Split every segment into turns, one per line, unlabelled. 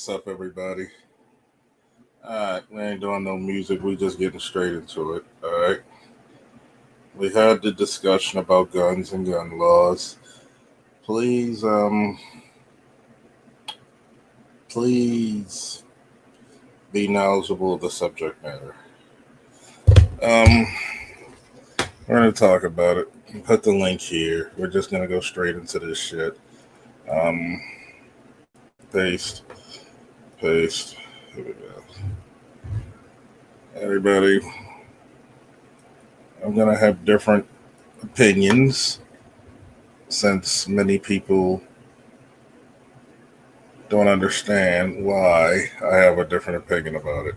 What's up, everybody? We ain't doing no music. We just getting straight into it. All right. We had the discussion about guns and gun laws. Please, please be knowledgeable of the subject matter. Um, we're gonna talk about it. Put the link here. We're just gonna go straight into this shit. Um, paste, paste. Here we go. Everybody, I'm gonna have different opinions since many people don't understand why I have a different opinion about it.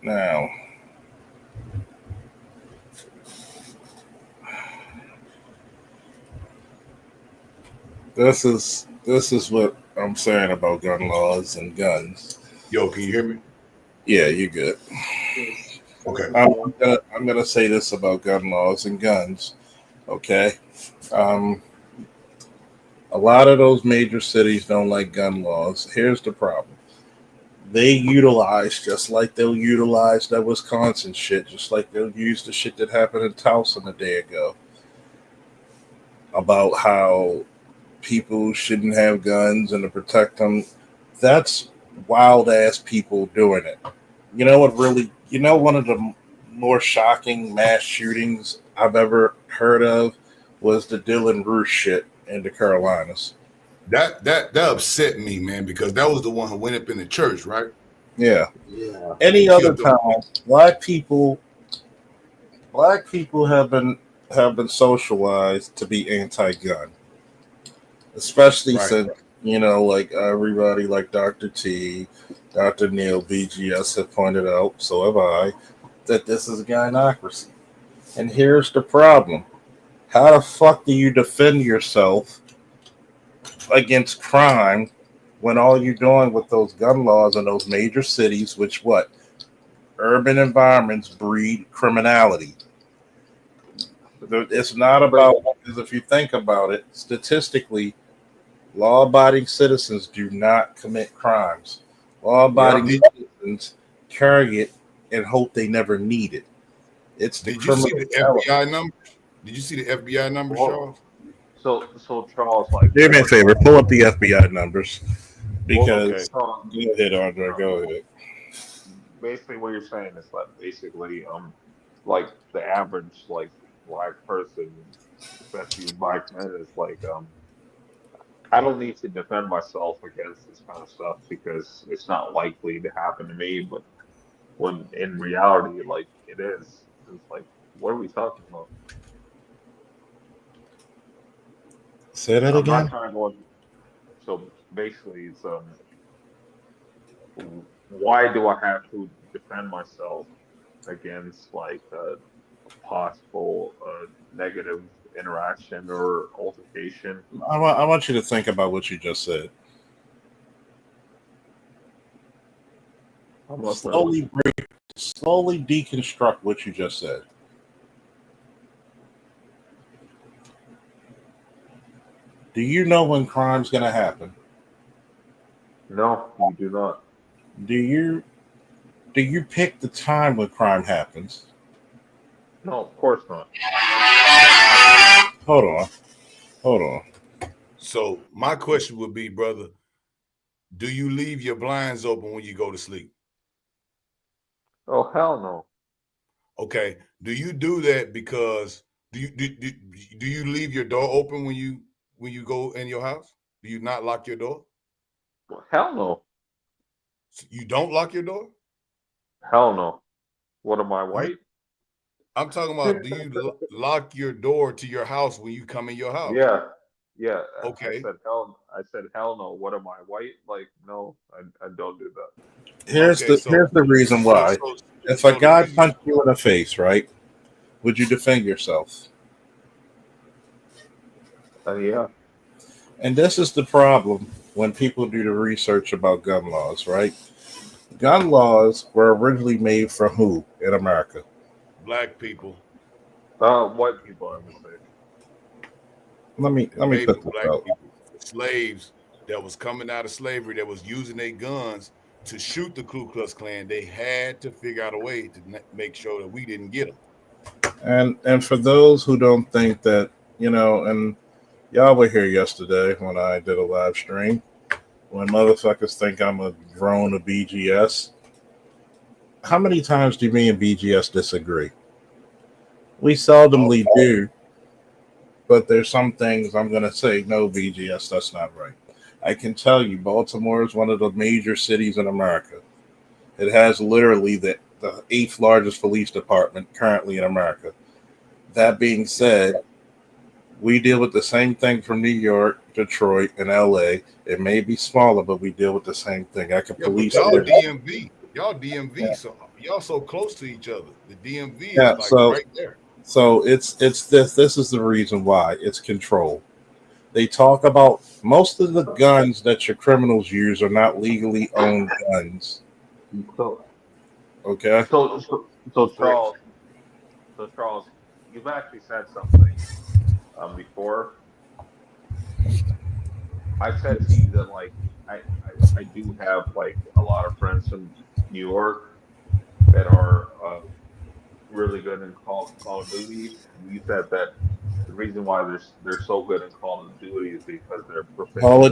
Now, this is what I'm saying about gun laws and guns.
Yo, can you hear me?
Yeah, you good.
Okay.
I'm gonna say this about gun laws and guns. Okay. Um, a lot of those major cities don't like gun laws. Here's the problem. They utilize just like they'll utilize that Wisconsin shit, just like they'll use the shit that happened in Towson a day ago about how people shouldn't have guns and to protect them. That's wild ass people doing it. You know what really, one of the more shocking mass shootings I've ever heard of was the Dylan Roosh shit in the Carolinas.
That upset me, man, because that was the one who went up in the church, right?
Yeah.
Yeah.
Any
And
other
killed them.
time, black people have been socialized to be anti-gun, especially
Right.
since like everybody, like Dr. T, Dr. Neil, BGS have pointed out, so have I, that this is a gynocracy. And here's the problem: how the fuck do you defend yourself against crime when all you're doing with those gun laws in those major cities, which what urban environments breed criminality? It's not about, because if you think about it, statistically, law abiding citizens do not commit crimes. Law abiding
Did,
citizens carry it and hope they never need it. It's the
did you see
criminal
the
element.
FBI number? Did you see the FBI numbers,
Well,
Charles?
so Charles, like,
Do me a favor, pull up the FBI numbers
Okay.
because
so,
go ahead, Andre, go ahead.
basically what you're saying is that basically, like the average like black person, especially black men, is like, I don't need to defend myself against this kind of stuff because it's not likely to happen to me. But when in reality, like it is, it's like, what are we talking about?
Say that
I'm not
again.
trying to go. So basically, it's why do I have to defend myself against like a possible negative interaction or altercation?
I want you to think about what you just said.
I'm listening.
Slowly deconstruct what you just said. Do you know when crime's going to happen?
No, you do not.
Do you do you pick the time when crime happens?
No, of course not.
Hold on, hold on.
So my question would be, brother, do you leave your blinds open when you go to sleep?
Oh, hell no.
Okay. Do you do that because do you leave your door open when you go in your house? Do you not lock your door?
Well, hell no.
You don't lock your door?
Hell no. What am I,
You
white?
I'm talking about, do you lock your door to your house when you come in your house?
Yeah, yeah. I
Okay.
said hell. I said hell no. What am I, white? Like, no, I don't do that.
Here's
Okay.
the
So
here's the reason
so
why.
so
If a
so the
guy
reason
punched you in the face, right, would you defend yourself?
Yeah.
And this is the problem when people do the research about gun laws, right? Gun laws were originally made for who in America?
black people,
White people, I would say.
Let me
they're
let me
made for
put this
black
out.
people, for slaves. that was coming out of slavery that was using their guns to shoot the Ku Klux Klan, they had to figure out a way to make sure that we didn't get them.
And for those who don't think that, and y'all were here yesterday when I did a live stream, when motherfuckers think I'm a drone of BGS, how many times do me and BGS disagree? We seldomly do, but there's some things I'm going to say, no, BGS, that's not right. I can tell you, Baltimore is one of the major cities in America. It has literally the 8th largest police department currently in America. That being said, we deal with the same thing from New York, Detroit, and LA. It may be smaller, but we deal with the same thing. I can police
y'all
it.
DMV. Y'all DMV, yeah. So y'all so close to each other. The DMV is like right there.
So it's this is the reason why. It's control. They talk about most of the guns that your criminals use are not legally owned guns. Okay.
So Charles, you've actually said something before. I said to you that like I do have like a lot of friends from New York that are really good in Call of Duty. You said that the reason why they're so good in Call of Duty is because they're proficient.
Call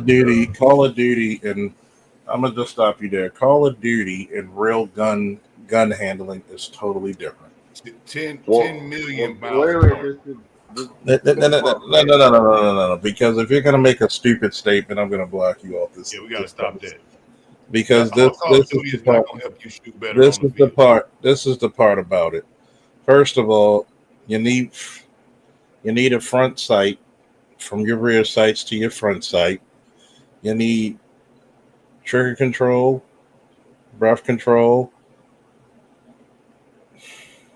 of Duty, and I'm gonna just stop you there. Call of Duty and real gun handling is totally different.
10 million miles.
No. Because if you're gonna make a stupid statement, I'm gonna block you off this.
Yeah, we gotta stop that.
Because this is the part. This is the part about it. First of all, you need a front sight from your rear sights to your front sight. You need trigger control, breath control,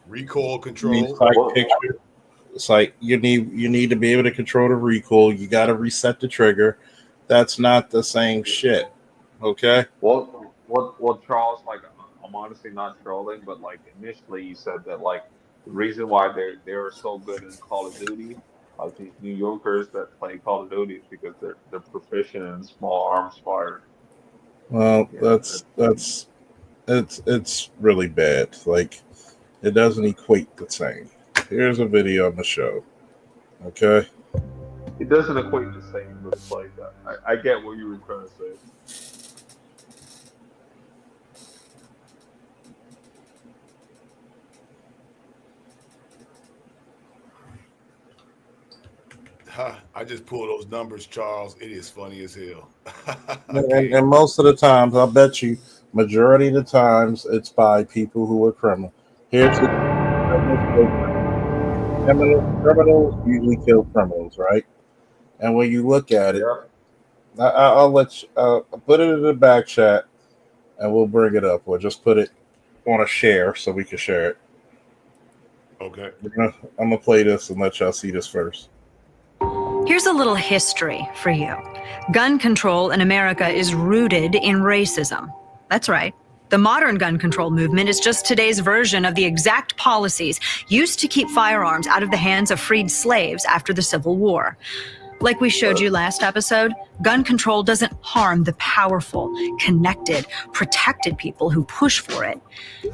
recoil control.
It's like you need to be able to control the recoil. You got to reset the trigger. That's not the same shit. Okay.
Well, Charles, like I'm honestly not trolling, but like initially you said that like the reason why they're so good in Call of Duty, like these New Yorkers that play Call of Duty, is because they're proficient in small arms fire.
Well, it's really bad. Like it doesn't equate the same. Here's a video on the show. Okay.
It doesn't equate the same, but it's like I get what you were trying to say.
I just pulled those numbers, Charles. It is funny as hell.
And most of the times, I'll bet you, majority of the times, it's by people who are criminal. Here's the criminals usually kill criminals, right? And when you look at it, I'll let you put it in the back chat, and we'll bring it up. We'll just put it on a share so we can share it.
Okay.
I'm gonna play this and let y'all see this first.
Here's a little history for you. Gun control in America is rooted in racism. That's right. The modern gun control movement is just today's version of the exact policies used to keep firearms out of the hands of freed slaves after the Civil War. Like we showed you last episode, gun control doesn't harm the powerful, connected, protected people who push for it.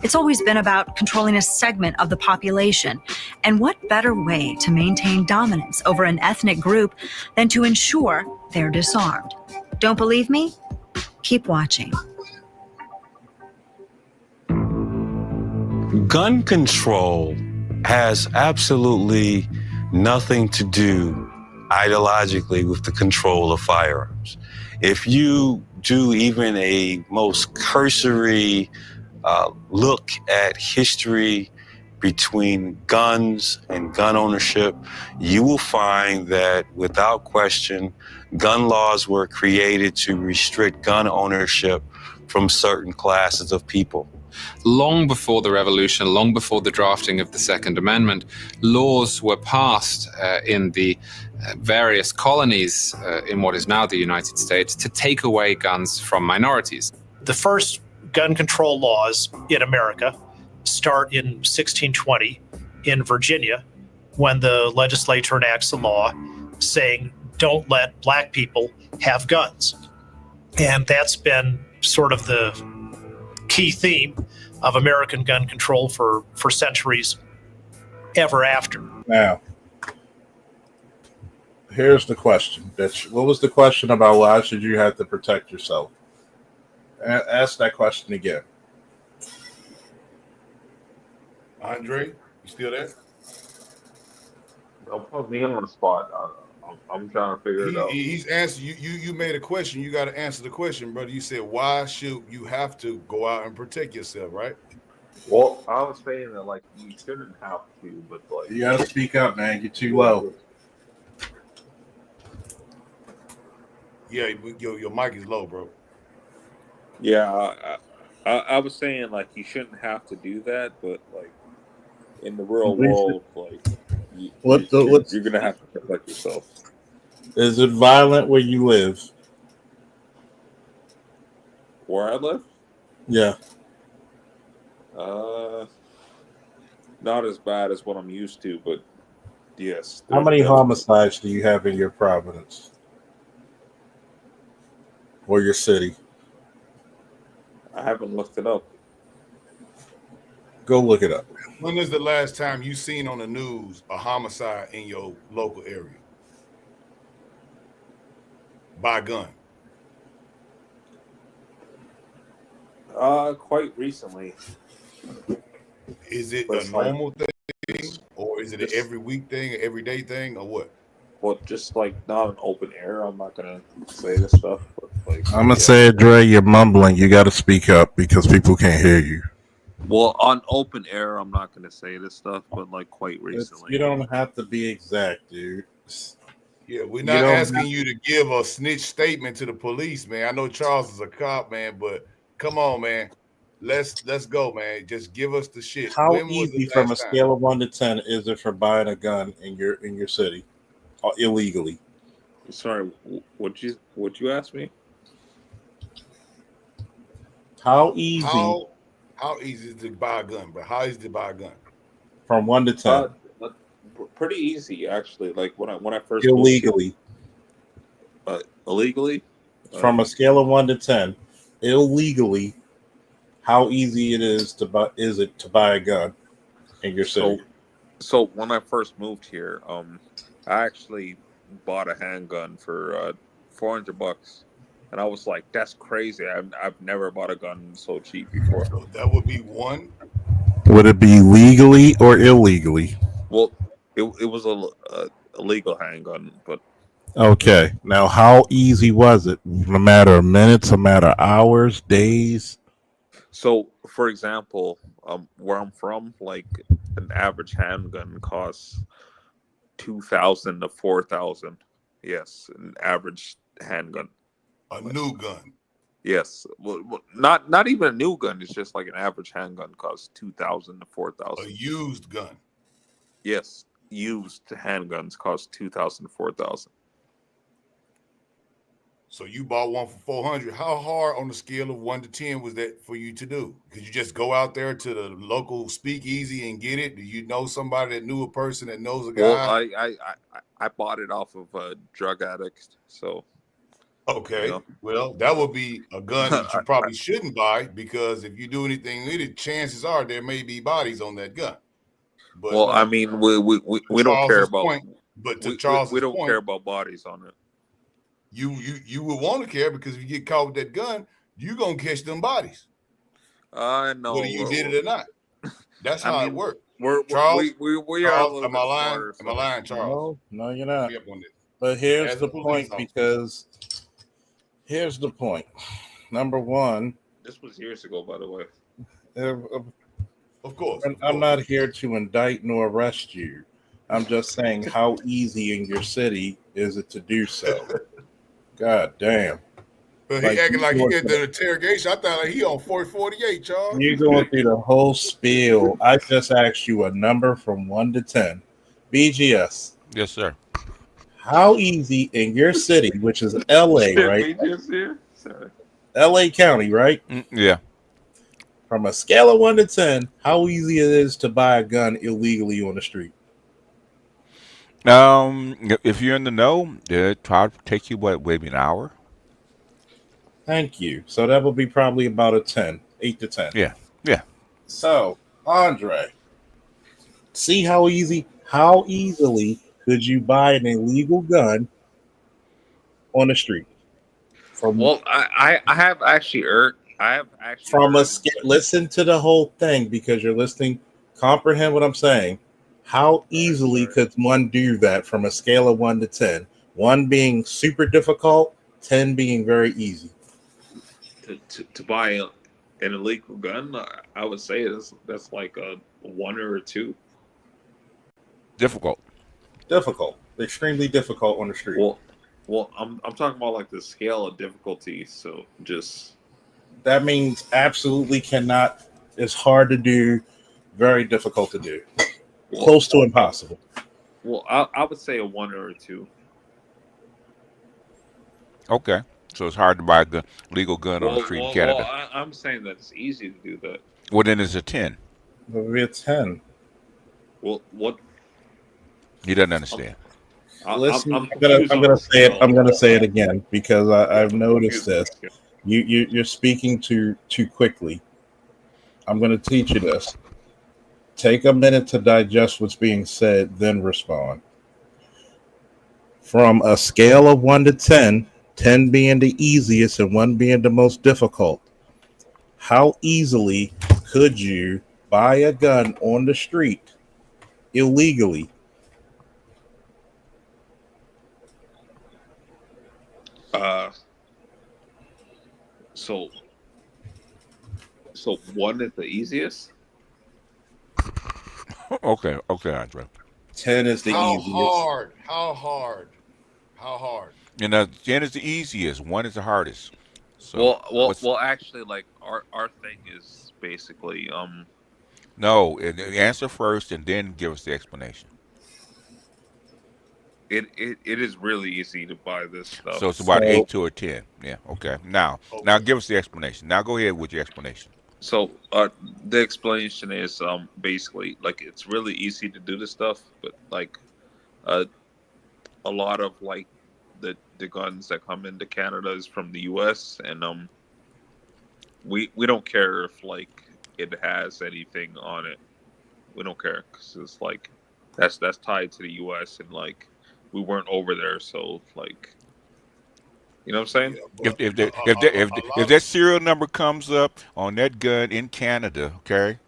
It's always been about controlling a segment of the population. And what better way to maintain dominance over an ethnic group than to ensure they're disarmed? Don't believe me? Keep watching.
Gun control has absolutely nothing to do ideologically with the control of firearms. If you do even a most cursory look at history between guns and gun ownership, you will find that without question, gun laws were created to restrict gun ownership from certain classes of people.
Long before the revolution, long before the drafting of the Second Amendment, laws were passed in the various colonies in what is now the United States to take away guns from minorities.
The first gun control laws in America start in 1620 in Virginia, when the legislature enacts a law saying don't let black people have guns. And that's been sort of the key theme of American gun control for centuries ever after.
Now, here's the question, bitch. What was the question about why should you have to protect yourself? Ask that question again.
Andre, you still there?
Don't put me on the spot. I'm trying to figure it out.
He's answered you. You made a question. You got to answer the question, brother. You said, why should you have to go out and protect yourself, right?
Well, I was saying that like you shouldn't have to, but like
You gotta speak up, man. You're too low.
Yeah, your mic is low, bro.
Yeah, I was saying like you shouldn't have to do that, but like in the real world, like you're gonna have to protect yourself.
Is it violent where you live?
Where I live,
Yeah.
not as bad as what I'm used to, but yes.
How many homicides do you have in your province or your city?
I haven't looked it up.
Go look it up.
When is the last time you seen on the news a homicide in your local area by gun?
Quite recently.
Is it
But
a
it's like-
normal thing, or is it an every week thing, an everyday thing, or what?
Well, just like not an open air. I'm not gonna say this stuff, but like
I'm gonna say it, Dre. You're mumbling. You got to speak up because people can't hear you.
well, on open air, I'm not gonna say this stuff, but like quite recently.
You don't have to be exact, dude.
Yeah, we're
You
not
don't
asking you to give a snitch statement to the police, man. I know Charles is a cop, man, but come on, man. Let's go, man. Just give us the shit.
How
When was the
easy, from a
last time?
scale of 1 to 10, is it for buying a gun in your city illegally?
Sorry, would you ask me?
How easy,
How easy is it to buy a gun, bro? How easy to buy a gun?
from 1 to 10,
Pretty easy actually. Like when I first moved
illegally?
here, illegally.
From a scale of 1 to 10, illegally, how easy is it to buy a gun in your city?
So when I first moved here, I actually bought a handgun for $400, and I was like, "That's crazy! I've never bought a gun so cheap before."
So that would be one.
Would it be legally or illegally?
Well, it was a legal handgun, but
Okay. Now, how easy was it? A matter of minutes, a matter of hours, days?
so for example, where I'm from, like an average handgun costs 2,000 to 4,000. Yes, an average handgun.
A new gun.
Yes, well, not even a new gun. It's just like an average handgun costs 2,000 to
A
4,000.
used gun.
Yes, used handguns cost 2,000 to 4,000.
So you bought one for 400. How hard on the scale of 1 to 10 was that for you to do? Could you just go out there to the local speakeasy and get it? Do you know somebody that knew a person that knows a guy?
Well, I bought it off of a drug addict. So
Okay.
Yeah.
Well, that would be a gun that you probably shouldn't buy, because if you do anything with it, chances are there may be bodies on that gun. But
well, I mean, we don't care
Charles's
about
point, but to
we
Charles's
don't
point,
care about bodies on it.
you would want to care, because if you get caught with that gun, you're gonna catch them bodies,
No,
whether you did it or not. That's
I
how it
mean,
works.
Charles,
Charles,
we are a
Charles,
little
am
bit
I lying?
smarter.
Am I lying, Charles?
No, you're not.
Be up on this.
But here's
As a
the
police
point,
officer.
because here's the point. Number one,
This was years ago, by the way.
Of course.
I'm not here to indict nor arrest you. I'm just saying, how easy in your city is it to do so? God damn.
But
Like,
he acting
you
like he
going
did
to-
the interrogation. I thought like he on 448, Charles.
You're going through the whole spiel. I just asked you a number from 1 to 10. BGS,
Yes, sir.
how easy in your city, which is LA, right?
Sorry.
LA County, right?
Yeah.
From a scale of 1 to 10, how easy it is to buy a gun illegally on the street?
If you're in the know, it probably take you maybe an hour.
Thank you. So that would be probably about a 10, 8 to 10.
Yeah. Yeah.
So, Andre, see how easily could you buy an illegal gun on the street?
Well, I have actually heard.
Listen to the whole thing because you're listening. Comprehend what I'm saying. How easily could one do that from a scale of 1 to 10? 1 being super difficult, 10 being very easy.
To buy an illegal gun, I would say that's like a 1 or a 2.
Difficult,
extremely difficult on the street.
Well, I'm talking about like the scale of difficulty. So just
that means absolutely cannot. It's hard to do, very difficult to do, close to impossible.
Well, I would say a 1 or a 2.
Okay. So it's hard to buy a legal gun on the street in Canada.
Well, I'm saying that it's easy to do that.
Well, then it's a 10.
Maybe a 10.
Well, what?
He doesn't understand.
Listen, I'm gonna say it. I'm gonna say it again because I've noticed this. You're speaking too quickly. I'm gonna teach you this. Take a minute to digest what's being said, then respond. From a scale of 1 to 10, 10 being the easiest and 1 being the most difficult, how easily could you buy a gun on the street illegally?
So 1 is the easiest.
Okay, Andre.
10 is the easiest.
How hard?
And 10 is the easiest. 1 is the hardest. So
well, actually, like our thing is basically
No, answer first and then give us the explanation.
It is really easy to buy this stuff.
So it's about 8 to a 10. Yeah. Okay. Now give us the explanation. Now go ahead with your explanation.
So the explanation is basically like it's really easy to do this stuff, but like a lot of like the guns that come into Canada is from the U.S. and we don't care if like it has anything on it. We don't care because it's like that's tied to the U.S. and like we weren't over there, so like. You know what I'm saying?
If that serial number comes up on that gun in Canada, okay,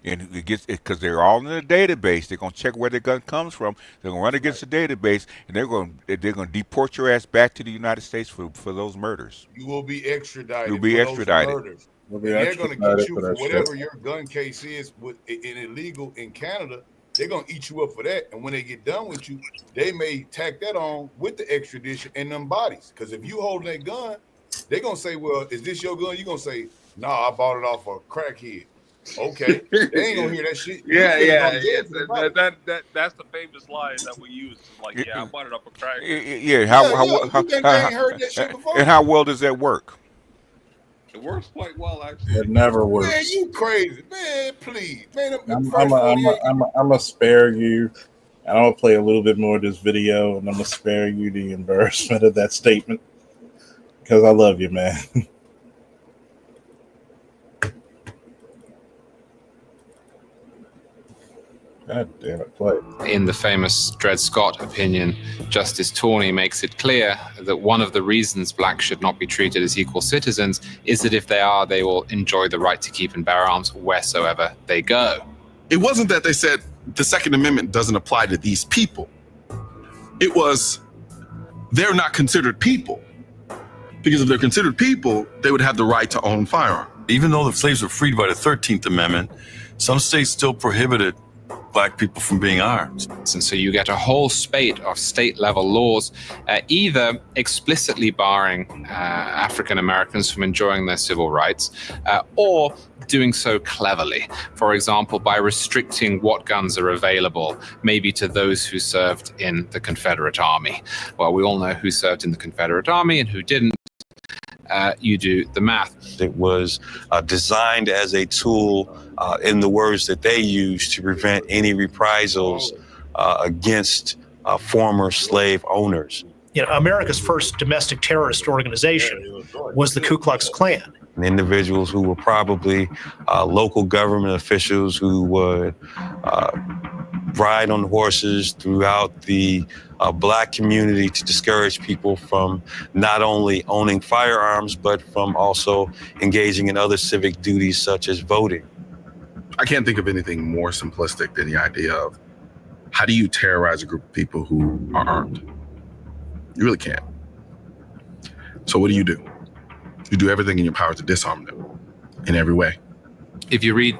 and it gets because they're all in the database, they're gonna check where the gun comes from. They're gonna run against the database, and they're gonna deport your ass back to the United States for those murders.
You will be extradited.
You'll be extradited.
Murders. They're gonna get you for whatever your gun case is with in illegal in Canada. They're gonna eat you up for that, and when they get done with you, they may tack that on with the extradition and them bodies. Because if you holding that gun, they're gonna say, "Well, is this your gun?" You're gonna say, "Nah, I bought it off a crackhead." Okay, they ain't gonna hear that shit.
That's the famous line that we use. Like, I bought it off a crackhead.
Yeah,
you think they ain't heard that shit before?
And how well does that work?
It works quite well, actually.
It never works.
Man, you crazy, man! Please, man.
I'm gonna spare you. I'm gonna play a little bit more of this video, and I'm gonna spare you the embarrassment of that statement because I love you, man. God damn it, play.
In the famous Dred Scott opinion, Justice Tawney makes it clear that one of the reasons blacks should not be treated as equal citizens is that if they are, they will enjoy the right to keep and bear arms wheresoever they go.
It wasn't that they said the Second Amendment doesn't apply to these people. It was they're not considered people. Because if they're considered people, they would have the right to own firearms.
Even though the slaves were freed by the 13th Amendment, some states still prohibited black people from being armed.
And so you get a whole spate of state-level laws, either explicitly barring African Americans from enjoying their civil rights, or doing so cleverly. For example, by restricting what guns are available, maybe to those who served in the Confederate Army. Well, we all know who served in the Confederate Army and who didn't. You do the math.
It was designed as a tool, in the words that they use, to prevent any reprisals against former slave owners.
America's first domestic terrorist organization was the Ku Klux Klan.
And individuals who were probably local government officials who would ride on horses throughout the black community to discourage people from not only owning firearms, but from also engaging in other civic duties such as voting.
I can't think of anything more simplistic than the idea of how do you terrorize a group of people who are armed? You really can't. So what do? You do everything in your power to disarm them in every way.
If you read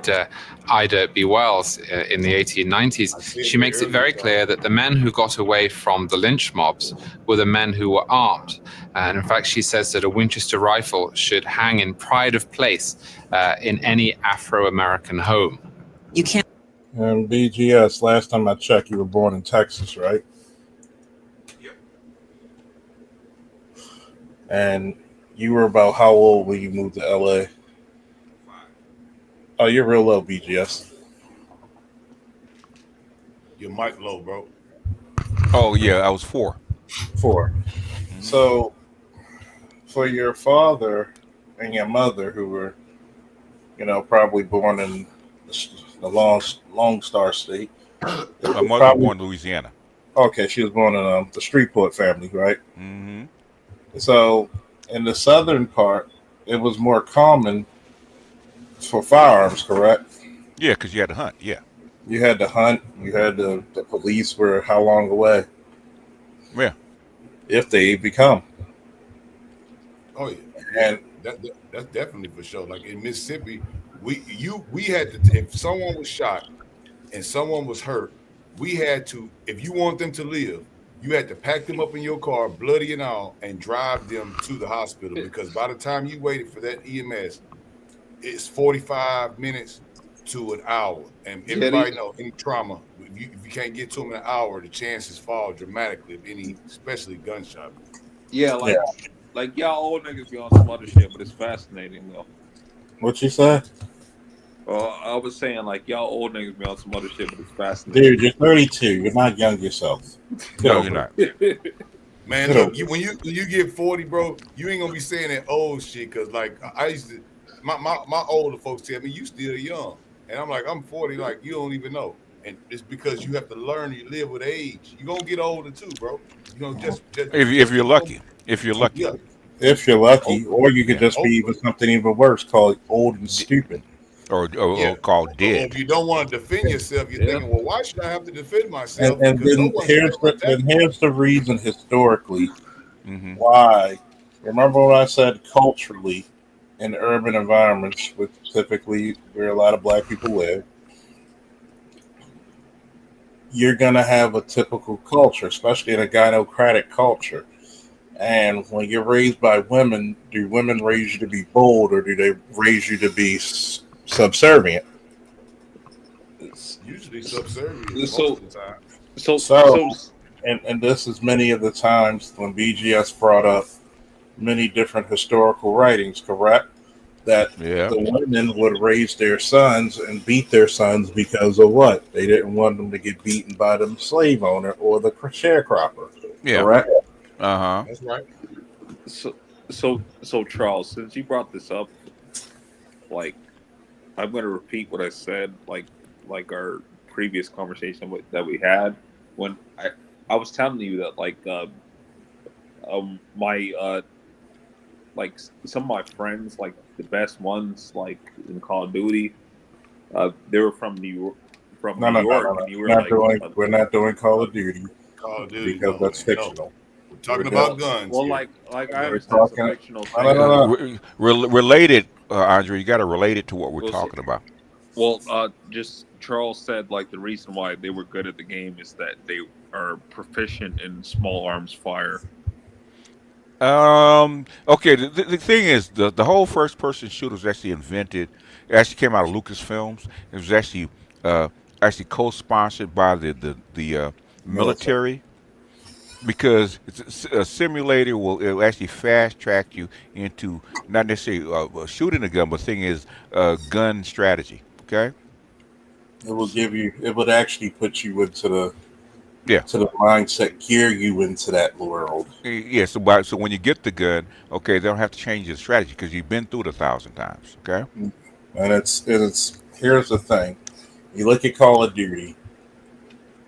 Ida B. Wells in the 1890s, she makes it very clear that the men who got away from the lynch mobs were the men who were armed. And in fact, she says that a Winchester rifle should hang in pride of place in any Afro-American home.
You can't. And BGS, last time I checked, you were born in Texas, right? Yep. And you were about how old when you moved to LA? 5. Oh, you're real low, BGS.
Your mic low, bro.
Oh yeah, I was 4.
4. Mm-hmm. So, for your father and your mother, who were, probably born in the Lone Star State.
My mother was born in Louisiana.
Okay, she was born in the Shreveport family, right?
Mm-hmm.
So, in the southern part, it was more common for firearms, correct?
Yeah, because you had to hunt. Yeah.
You had to hunt. You had the police were how long away?
Yeah.
If they become.
Oh yeah.
And
that's definitely for sure. Like in Mississippi, we had to, if someone was shot and someone was hurt, we had to, if you want them to live, you had to pack them up in your car, bloody and all, and drive them to the hospital, because by the time you waited for that EMS, it's 45 minutes to an hour. And everybody knows in trauma, if you can't get to them in an hour, the chances fall dramatically of any, especially gunshot.
Yeah, like y'all old niggas be on some other shit, but it's fascinating though.
What you say?
I was saying like y'all old niggas be on some other shit, but it's fascinating.
Dude, you're 32. You're not young yourself.
No, you're not.
Man, look, when you get 40, bro, you ain't gonna be saying that old shit, because like I used to, my older folks tell me you still young, and I'm like, I'm 40, like you don't even know. And it's because you have to learn to live with age. You're gonna get older too, bro. Just
if you're lucky. If you're lucky.
Yeah.
If you're lucky, or you could just be even something even worse called old and stupid.
Or called dead.
Or if you don't want to defend yourself, you're thinking, well, why should I have to defend myself?
And then here's the reason historically why. Remember when I said culturally in urban environments, which typically where a lot of black people live, you're going to have a typical culture, especially in a gynocratic culture. And when you're raised by women, do women raise you to be bold, or do they raise you to be subservient?
It's usually subservient most of the time.
So, and this is many of the times when BGS brought up many different historical writings, correct? That the women would raise their sons and beat their sons because of what? They didn't want them to get beaten by the slave owner or the sharecropper.
Yeah.
Correct?
That's right.
So Charles, since you brought this up, like I'm going to repeat what I said, like our previous conversation that we had when I was telling you that my like some of my friends, like the best ones, like in Call of Duty, they were from New York.
No. We're not doing Call of Duty.
Call of Duty
because that's fictional.
We're talking about guns.
Well,
here.
like I understand it's a fictional thing.
Related, Andre, you got to relate it to what we're talking about.
Well, just Charles said like the reason why they were good at the game is that they are proficient in small arms fire.
Okay, the thing is, the whole first person shooter was actually invented. It actually came out of Lucasfilms. It was actually co-sponsored by the military, because it's a simulator will actually fast track you into not necessarily shooting a gun, but the thing is gun strategy. Okay,
it will give you. It would actually put you into
Yeah.
to the mindset, gear you into that world.
Yeah. So when you get the gun, okay, they don't have to change your strategy because you've been through it 1,000 times. Okay.
And it's here's the thing: you look at Call of Duty.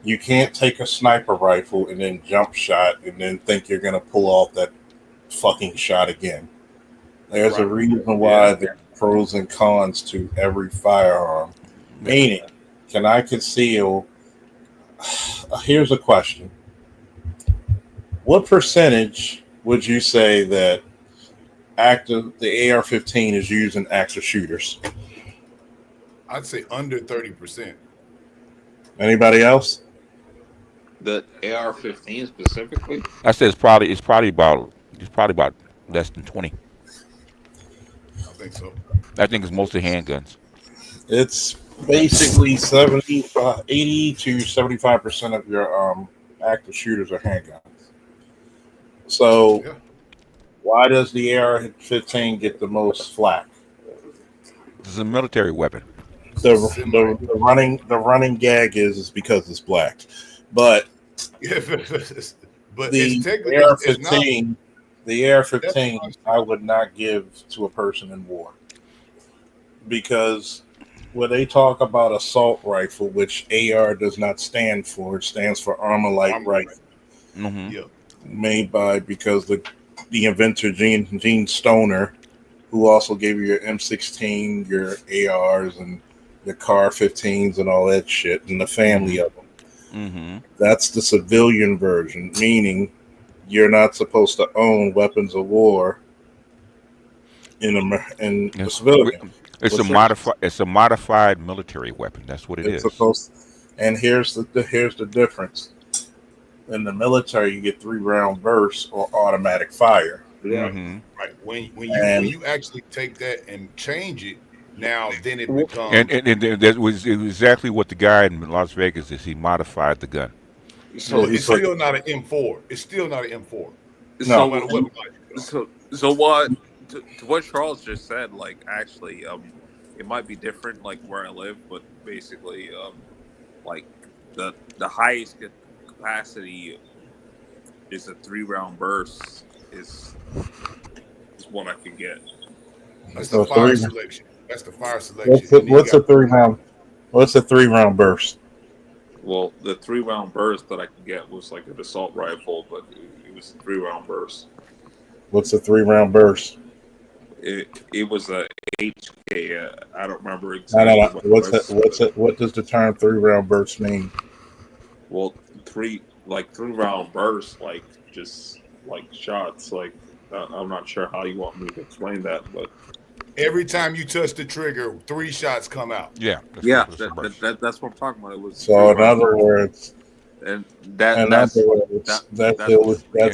You can't take a sniper rifle and then jump shot and then think you're gonna pull off that fucking shot again. There's a reason why there's pros and cons to every firearm. Meaning, can I conceal? Here's a question: what percentage would you say that the AR-15 is used in active shooters?
I'd say under 30%.
Anybody else?
The AR-15 specifically.
I said it's probably about less than 20.
I think so.
I think it's mostly handguns.
It's basically 80 to 75% of your active shooters are handguns. So why does the AR-15 get the most flack?
It's a military weapon.
The running gag is because it's black, but
but
the AR-15, the AR-15, I would not give to a person in war, because when they talk about assault rifle, which AR does not stand for, it stands for Armor Light Rifle, made by because the inventor Gene Stoner, who also gave you your M16, your ARs, and the Car 15s and all that shit, and the family of them. That's the civilian version, meaning you're not supposed to own weapons of war in the civilian.
It's a modified military weapon. That's what it is.
And here's the difference. In the military, you get 3-round bursts or automatic fire.
Right. When you actually take that and change it, now then it becomes
and that was exactly what the guy in Las Vegas is. He modified the gun.
So it's still not an M4. It's still not an M4.
So what? To what Charles just said, like actually, it might be different, like where I live, but basically, like the highest capacity is a 3-round burst is what I can get.
That's the fire selection. That's the fire selection.
What's a 3-round burst?
Well, the 3-round burst that I could get was like an assault rifle, but it was a 3-round burst.
What's a 3-round burst?
It was a HK. I don't remember exactly.
What does the term 3-round burst mean?
Well, 3-round burst, like just like shots. Like I'm not sure how you want me to explain that, but
every time you touch the trigger, 3 shots come out.
Yeah, that's what I'm talking about. It was
so in other words,
that's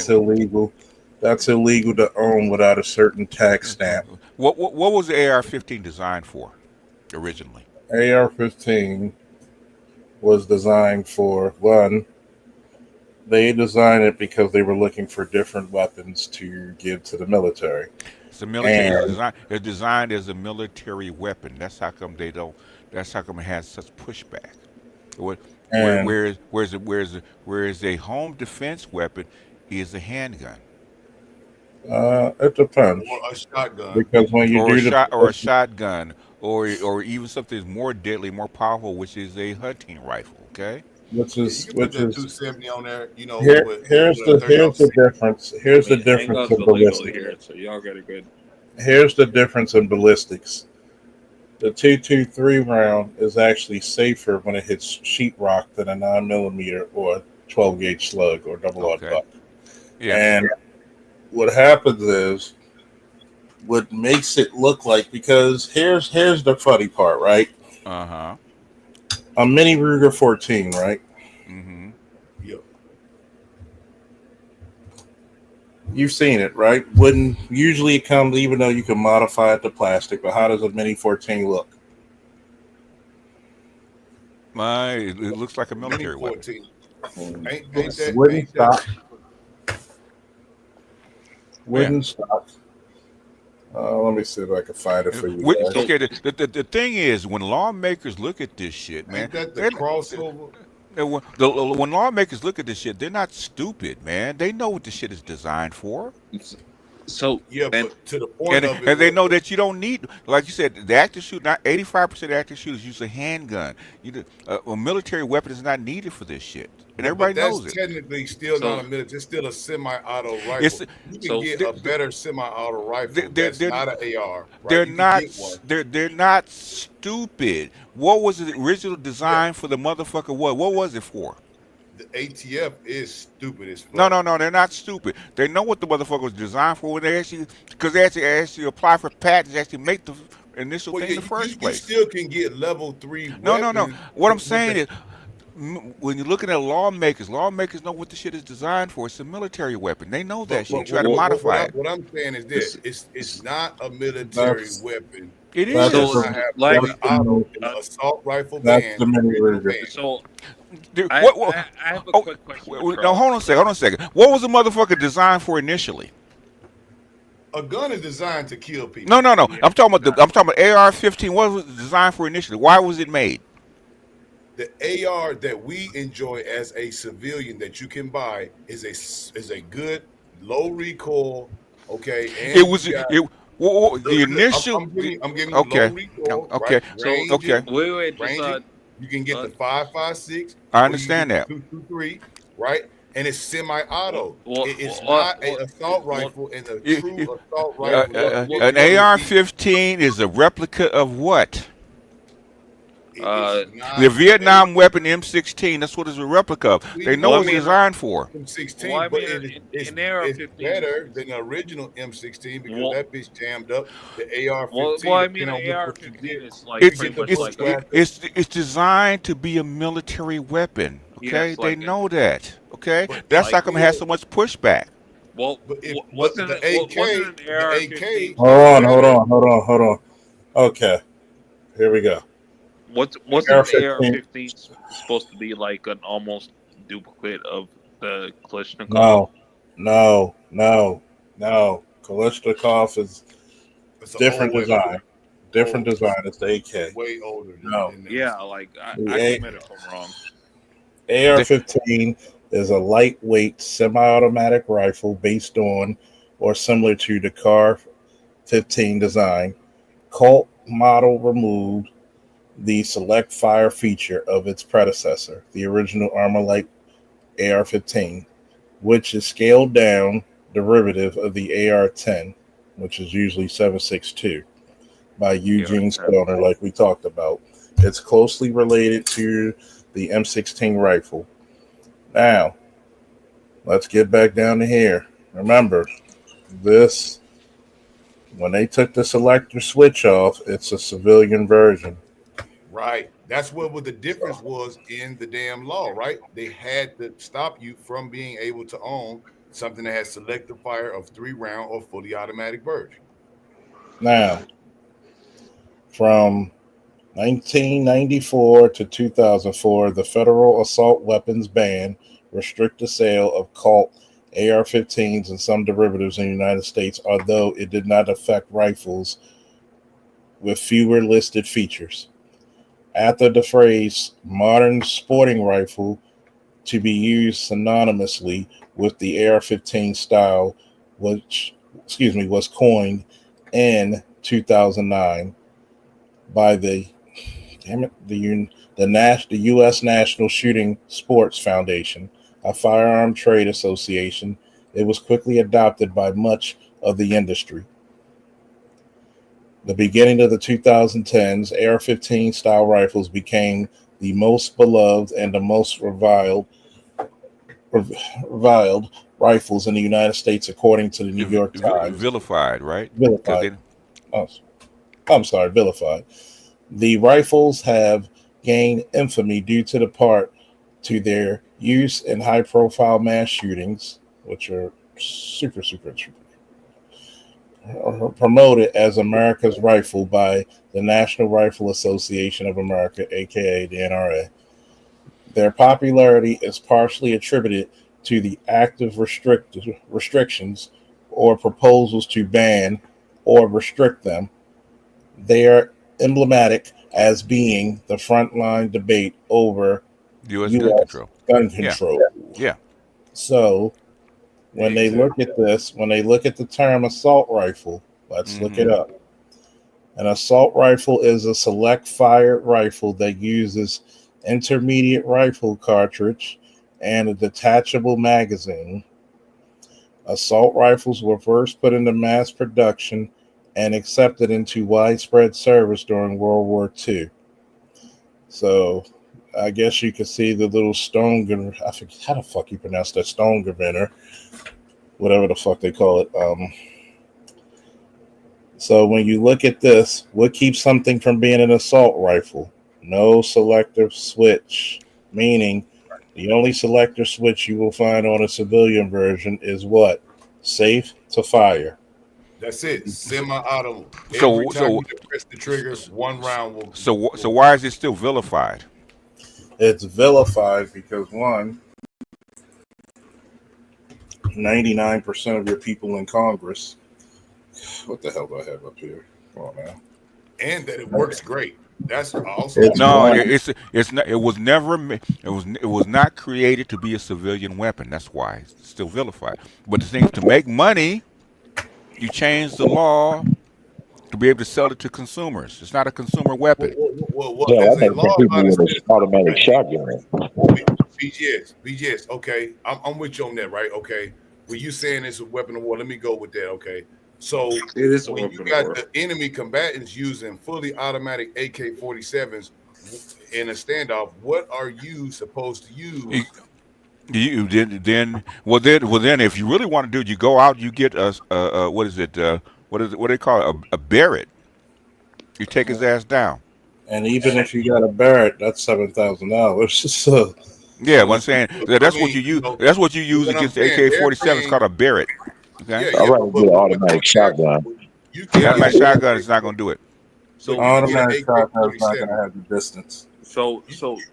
illegal. That's illegal to own without a certain tax stamp.
What was the AR-15 designed for originally?
AR-15 was designed for one. They designed it because they were looking for different weapons to give to the military.
It's a military. It's designed as a military weapon. That's how come they don't. That's how come it has such pushback. Whereas a home defense weapon is a handgun.
It depends.
Or a shotgun.
Because when you
a shotgun, or even something that's more deadly, more powerful, which is a hunting rifle. Okay.
Which is
270 on there. You know.
Here's the difference. Here's the difference in ballistics.
Here, so y'all got it good.
Here's the difference in ballistics. The 223 round is actually safer when it hits sheetrock than a 9mm or 12 gauge slug or double-aught buck. Yeah. And what happens is, what makes it look like, because here's the funny part, right? A mini Ruger 14, right?
Yep.
You've seen it, right? Usually it comes, even though you can modify it to plastic, but how does a mini 14 look?
It looks like a military weapon.
Wooden stock. Wooden stock. Let me see if I can find it for you.
Okay, the thing is, when lawmakers look at this shit, man,
ain't that the crossover?
And when lawmakers look at this shit, they're not stupid, man. They know what the shit is designed for.
So
Yeah,
and
but to the point of it,
And they know that you don't need, like you said, the active shooter. Not 85% of active shooters use a handgun. A military weapon is not needed for this shit, and everybody
but that's
knows it.
technically still
So-
not a military. It's still a semi-auto
It's
rifle. You can
so-
get a better semi-auto rifle.
they're-
That's not an AR. Right?
They're
You can
not.
get one.
They're not stupid. What was the original design for the motherfucker? What was it for?
The ATF is stupid as fuck.
No, they're not stupid. They know what the motherfucker was designed for when they actually, because they actually apply for patents, actually make the initial
Well,
thing in the first
you
place.
still can get level 3
No.
weapons
What I'm
with
saying
the-
is, when you're looking at lawmakers know what the shit is designed for. It's a military weapon. They know that shit. You try to modify it.
What I'm saying is this: it's not a military weapon.
It
That's
is.
So,
I have
like-
auto assault rifle
That's
band.
the mini
with
rigger.
band.
So
Dude,
I
what-
have a
oh,
quick question.
No, hold on a second. What was the motherfucker designed for initially?
A gun is designed to kill people.
No. I'm talking about AR-15. What was it designed for initially? Why was it made?
The AR that we enjoy as a civilian that you can buy is a good low recoil. Okay, and
It was
you got-
the initial.
I'm giving you
Okay.
low recoil.
Okay.
Right?
So
Range
okay.
it,
wait,
range
just
it. You can get the 5.56.
I
or you
understand
can
that.
get 223, right? And it's semi-auto.
Well,
It's
well,
not an
well,
assault
well,
rifle, and a
it-
true
it-
assault rifle.
An AR-15 is a replica of what? The Vietnam weapon M16. That's what it's a replica of. They know
Well, I
what it's
mean,
designed for.
M16,
Well, I
but
mean,
it's
an AR-15
better than the original M16 because
Well-
that bitch jammed up the AR-15.
well, I mean,
depending
an
on what you
AR-15
get.
is like
It's
pretty much
it's-
like
it's-
it's designed to be a military weapon. Okay,
Yes,
they
like
know that. Okay,
But
that's
like-
how come it has so much pushback.
well,
But if-
wasn't
but
it
the
wasn't an AR-15?
Hold on. Okay, here we go.
Wasn't
AR-15
the AR-15 supposed to be like an almost duplicate of the Kalashnikov?
No. Kalashnikov is
It's an
different
old
design.
weapon.
Different design. It's the AK.
Way older.
No.
than
Yeah, like I
Yeah.
admit if I'm wrong.
AR-15 is a lightweight semi-automatic rifle based on or similar to the CAR-15 design. Colt model removed the select fire feature of its predecessor, the original Armalite AR-15, which is scaled down derivative of the AR-10, which is usually 7.62, by Eugene Stoner, like we talked about. It's closely related to the M16 rifle. Now, let's get back down to here. Remember, this, when they took the selector switch off, it's a civilian version.
Right. That's what the difference was in the damn law, right? They had to stop you from being able to own something that has selective fire of 3-round or fully automatic version.
Now, from 1994 to 2004, the federal assault weapons ban restricted the sale of Colt AR-15s and some derivatives in the United States, although it did not affect rifles with fewer listed features. After the phrase modern sporting rifle to be used synonymously with the AR-15 style, was coined in 2009 by the U.S. National Shooting Sports Foundation, a firearm trade association. It was quickly adopted by much of the industry. The beginning of the 2010s, AR-15 style rifles became the most beloved and the most reviled rifles in the United States, according to the New York Times.
Vilified, right?
Vilified. Vilified. The rifles have gained infamy due to the part to their use in high-profile mass shootings, which are super promoted as America's rifle by the National Rifle Association of America, aka the NRA. Their popularity is partially attributed to the active restrictions or proposals to ban or restrict them. They are emblematic as being the frontline debate over
U.S. gun
U.S.
control.
gun
Yeah.
control.
Yeah.
So when they look at this, when they look at the term assault rifle, let's look it up. An assault rifle is a select fired rifle that uses intermediate rifle cartridge and a detachable magazine. Assault rifles were first put into mass production and accepted into widespread service during World War II. So I guess you could see the little stone gun. I forget how the fuck you pronounce that, stone Gewinner, whatever the fuck they call it. So when you look at this, what keeps something from being an assault rifle? No selective switch, meaning the only selector switch you will find on a civilian version is what? Safe to fire.
That's it. Semi-auto.
So-
Every time you press the trigger, one round will.
So why is it still vilified?
It's vilified because 99% of your people in Congress. What the hell do I have up here? Come on now.
And that it works great. That's also.
It's not. It was never. It was not created to be a civilian weapon. That's why it's still vilified. But the thing is, to make money, you change the law to be able to sell it to consumers. It's not a consumer weapon.
Yeah, that makes people with an automatic shotgun.
BGS. Okay, I'm with you on that, right? Okay, when you saying it's a weapon of war, let me go with that. Okay, so
It is a
when
weapon
you
of
got
war.
the enemy combatants using fully automatic AK-47s in a standoff, what are you supposed to use?
You then if you really want to do it, you go out, you get a what is it? What do they call it? A Barrett. You take his ass down.
And even if you got a Barrett, that's $7,000. So
Yeah, what I'm saying that's what you use. That's what you use against the AK-47. It's called a Barrett. Okay.
I'd rather get an automatic shotgun.
Automatic shotgun is not going to do it.
So
automatic shotgun is not going to have the distance.
So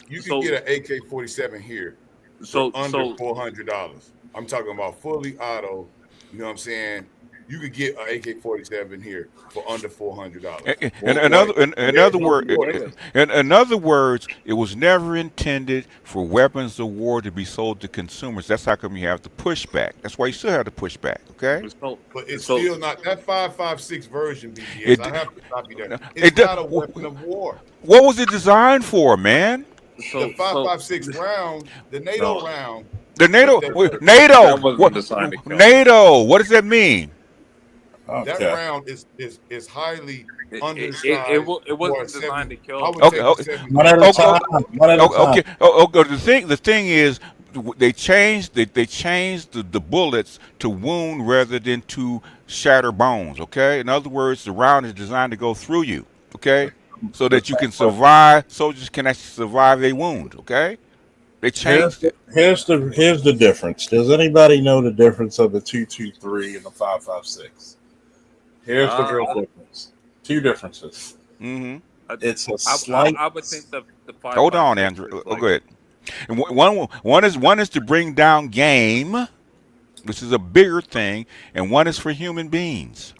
you can get an AK-47 here for under $400. I'm talking about fully auto. You know what I'm saying? You could get an AK-47 here for under $400.
In other words, it was never intended for weapons of war to be sold to consumers. That's how come you have the pushback. That's why you still have the pushback. Okay.
But it's still not that 5.56 version. BGS. I have to stop you there. It's not a weapon of war.
What was it designed for, man?
The 5.56 round, the NATO round.
The NATO. NATO. What does that mean?
That round is highly undersized.
It wasn't designed to kill.
Okay. The thing is, they changed the bullets to wound rather than to shatter bones. Okay. In other words, the round is designed to go through you. Okay, so that you can survive. Soldiers can actually survive a wound. Okay. They changed it.
Here's the difference. Does anybody know the difference of the 223 and the 5.56? Here's the real difference. Two differences.
Mm-hmm.
It's a slight.
I would think the 5.
Hold on, Andrew. Go ahead. And one is to bring down game, which is a bigger thing, and one is for human beings.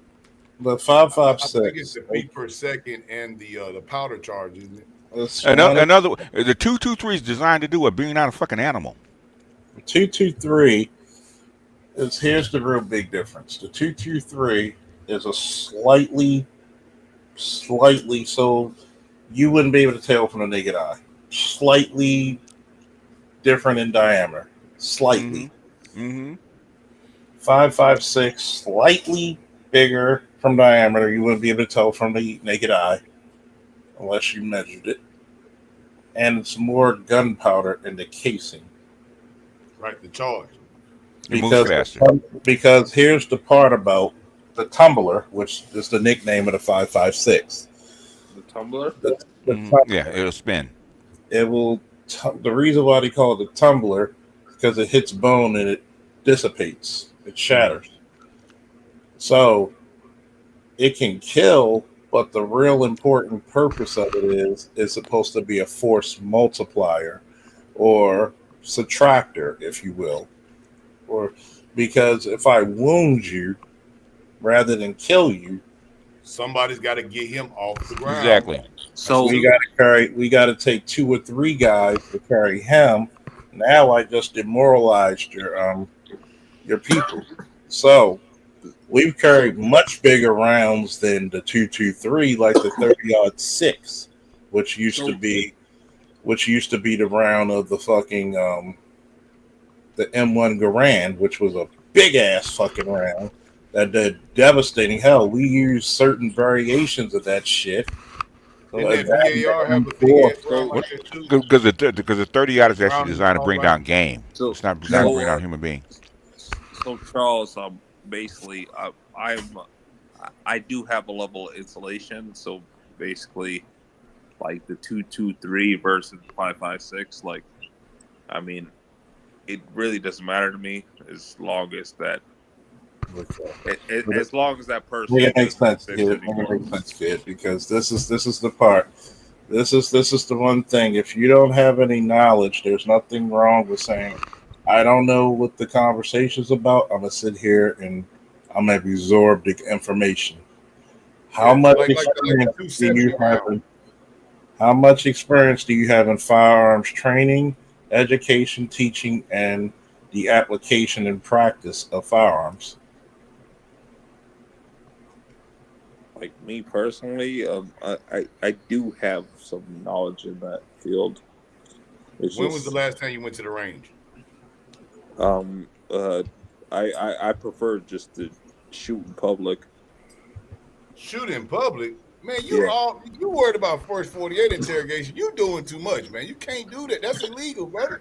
The
I think
5.56.
it's the beat per second and the powder charge, isn't it?
The 223 is designed to do what? Bring out a fucking animal.
223 is here's the real big difference. The 223 is a slightly so you wouldn't be able to tell from the naked eye. Slightly different in diameter. Slightly. 5.56 slightly bigger from diameter. You wouldn't be able to tell from the naked eye unless you measured it. And it's more gunpowder in the casing.
Right, the charge.
Because here's the part about the tumbler, which is the nickname of the 5.56.
The tumbler?
Yeah, it'll spin.
It will. The reason why they call it the tumbler is because it hits bone and it dissipates. It shatters. So it can kill, but the real important purpose of it is it's supposed to be a force multiplier or subtractor, if you will. Or because if I wound you rather than kill you,
somebody's got to get him off the ground.
Exactly.
So
we got to take 2 or 3 guys to carry him. Now I just demoralized your people. So we've carried much bigger rounds than the 223, like the 30-06, which used to be the round of the fucking the M1 Garand, which was a big ass fucking round that did devastating. Hell, we used certain variations of that shit. So
didn't that VAR have a big ass round like that too?
Because the 30 is actually designed to bring down game.
So-
It's not designed to
so,
bring down human beings.
So Charles, basically, I do have a level of insulation. So basically, like the 223 versus 556, like, I mean, it really doesn't matter to me as long as that, as long as that person.
It makes sense, kid. It makes sense, kid, because this is the part. This is the one thing. If you don't have any knowledge, there's nothing wrong with saying, I don't know what the conversation's about. I'm gonna sit here and I'm gonna absorb the information. How much experience do you have? How much experience do you have in firearms training, education, teaching, and the application and practice of firearms?
Like me personally, I do have some knowledge in that field.
When was the last time you went to the range?
I prefer just to shoot in public.
Shoot in public? Man, you worried about first 48 interrogation. You doing too much, man. You can't do that. That's illegal, brother.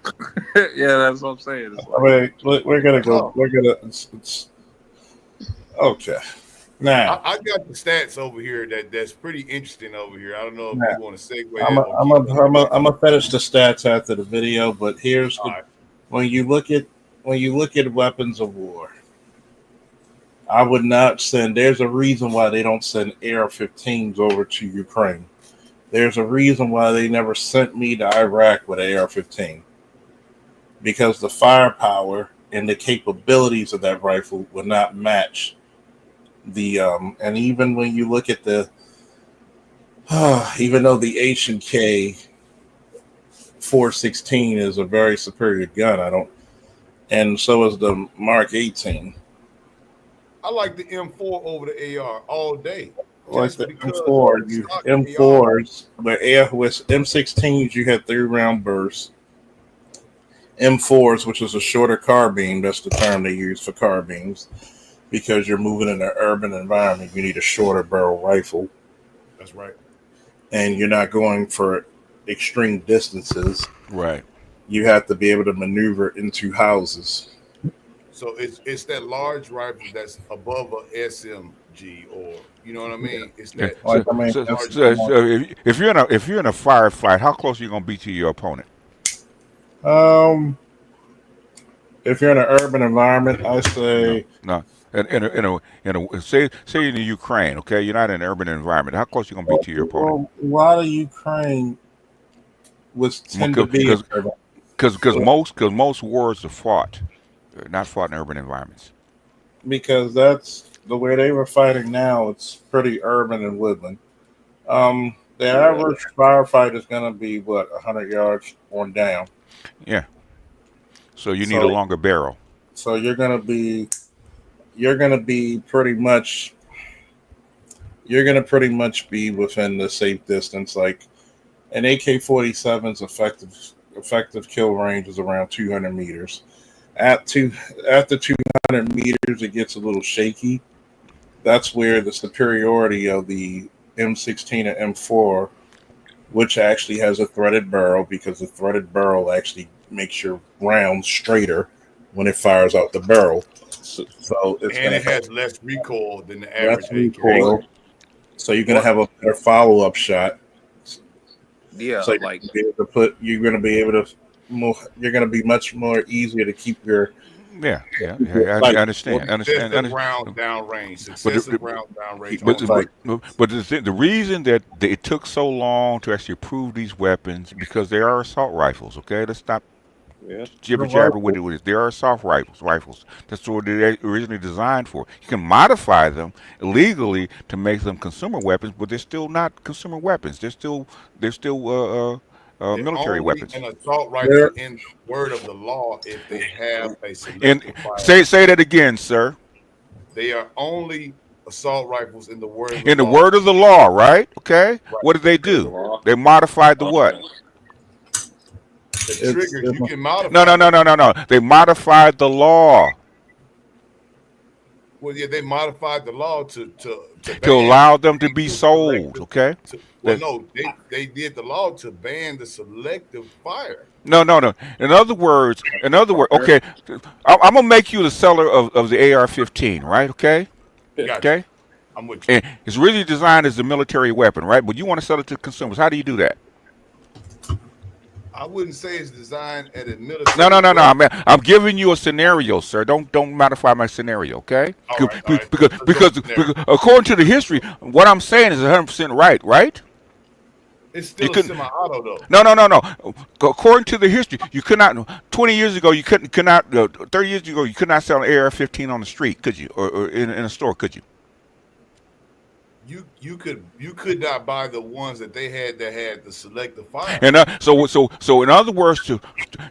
Yeah, that's what I'm saying. It's
Wait, we're gonna go. We're gonna. Okay. Now
I got the stats over here that's pretty interesting over here. I don't know if you want to segue.
I'm gonna finish the stats after the video, but here's when you look at weapons of war, I would not send. There's a reason why they don't send AR-15s over to Ukraine. There's a reason why they never sent me to Iraq with an AR-15, because the firepower and the capabilities of that rifle would not match the and even when you look at the even though the H&K 416 is a very superior gun, and so is the Mark 18.
I like the M4 over the AR all day.
Like the M4, M4s, but with M16s you had 3-round bursts. M4s, which is a shorter carbine, that's the term they use for carbines, because you're moving in an urban environment. You need a shorter barrel rifle.
That's right.
And you're not going for extreme distances.
Right.
You have to be able to maneuver into houses.
So it's that large rifle that's above a SMG, or you know what I mean? It's that.
If you're in a firefight, how close are you gonna be to your opponent?
If you're in an urban environment, I say
no. In a say in the Ukraine, okay, you're not in an urban environment. How close are you gonna be to your opponent?
Well, why the Ukraine was tend to be
because most wars are fought. Not fought in urban environments.
Because that's the way they were fighting now. It's pretty urban and woodland. The average firefight is going to be, 100 yards on down.
Yeah. So you need a longer barrel.
So you're going to be pretty much be within the safe distance. Like an AK-47's effective kill range is around 200 meters. After 200 meters, it gets a little shaky. That's where the superiority of the M16 and M4, which actually has a threaded barrel, because the threaded barrel actually makes your round straighter when it fires out the barrel. So
it has less recoil than the average AK.
So you're going to have a better follow-up shot.
Yeah,
so you're going to be much more easier to keep your.
I understand.
Round down range. But
the reason that it took so long to actually approve these weapons, because they are assault rifles. Okay, let's not
Yeah.
Jibber jabber with it. There are assault rifles. That's what they're originally designed for. You can modify them illegally to make them consumer weapons, but they're still not consumer weapons. They're still
They're
military
only
weapons.
an assault rifle
There,
in the word of the law if they have a
And
selective fire.
say that again, sir.
They are only assault rifles in the word of the
In the
law.
word of the law, right? Okay.
Right.
What did they
The
do?
law.
They modified the what?
The
it's,
triggers
it's
you can modify.
No. They modified the law
Well, yeah, they modified the law to
to
ban
allow them to be
the
sold.
selective.
Okay.
Well,
That-
no, they did the law to ban the selective fire.
No. In other words, okay, I'm gonna make you the seller of the AR-15, right? Okay.
Gotcha.
Okay.
I'm with you.
And it's really designed as a military weapon, right? But you want to sell it to consumers. How do you do that?
I wouldn't say it's designed at a military.
No. I'm giving you a scenario, sir. Don't modify my scenario, okay?
All right.
Because, because according to the history, what I'm saying is 100% right?
It's still
You
a
couldn't-
semi-auto though.
No. According to the history, you could not. 20 years ago, you could not. 30 years ago, you could not sell an AR-15 on the street, could you? Or in a store, could you?
You could not buy the ones that they had that had the selective fire.
And so in other words,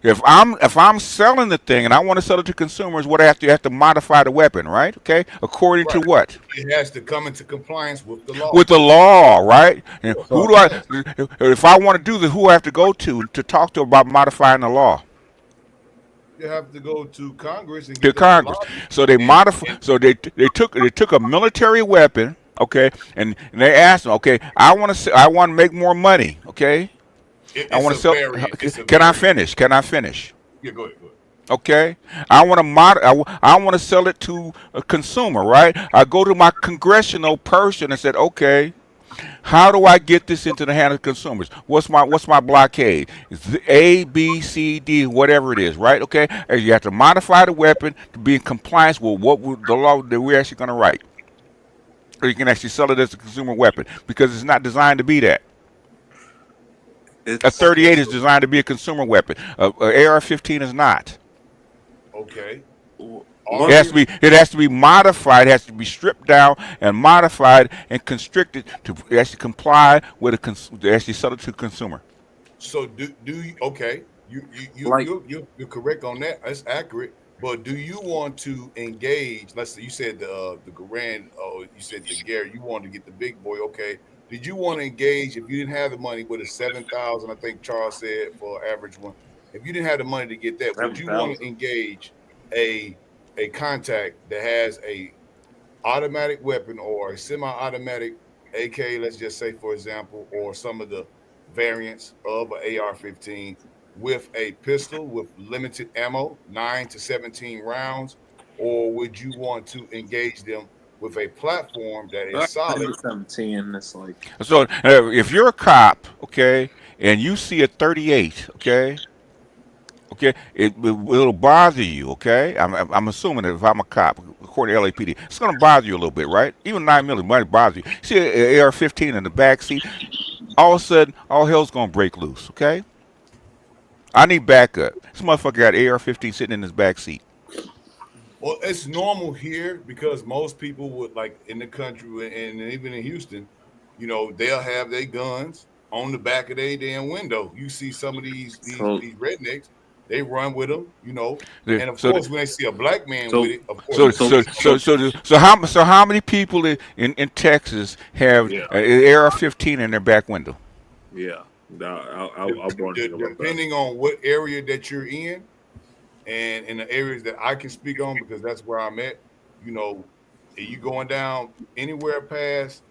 if I'm selling the thing and I want to sell it to consumers, what I have to modify the weapon, right? Okay, according to
Right.
what?
It has to come into compliance with the law.
With the law, right? And who do I? If I want to do this, who I have to go to talk to about modifying the law?
You have to go to Congress and
To
get them
Congress.
lobby.
So they modify. So they took a military weapon, okay, and they asked them, okay, I want to make more money, okay. I want to sell. Can I finish?
Yeah, go ahead.
Okay, I want to I want to sell it to a consumer, right? I go to my congressional person and said, okay, how do I get this into the hands of consumers? What's my blockade? It's A, B, C, D, whatever it is, right? Okay, and you have to modify the weapon to be in compliance with the law that we're actually going to write, or you can actually sell it as a consumer weapon because it's not designed to be that. A 38 is designed to be a consumer weapon. A AR-15 is not.
Okay.
It has to be modified. It has to be stripped down and modified and constricted to actually comply with to actually sell it to the consumer.
So do you? Okay, you're correct on that. That's accurate. But do you want to engage? Let's say you said the grand. Oh, you said the Gary. You wanted to get the big boy. Okay. Did you want to engage if you didn't have the money with a 7,000? I think Charles said for average one. If you didn't have the money to get that, would you want to engage a contact that has a automatic weapon or a semi-automatic AK? Let's just say, for example, or some of the variants of an AR-15 with a pistol with limited ammo, 9 to 17 rounds, or would you want to engage them with a platform that is solid?
17. It's like
So if you're a cop, okay, and you see a 38, okay, it'll bother you, okay. I'm assuming that if I'm a cop, according to LAPD, it's going to bother you a little bit, right? Even 9mm might bother you. See an AR-15 in the back seat, all of a sudden, all hell's going to break loose, okay. I need backup. This motherfucker got AR-15 sitting in his back seat.
Well, it's normal here because most people would, like in the country and even in Houston, you know, they'll have their guns on the back of their damn window. You see some of these rednecks, they run with them, you know, and of course when they see a black man with it, of course.
So how many people in Texas have an AR-15 in their back window?
Yeah,
depending on what area that you're in. And in the areas that I can speak on, because that's where I'm at, you know, are you going down anywhere past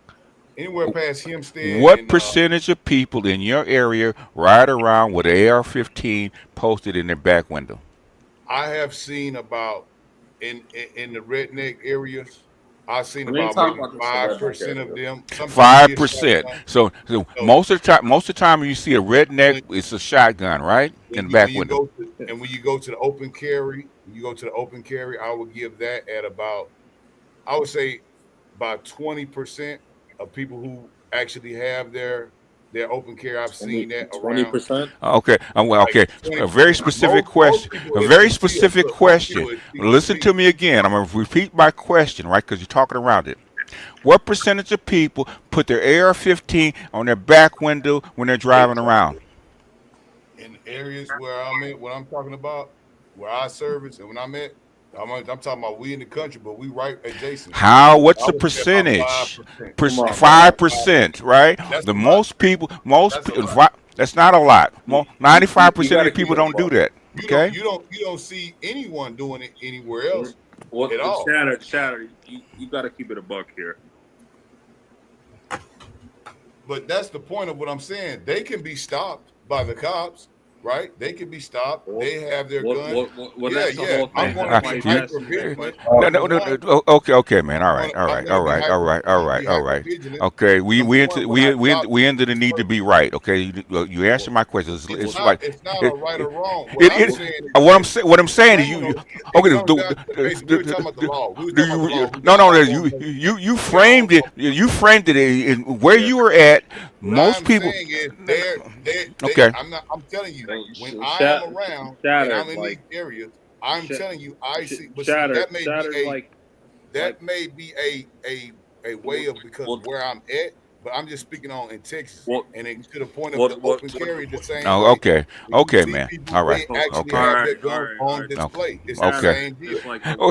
Hempstead?
What percentage of people in your area ride around with an AR-15 posted in their back window?
I have seen about in the redneck areas. I've seen about maybe 5% of them.
5%. So most of the time when you see a redneck, it's a shotgun, right? In the back window.
And when you go to the open carry, I would give that at about, I would say about 20% of people who actually have their They're open carry. I've seen that around.
20%.
Okay. Well, okay. A very specific question. A very specific question. Listen to me again. I'm going to repeat my question, right? Because you're talking around it. What percentage of people put their AR-15 on their back window when they're driving around?
In areas where I'm at, what I'm talking about, where I service and when I'm at, I'm talking about we in the country, but we right adjacent.
How? What's the percentage? 5%, right? The most people, that's not a lot. 95% of the people don't do that. Okay.
You don't see anyone doing it anywhere else
What
at all.
Shatter, you got to keep it a buck here.
But that's the point of what I'm saying. They can be stopped by the cops, right? They can be stopped. They have their gun.
That's the whole
I'm
thing.
going to be hyper-vigilant.
No. Okay, man. All right. Okay, we into the need to be right. Okay, you answered my question. It's like
it's not a right or wrong.
What I'm saying is you. Okay,
we were talking about the law.
You framed it. You framed it in where you were at. Most people.
Okay. I'm telling you, when I am around and I'm in these areas, I'm telling you, I see. But see, that may be a way of because of where I'm at. But I'm just speaking on in Texas, and it, to the point of the open carry, the same.
Oh, okay, man. All right,
okay. Have their gun on display. It's the same deal.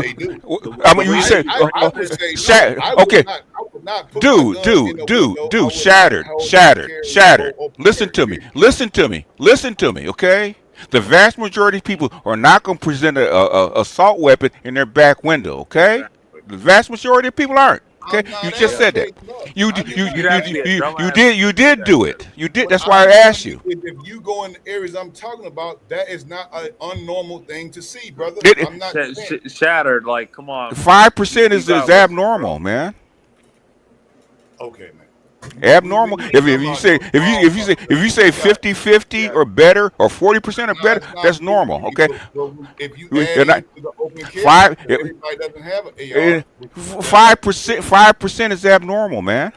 They do.
I mean, you said, okay, dude, shattered. Listen to me, okay? The vast majority of people are not going to present a assault weapon in their back window, okay? The vast majority of people aren't. Okay, you just said that. You did do it. You did. That's why I asked you.
If you go in the areas I'm talking about, that is not an unnormal thing to see, brother. I'm not
Shattered. Like, come on.
5% is abnormal, man.
Okay, man.
Abnormal. If you say 50-50 or better or 40% or better, that's normal. Okay.
If you add to the open carry, everybody doesn't have an AR.
5% is abnormal, man.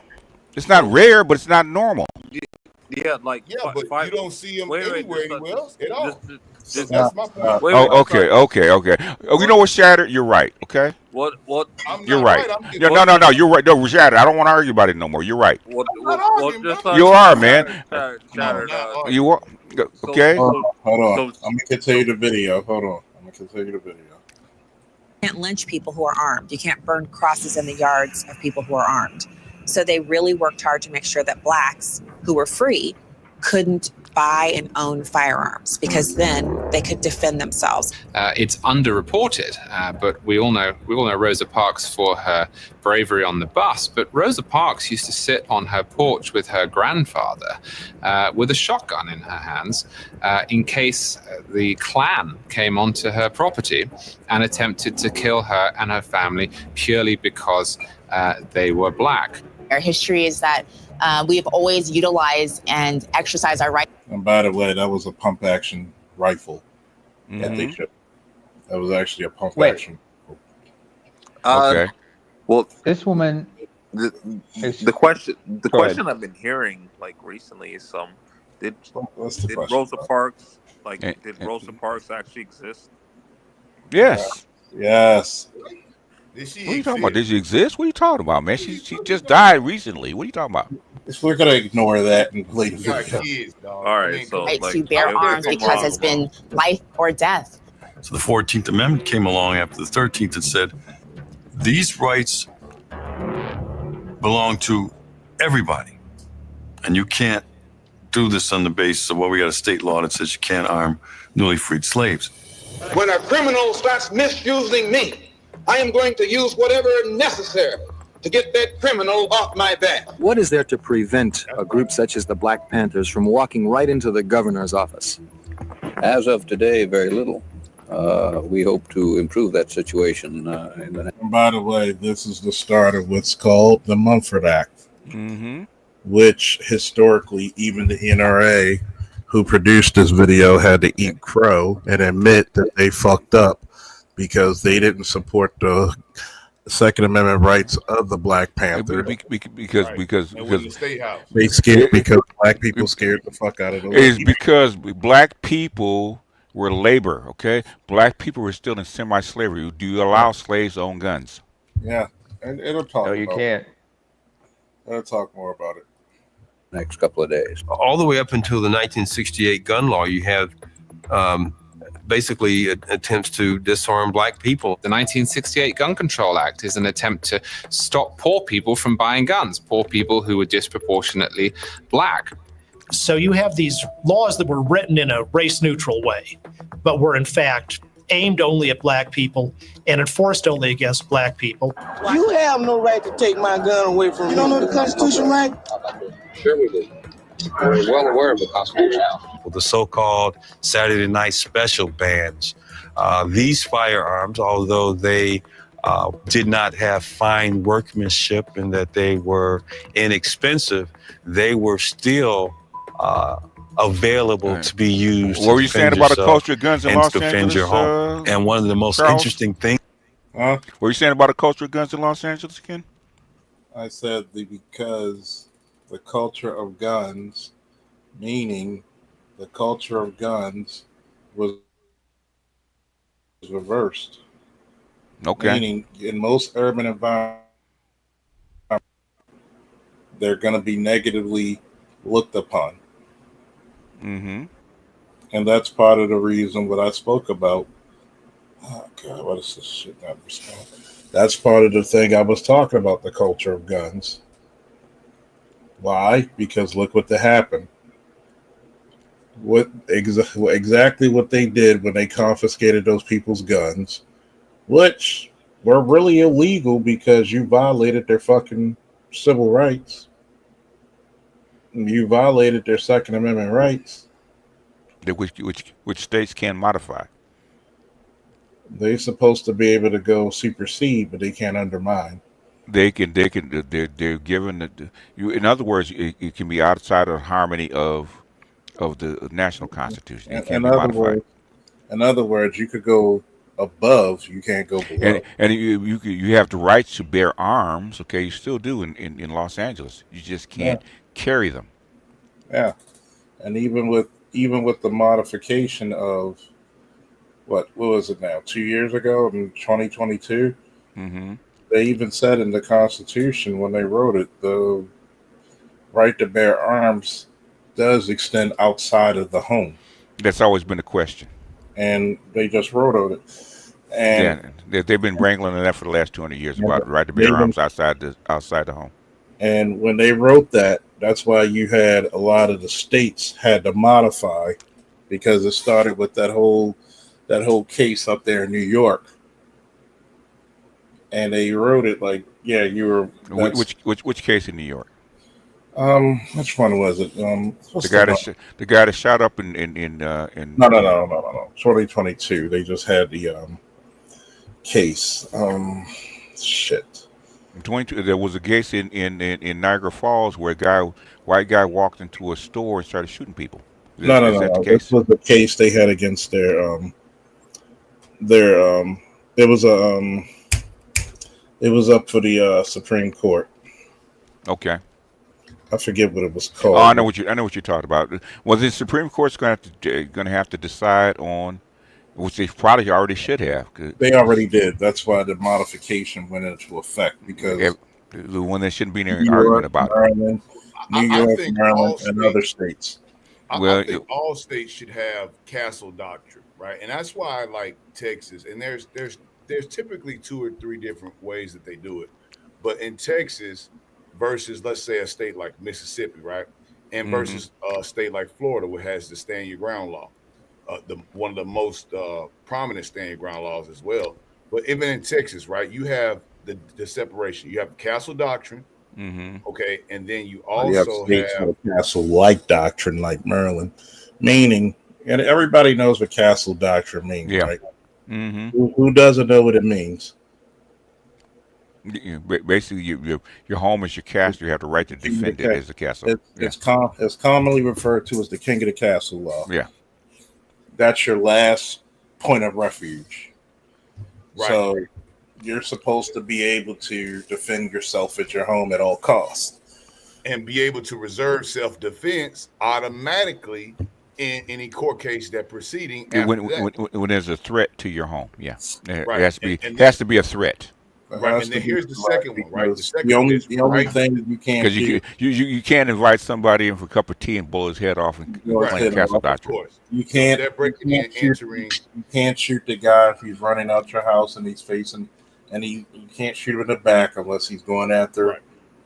It's not rare, but it's not normal.
But you don't see them anywhere else at all. That's my point.
Okay. You know what, Shattered? You're right. Okay.
What?
You're right. No. You're right. No, Shattered. I don't want to argue about it no more. You're right. You are, man. You are. Okay.
Hold on. I'm gonna continue the video.
You can't lynch people who are armed. You can't burn crosses in the yards of people who are armed. So they really worked hard to make sure that blacks who were free couldn't buy and own firearms because then they could defend themselves.
It's underreported, but we all know Rosa Parks for her bravery on the bus. But Rosa Parks used to sit on her porch with her grandfather with a shotgun in her hands in case the Klan came onto her property and attempted to kill her and her family purely because they were black.
Our history is that we have always utilized and exercised our right.
And by the way, that was a pump action rifle that they shipped. That was actually a pump action.
Okay.
Well,
this woman.
The question I've been hearing like recently is did Rosa Parks Rosa Parks actually exist?
Yes.
What
are you talking about? Did she exist? What are you talking about, man? She just died recently. What are you talking about?
If we're gonna ignore that and play the video.
All right, so
Right to bear arms because it's been life or death.
So the 14th Amendment came along after the 13th and said, these rights belong to everybody. And you can't do this on the basis of, well, we got a state law that says you can't arm newly freed slaves.
When a criminal starts misusing me, I am going to use whatever necessary to get that criminal off my back.
What is there to prevent a group such as the Black Panthers from walking right into the governor's office?
As of today, very little. We hope to improve that situation.
And by the way, this is the start of what's called the Mumford Act, which historically even the NRA, who produced this video, had to eat crow and admit that they fucked up because they didn't support the Second Amendment rights of the Black Panther.
Because
And with the state house.
They scared because black people scared the fuck out of those.
It's because black people were labor. Okay, black people were still in semi-slavery. Do you allow slaves to own guns?
Yeah, and it'll talk.
No, you can't.
It'll talk more about it.
Next couple of days.
All the way up until the 1968 gun law, you have basically attempts to disarm black people.
The 1968 Gun Control Act is an attempt to stop poor people from buying guns, poor people who were disproportionately black.
So you have these laws that were written in a race-neutral way, but were in fact aimed only at black people and enforced only against black people.
You have no right to take my gun away from me. You don't know the Constitution, right?
Sure we do. We're well aware of the Constitution.
The so-called Saturday night special bans. These firearms, although they did not have fine workmanship and that they were inexpensive, they were still available to be used.
What were you saying about the culture of guns in Los
defend
Angeles?
your home. And one of the most
Charles?
interesting things.
What were you saying about the culture of guns in Los Angeles again?
I said because the culture of guns, meaning the culture of guns was reversed.
Okay.
Meaning in most urban environments, they're going to be negatively looked upon.
Mm-hmm.
And that's part of the reason what I spoke about. Oh, God, what is this shit not responding? That's part of the thing I was talking about, the culture of guns. Why? Because look what happened. Exactly what they did when they confiscated those people's guns, which were really illegal because you violated their fucking civil rights. You violated their Second Amendment rights.
Which states can modify.
They're supposed to be able to go supersede, but they can't undermine.
They're given in other words, it can be outside of harmony of the national constitution. It can't be modified.
In other words, you could go above, you can't go below.
And you have the rights to bear arms. Okay, you still do in Los Angeles. You just can't carry them.
Yeah, and even with the modification of what was it now? 2 years ago in 2022, they even said in the Constitution when they wrote it, the right to bear arms does extend outside of the home.
That's always been a question.
And they just wrote it. And
they've been wrangling on that for the last 200 years about the right to bear arms outside the home. And
when they wrote that, that's why you had a lot of the states had to modify, because it started with that whole case up there in New York. And they wrote it like, yeah, you were.
Which case in New York?
Which one was it?
The guy that shot up in
No. 2022. They just had the case. Shit.
22. There was a case in Niagara Falls where white guy walked into a store and started shooting people. Is that the case?
This was the case they had against their it was up for the Supreme Court.
Okay.
I forget what it was called.
Oh, I know what you're talking about. Well, the Supreme Court's going to have to decide on, which they probably already should have.
They already did. That's why the modification went into effect, because
the one that shouldn't be any argument about
Maryland, New York, Maryland, and other states.
I think all states should have castle doctrine, right? And that's why I like Texas. And there's typically 2 or 3 different ways that they do it. But in Texas versus, let's say, a state like Mississippi, right? And versus a state like Florida, which has the stand your ground law, one of the most prominent stand your ground laws as well. But even in Texas, right, you have the separation. You have castle doctrine, okay, and then you also have
castle-like doctrine, like Maryland, meaning, and everybody knows what castle doctrine means, right? Who doesn't know what it means?
Basically, your home is your castle. You have the right to defend it as a castle.
It's commonly referred to as the king of the castle law.
Yeah,
that's your last point of refuge.
Right.
So you're supposed to be able to defend yourself at your home at all costs.
And be able to reserve self-defense automatically in any court case that proceeding after
when there's a threat to your home, yeah, it
Right.
has to be
And
has to be a threat.
Right, and then here's the second one, right? The second
The
one
only
is
thing you can't
Because
do,
you can't invite somebody in for a cup of tea and blow his head off and
Blow his
claim
head
castle
off, of
doctrine.
you can't,
they're breaking
you
in,
can't shoot,
entering.
you can't shoot the guy if he's running out your house and he's facing, and you can't shoot him in the back unless he's going after,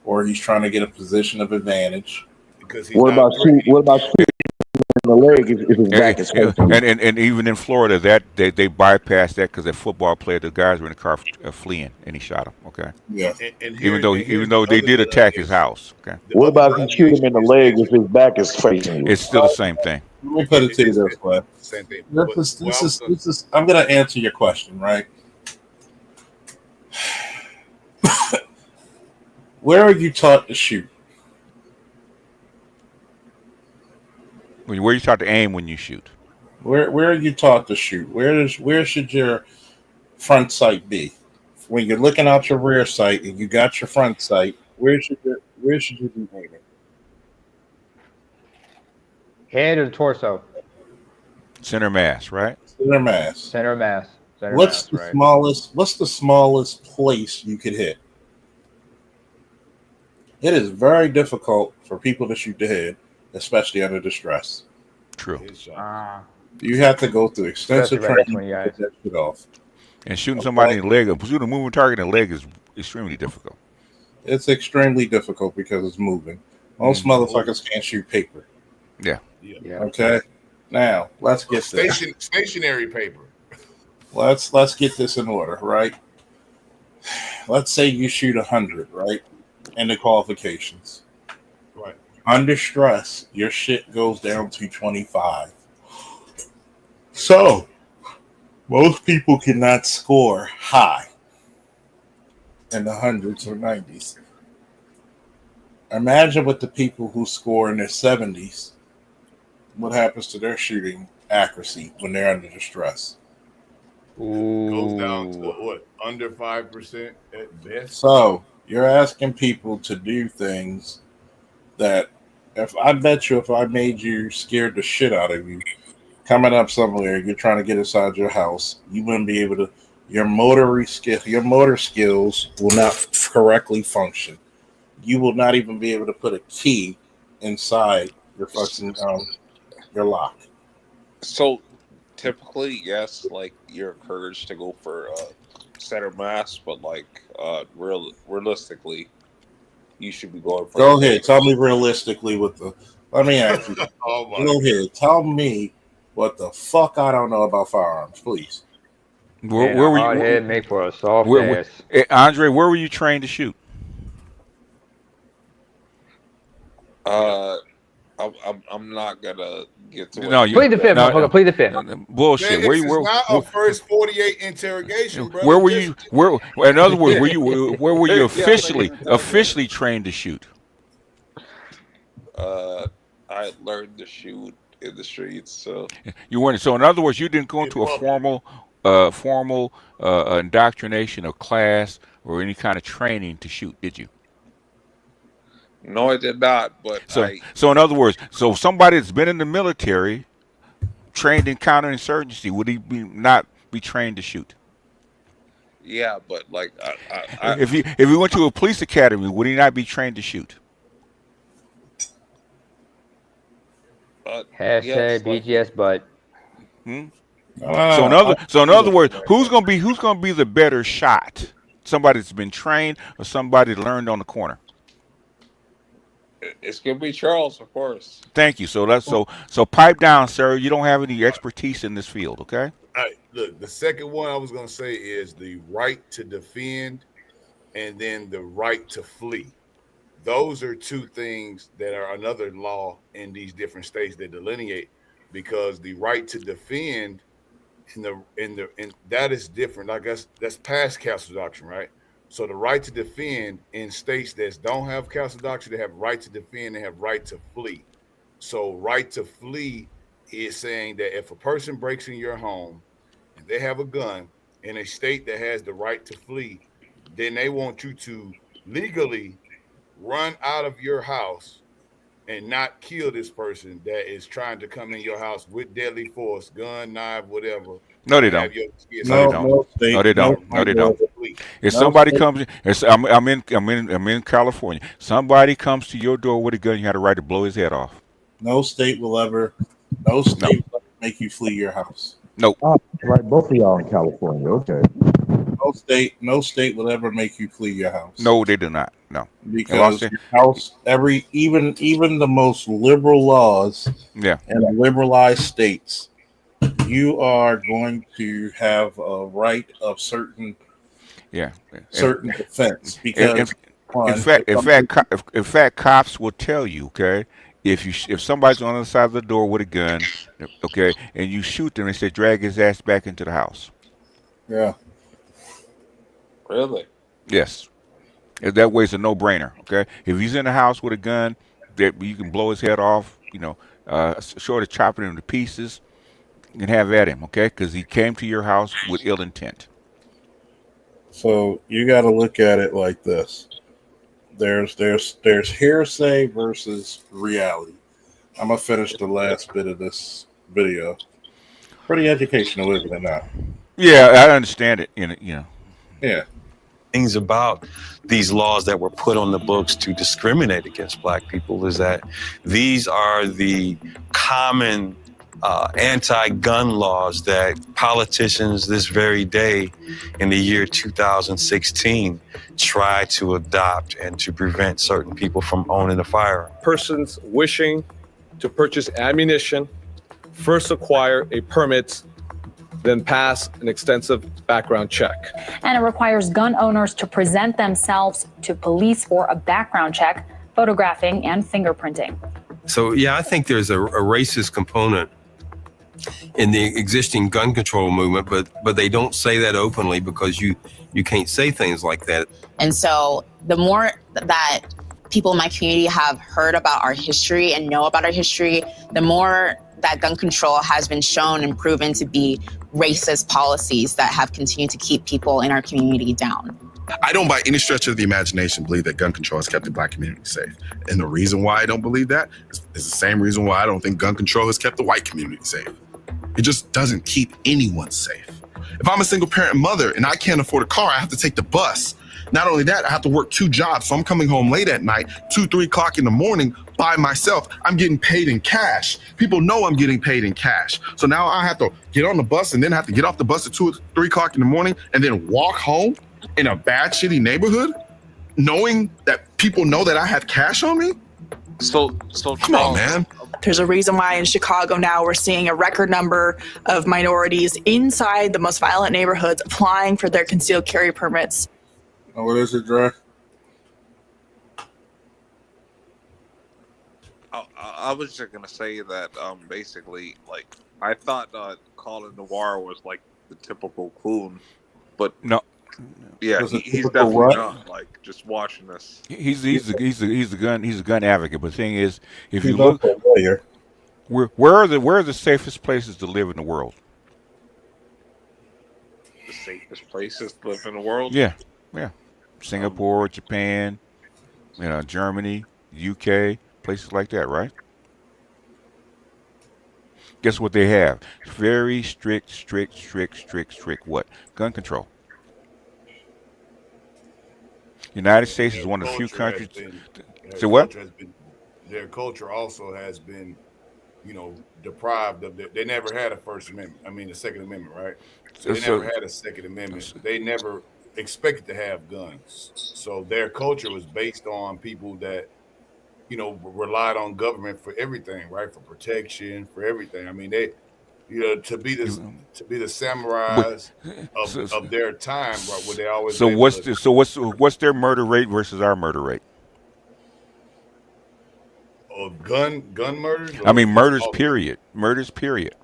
or he's trying to get a position of advantage.
Because
What about shooting in the leg if his back is facing?
And even in Florida, that they bypassed that because that football player, the guys were in the car fleeing, and he shot him. Okay.
Yeah.
And
even though they did attack his house. Okay.
What about if you shoot him in the leg if his back is facing you?
It's still the same thing.
Let me put it to you this way.
Same thing.
This is. I'm going to answer your question, right? Where are you taught to shoot?
Where are you taught to aim when you shoot?
Where are you taught to shoot? Where should your front sight be? When you're looking out your rear sight and you got your front sight, where should you be aiming?
Head or torso?
Center mass, right?
Center mass.
Center mass.
What's the smallest place you could hit? It is very difficult for people to shoot the head, especially under distress.
True.
You have to go through extensive
Especially right
training
when
to get that shit off.
And shooting somebody in the leg, shooting a moving target in the leg is extremely difficult.
It's extremely difficult because it's moving. Most motherfuckers can't shoot paper.
Yeah.
Okay. Now let's get this.
Stationary paper.
Let's get this in order, right? Let's say you shoot 100, right? In the qualifications.
Right.
Under stress, your shit goes down to 25. So most people cannot score high in the hundreds or 90s. Imagine what the people who score in their 70s, what happens to their shooting accuracy when they're under distress.
Goes down to what, under 5% at best.
So you're asking people to do things that, if I made you scared the shit out of you, coming up somewhere, you're trying to get inside your house, you wouldn't be able to. Your motor skills will not correctly function. You will not even be able to put a key inside your fucking your lock.
So typically, yes, like you're encouraged to go for center mass, but like realistically, you should be going for.
Go ahead, tell me realistically what the. Let me ask you. Go ahead, tell me what the fuck I don't know about firearms, please.
Where were
hard
you?
head make for a soft ass.
Andre, where were you trained to shoot?
I'm not gonna get to it.
No,
Plead the fifth, motherfucker. Plead the fifth.
Bullshit.
Man, it's not a first 48 interrogation, bro.
Where were you? In other words, where were you officially trained to shoot?
I learned to shoot in the streets. So
You weren't. So in other words, you didn't go into a formal indoctrination or class or any kind of training to shoot, did you?
no, I did not. But
So in other words, so somebody that's been in the military, trained in counterinsurgency, would he not be trained to shoot?
yeah, but like
If he went to a police academy, would he not be trained to shoot?
Hashtag
yes, like-
BGS butt.
So in other words, who's gonna be the better shot? Somebody that's been trained or somebody that learned on the corner?
it's gonna be Charles, of course.
Thank you. So pipe down, sir. You don't have any expertise in this field, okay?
All right, look, the second one I was going to say is the right to defend and then the right to flee. Those are two things that are another law in these different states that delineate, because the right to defend in that is different. I guess that's past castle doctrine, right? So the right to defend in states that don't have castle doctrine, they have right to defend, they have right to flee. So right to flee is saying that if a person breaks in your home and they have a gun in a state that has the right to flee, then they want you to legally run out of your house and not kill this person that is trying to come in your house with deadly force, gun, knife, whatever.
No, they
and have
don't.
your kids
No, they
out.
don't.
No state,
No, they don't. No, they don't. If somebody comes, I'm in California. Somebody comes to your door with a gun, you have the right to blow his head off.
No state will ever make you flee your house.
Nope.
Oh, right, both of y'all in California. Okay.
No state will ever make you flee your house.
No, they do not. No.
Because your house, even the most liberal laws,
yeah,
in liberalized states, you are going to have a right of certain defense. Because
in fact, cops will tell you, okay, if somebody's on the other side of the door with a gun, okay, and you shoot them, they say drag his ass back into the house.
Yeah.
Really?
Yes. That way it's a no-brainer. Okay. If he's in the house with a gun, that you can blow his head off. Short of chopping him to pieces, you can have at him. Okay, because he came to your house with ill intent.
So you got to look at it like this. There's hearsay versus reality. I'm gonna finish the last bit of this video. Pretty educational, isn't it not?
Yeah, I understand it.
Yeah.
Things about these laws that were put on the books to discriminate against black people is that these are the common anti-gun laws that politicians this very day in the year 2016 try to adopt and to prevent certain people from owning a firearm.
Persons wishing to purchase ammunition first acquire a permit, then pass an extensive background check.
And it requires gun owners to present themselves to police for a background check, photographing, and fingerprinting.
So, yeah, I think there's a racist component in the existing gun control movement, but they don't say that openly because you can't say things like that.
And so the more that people in my community have heard about our history and know about our history, the more that gun control has been shown and proven to be racist policies that have continued to keep people in our community down.
I don't by any stretch of the imagination believe that gun control has kept the black community safe. And the reason why I don't believe that is the same reason why I don't think gun control has kept the white community safe. It just doesn't keep anyone safe. If I'm a single parent mother and I can't afford a car, I have to take the bus. Not only that, I have to work 2 jobs. So I'm coming home late at night, 2, 3 o'clock in the morning by myself. I'm getting paid in cash. People know I'm getting paid in cash. So now I have to get on the bus and then have to get off the bus at 2 or 3 o'clock in the morning and then walk home in a bad, shitty neighborhood, knowing that people know that I have cash on me?
So
come on, man.
There's a reason why in Chicago now we're seeing a record number of minorities inside the most violent neighborhoods applying for their concealed carry permits.
What is it, Dre?
I was just gonna say that basically, like, I thought Colin Noir was like the typical coon, but
no.
Yeah,
Was it
he's
typical
definitely
what?
not. Like, just watching this.
He's a gun advocate. But the thing is, if you
He's
look,
also a lawyer.
where are the safest places to live in the world?
The safest places to live in the world.
Yeah. Singapore, Japan, Germany, UK, places like that, right? Guess what they have? Very strict what? Gun control. United States is one of the few countries. So what?
Their culture also has been, deprived of they never had a First Amendment. I mean, the Second Amendment, right? So they never had a Second Amendment. They never expected to have guns. So their culture was based on people that, relied on government for everything, right? For protection, for everything. I mean, they, to be the samurais of their time, right? Where they always.
So what's their murder rate versus our murder rate?
Of gun murders?
I mean, murders. Period. Murders. Period.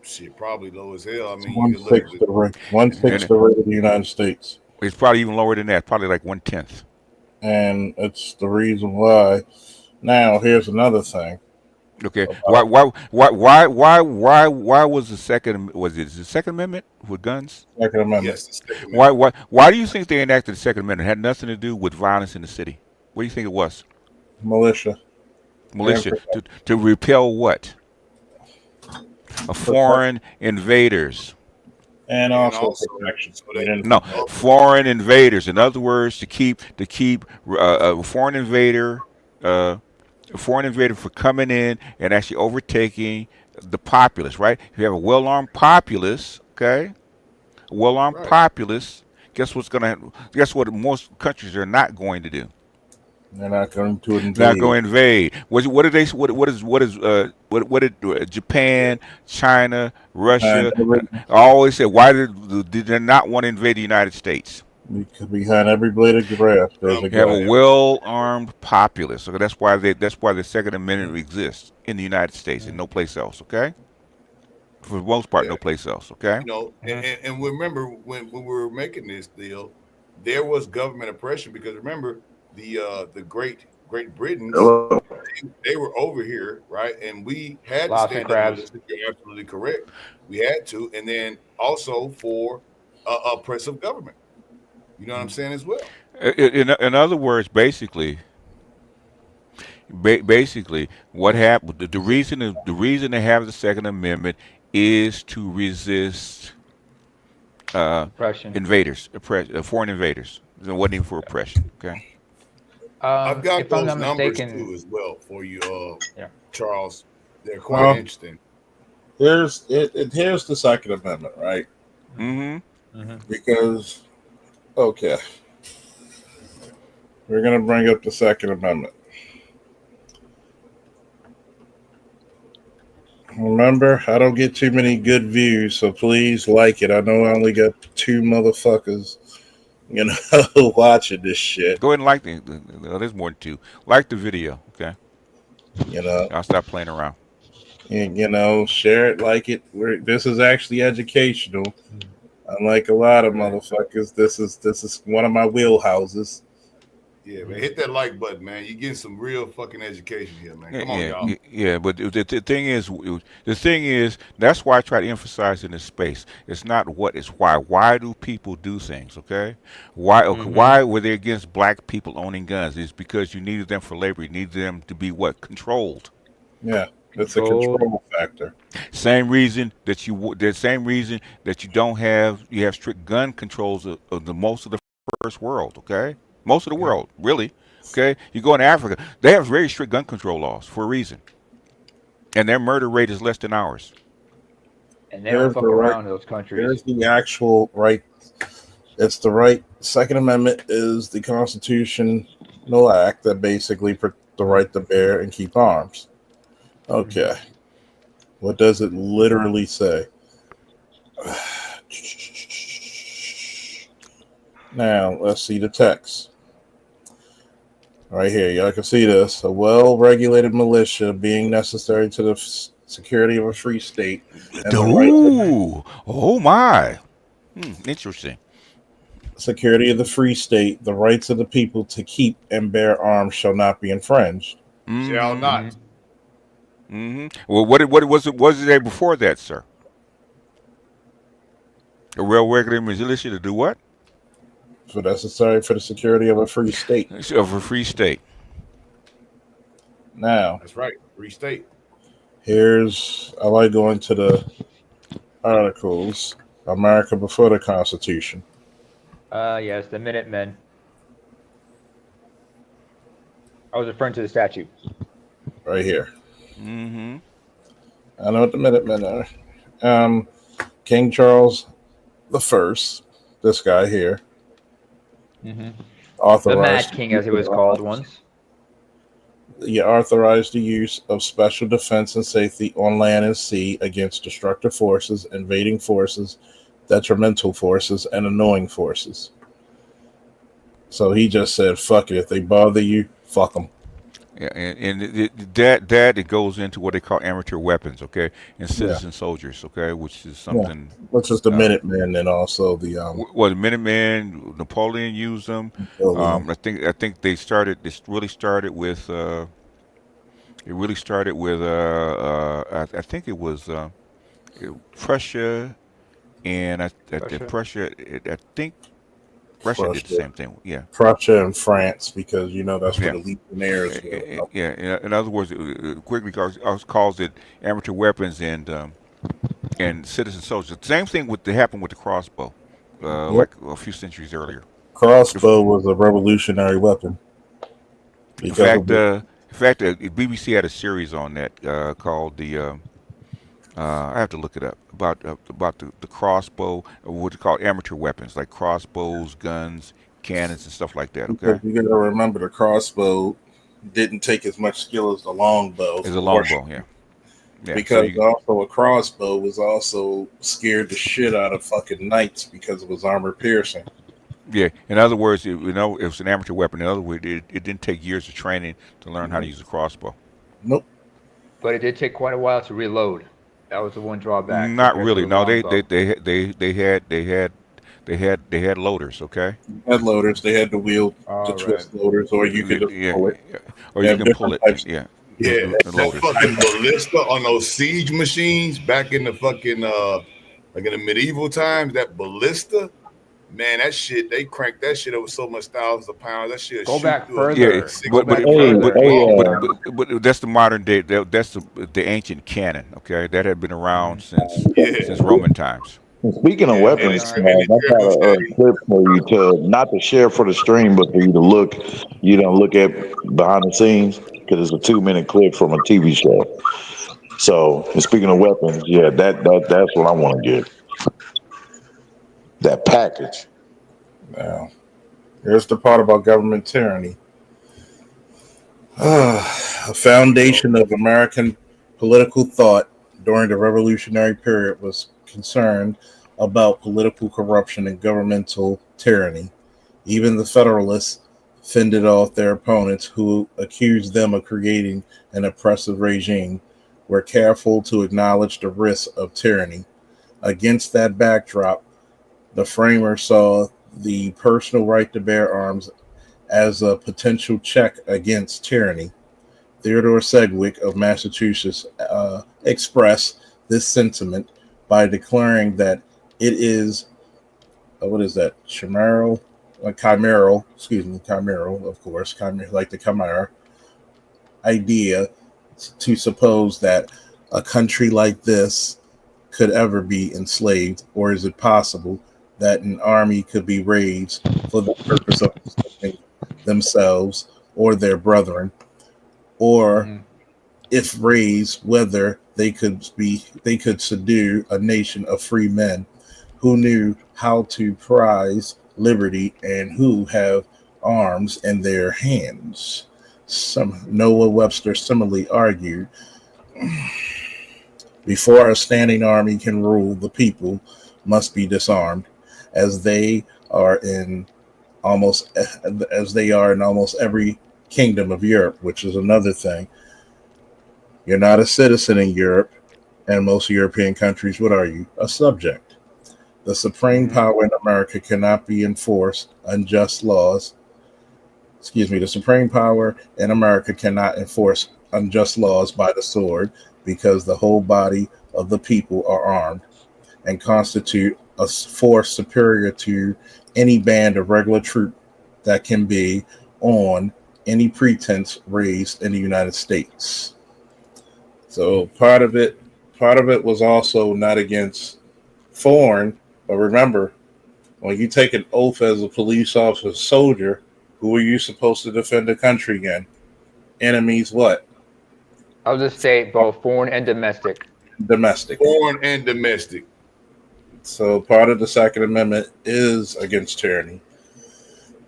Shit, probably low as hell. I mean,
1/6 the rate. 1/6 the rate of the United States.
It's probably even lower than that. Probably like 1/10.
And it's the reason why. Now, here's another thing.
Okay. Why was the second? Was it the Second Amendment with guns?
Second Amendment.
Yes, the Second Amendment.
Why do you think they enacted the Second Amendment? It had nothing to do with violence in the city. What do you think it was?
Militia.
To repel what? Foreign invaders.
And also protection.
No, foreign invaders. In other words, to keep a foreign invader for coming in and actually overtaking the populace. Right? If you have a well-armed populace, okay, populace. Guess what most countries are not going to do?
They're not going to invade.
Not going to invade. What did Japan, China, Russia always say? Why did they not want to invade the United States?
Because behind every blade of grass, there's a
You have a well-armed populace. So that's why the Second Amendment exists in the United States and no place else. Okay. For the most part, no place else. Okay.
You know, and remember when we were making this deal, there was government oppression because remember the Great Britain, they were over here, right? And we had to stand up. You're absolutely correct. We had to, and then also for oppressive government. You know what I'm saying as well.
In other words, basically, what happened? The reason they have the Second Amendment is to resist invaders, foreign invaders. It wasn't even for oppression. Okay.
I've got
if I'm
those
not
numbers
mistaken-
too as well for you, Charles. They're quite interesting.
Here's the Second Amendment, right? Because, okay, we're gonna bring up the Second Amendment. Remember, I don't get too many good views, so please like it. I know I only got 2 motherfuckers, watching this shit.
Go ahead and like there's more than 2. Like the video, okay? I'll stop playing around.
And share it, like it. This is actually educational. Unlike a lot of motherfuckers, this is one of my wheelhouses.
Yeah, man, hit that like button, man. You're getting some real fucking education here, man. Come on, y'all.
Yeah, but the thing is, that's why I try to emphasize in this space. It's not what, it's why. Why do people do things? Okay, why were they against black people owning guns? It's because you needed them for labor. You needed them to be what? Controlled.
Yeah, that's a control factor.
Same reason that you don't have strict gun controls of the most of the first world. Okay. Most of the world, really. Okay, you go in Africa, they have very strict gun control laws for a reason, and their murder rate is less than ours.
And they don't fuck around in those countries.
There's the actual right. It's the right. Second Amendment is the constitutional act that basically the right to bear and keep arms. Okay, what does it literally say? Now let's see the text. Right here, y'all can see this. A well-regulated militia being necessary to the security of a free state.
Oh my. Interesting.
Security of the free state, the rights of the people to keep and bear arms shall not be infringed.
Shall not.
Well, what was it there before that, sir? A well-regulated militia to do what?
So necessary for the security of a free state.
Of a free state.
Now,
that's right, free state.
I like going to the articles. America before the Constitution.
Yes, the Minutemen. I was referring to the statue.
Right here. I know what the Minutemen are. King Charles the First, this guy here.
The Mad King, as he was called once.
He authorized the use of special defense and safety on land and sea against destructive forces, invading forces, detrimental forces, and annoying forces. So he just said, fuck it. If they bother you, fuck them.
Yeah, and that it goes into what they call amateur weapons, okay, and citizen soldiers, okay, which is something.
Which is the Minutemen and also the
the Minutemen. Napoleon used them. I think they started. This really started with It really started with I think it was Prussia, and I think Prussia did the same thing. Yeah.
Prussia and France, because that's where
Yeah.
the Legionnaires were.
Yeah. In other words, quickly calls it amateur weapons and citizen soldiers. Same thing that happened with the crossbow, like a few centuries earlier.
Crossbow was a revolutionary weapon.
In fact, BBC had a series on that called the. I have to look it up about the crossbow, what you call amateur weapons like crossbows, guns, cannons, and stuff like that. Okay,
you got to remember the crossbow didn't take as much skill as the longbow.
It's a longbow, yeah.
Because also a crossbow was also scared the shit out of fucking knights because it was armor piercing.
Yeah. In other words, it was an amateur weapon. In other words, it didn't take years of training to learn how to use a crossbow.
Nope.
But it did take quite a while to reload. That was the one drawback.
Not really. No, they had loaders. Okay.
Had loaders. They had to wield the twist loaders, or you could just pull it.
Or you can pull it. Yeah.
Yeah, that fucking ballista on those siege machines back in the fucking like in the medieval times. That ballista, man, that shit, they cranked that shit over so much thousands of pounds. That shit
go back further.
Yeah, but that's the modern day. That's the ancient cannon. Okay, that had been around since Roman times.
Speaking of weapons, I got a clip for you not to share for the stream, but for you to look. You don't look at behind the scenes because it's a 2-minute clip from a TV show. So, and speaking of weapons, yeah, that's what I want to get. That package.
Now, here's the part about government tyranny. A foundation of American political thought during the Revolutionary period was concerned about political corruption and governmental tyranny. Even the Federalists fended off their opponents who accused them of creating an oppressive regime, were careful to acknowledge the risks of tyranny. Against that backdrop, the framers saw the personal right to bear arms as a potential check against tyranny. Theodore Sedgwick of Massachusetts expressed this sentiment by declaring that it is, chimeral, of course, like the chimera idea to suppose that a country like this could ever be enslaved, or is it possible that an army could be raised for the purpose of protecting themselves or their brethren, or if raised, whether they could subdue a nation of free men who knew how to prize liberty and who have arms in their hands. Noah Webster similarly argued, before a standing army can rule, the people must be disarmed, as they are in almost every kingdom of Europe, which is another thing. You're not a citizen in Europe, and most European countries, what are you? A subject. The supreme power in America cannot be enforced unjust laws. The supreme power in America cannot enforce unjust laws by the sword, because the whole body of the people are armed and constitute a force superior to any band of regular troop that can be on any pretense raised in the United States. So part of it was also not against foreign, but remember, when you take an oath as a police officer, soldier, who are you supposed to defend the country against? Enemies what?
I'll just say both foreign and domestic.
Domestic.
Foreign and domestic.
So part of the Second Amendment is against tyranny.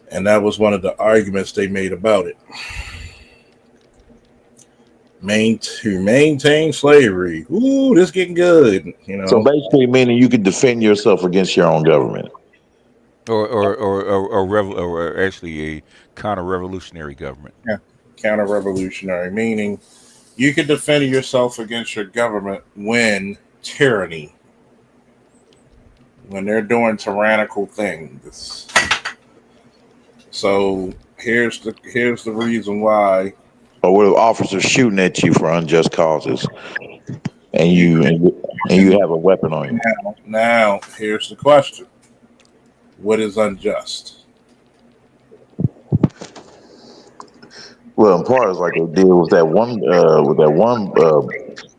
And that was one of the arguments they made about it. To maintain slavery. Ooh, this getting good.
So basically, meaning you could defend yourself against your own government,
or actually a counter-revolutionary government.
Yeah, counter-revolutionary, meaning you can defend yourself against your government when they're doing tyrannical things. So here's the reason why
or what if officers shooting at you for unjust causes, and you have a weapon on you?
Now, here's the question: what is unjust?
Well, in part, it's like they did with that one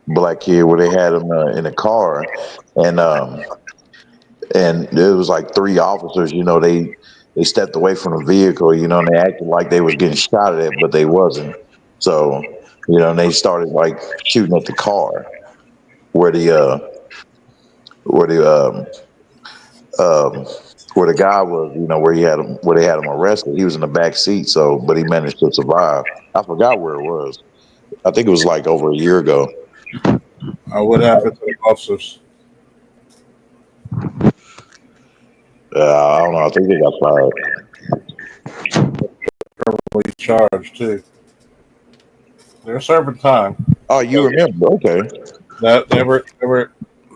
black kid where they had him in a car, and it was like 3 officers. You know, they stepped away from the vehicle. You know, and they acted like they was getting shot at, but they wasn't. So, you know, and they started like shooting at the car where the guy was, you know, where they had him arrested. He was in the back seat, so but he managed to survive. I forgot where it was. I think it was like over a year ago.
What happened to the officers?
I don't know. I think they got fired.
Criminally charged too. They're serving time.
Oh, you remember? Okay.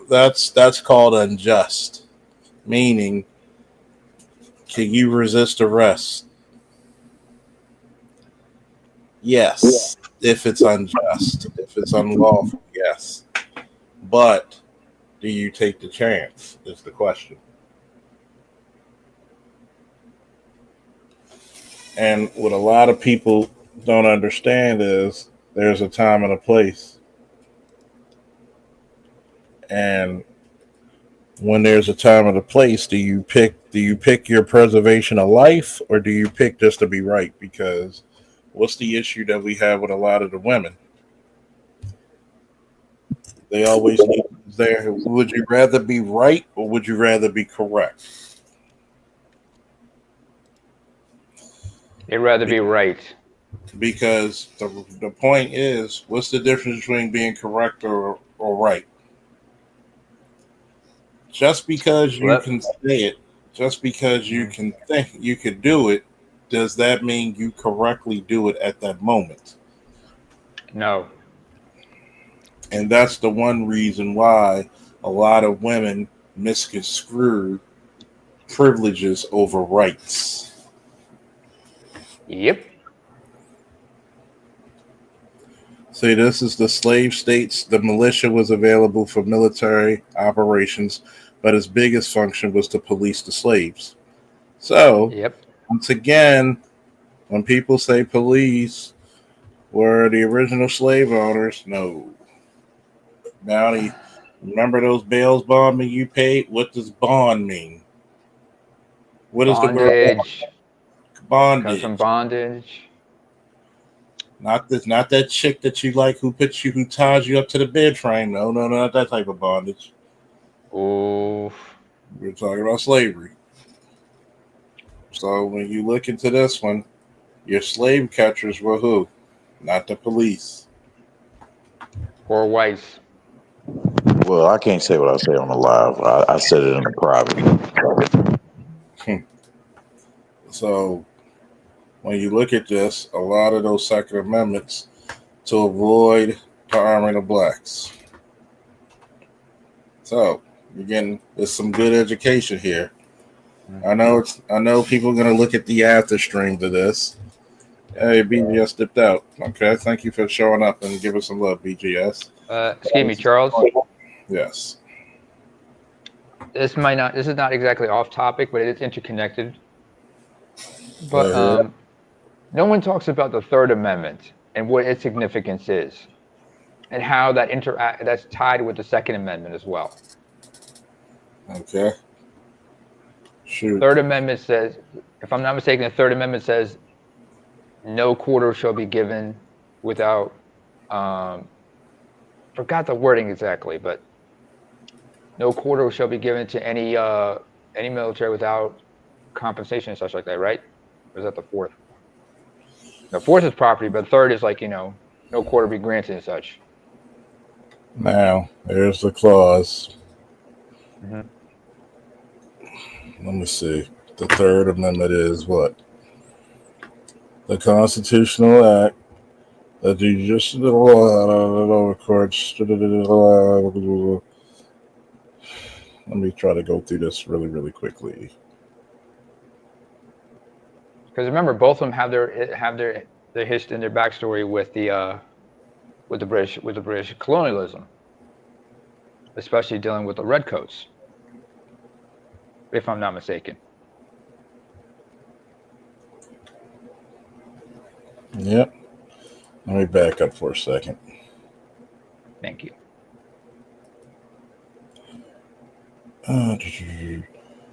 That's called unjust. Meaning, can you resist arrest? Yes. If it's unjust, if it's unlawful, yes. But do you take the chance? Is the question. And what a lot of people don't understand is there's a time and a place. And when there's a time and a place, do you pick your preservation of life, or do you pick just to be right? Because what's the issue that we have with a lot of the women? They always need there. Would you rather be right or would you rather be correct?
They'd rather be right.
Because the point is, what's the difference between being correct or right? Just because you can say it, just because you can think you could do it, does that mean you correctly do it at that moment?
No.
And that's the one reason why a lot of women misconstrue privileges over rights.
Yep.
See, this is the slave states. The militia was available for military operations, but its biggest function was to police the slaves. So, once again, when people say police were the original slave owners, no. Bounty, remember those bails bonding you paid? What does bond mean? What is the word? Bondage.
Comes from bondage.
Not that chick that you like who ties you up to the bed frame. No, not that type of bondage.
Oh,
we're talking about slavery. So when you look into this one, your slave catchers were who? Not the police.
Or whites.
Well, I can't say what I say on the live. I said it in the private.
So when you look at this, a lot of those Second Amendments to avoid the arming of blacks. So there's some good education here. I know people are gonna look at the after stream to this. Hey, BGS dipped out. Okay, thank you for showing up and giving some love, BGS.
Excuse me, Charles.
Yes.
This is not exactly off topic, but it is interconnected. But no one talks about the Third Amendment and what its significance is, and how that's tied with the Second Amendment as well.
Okay. Shoot.
Third Amendment says, if I'm not mistaken, the Third Amendment says no quarter shall be given without, forgot the wording exactly, but no quarter shall be given to any military without compensation and such like that, right? Or is that the fourth? The fourth is property, but third is like, no quarter be granted and such.
Now, there's the clause.
Mm-hmm.
Let me see. The Third Amendment is what? The Constitutional Act, the judicial courts. Let me try to go through this really, really quickly.
Because remember, both of them have their their history and their backstory with the British colonialism, especially dealing with the redcoats, if I'm not mistaken.
Yep. Let me back up for a second.
Thank you.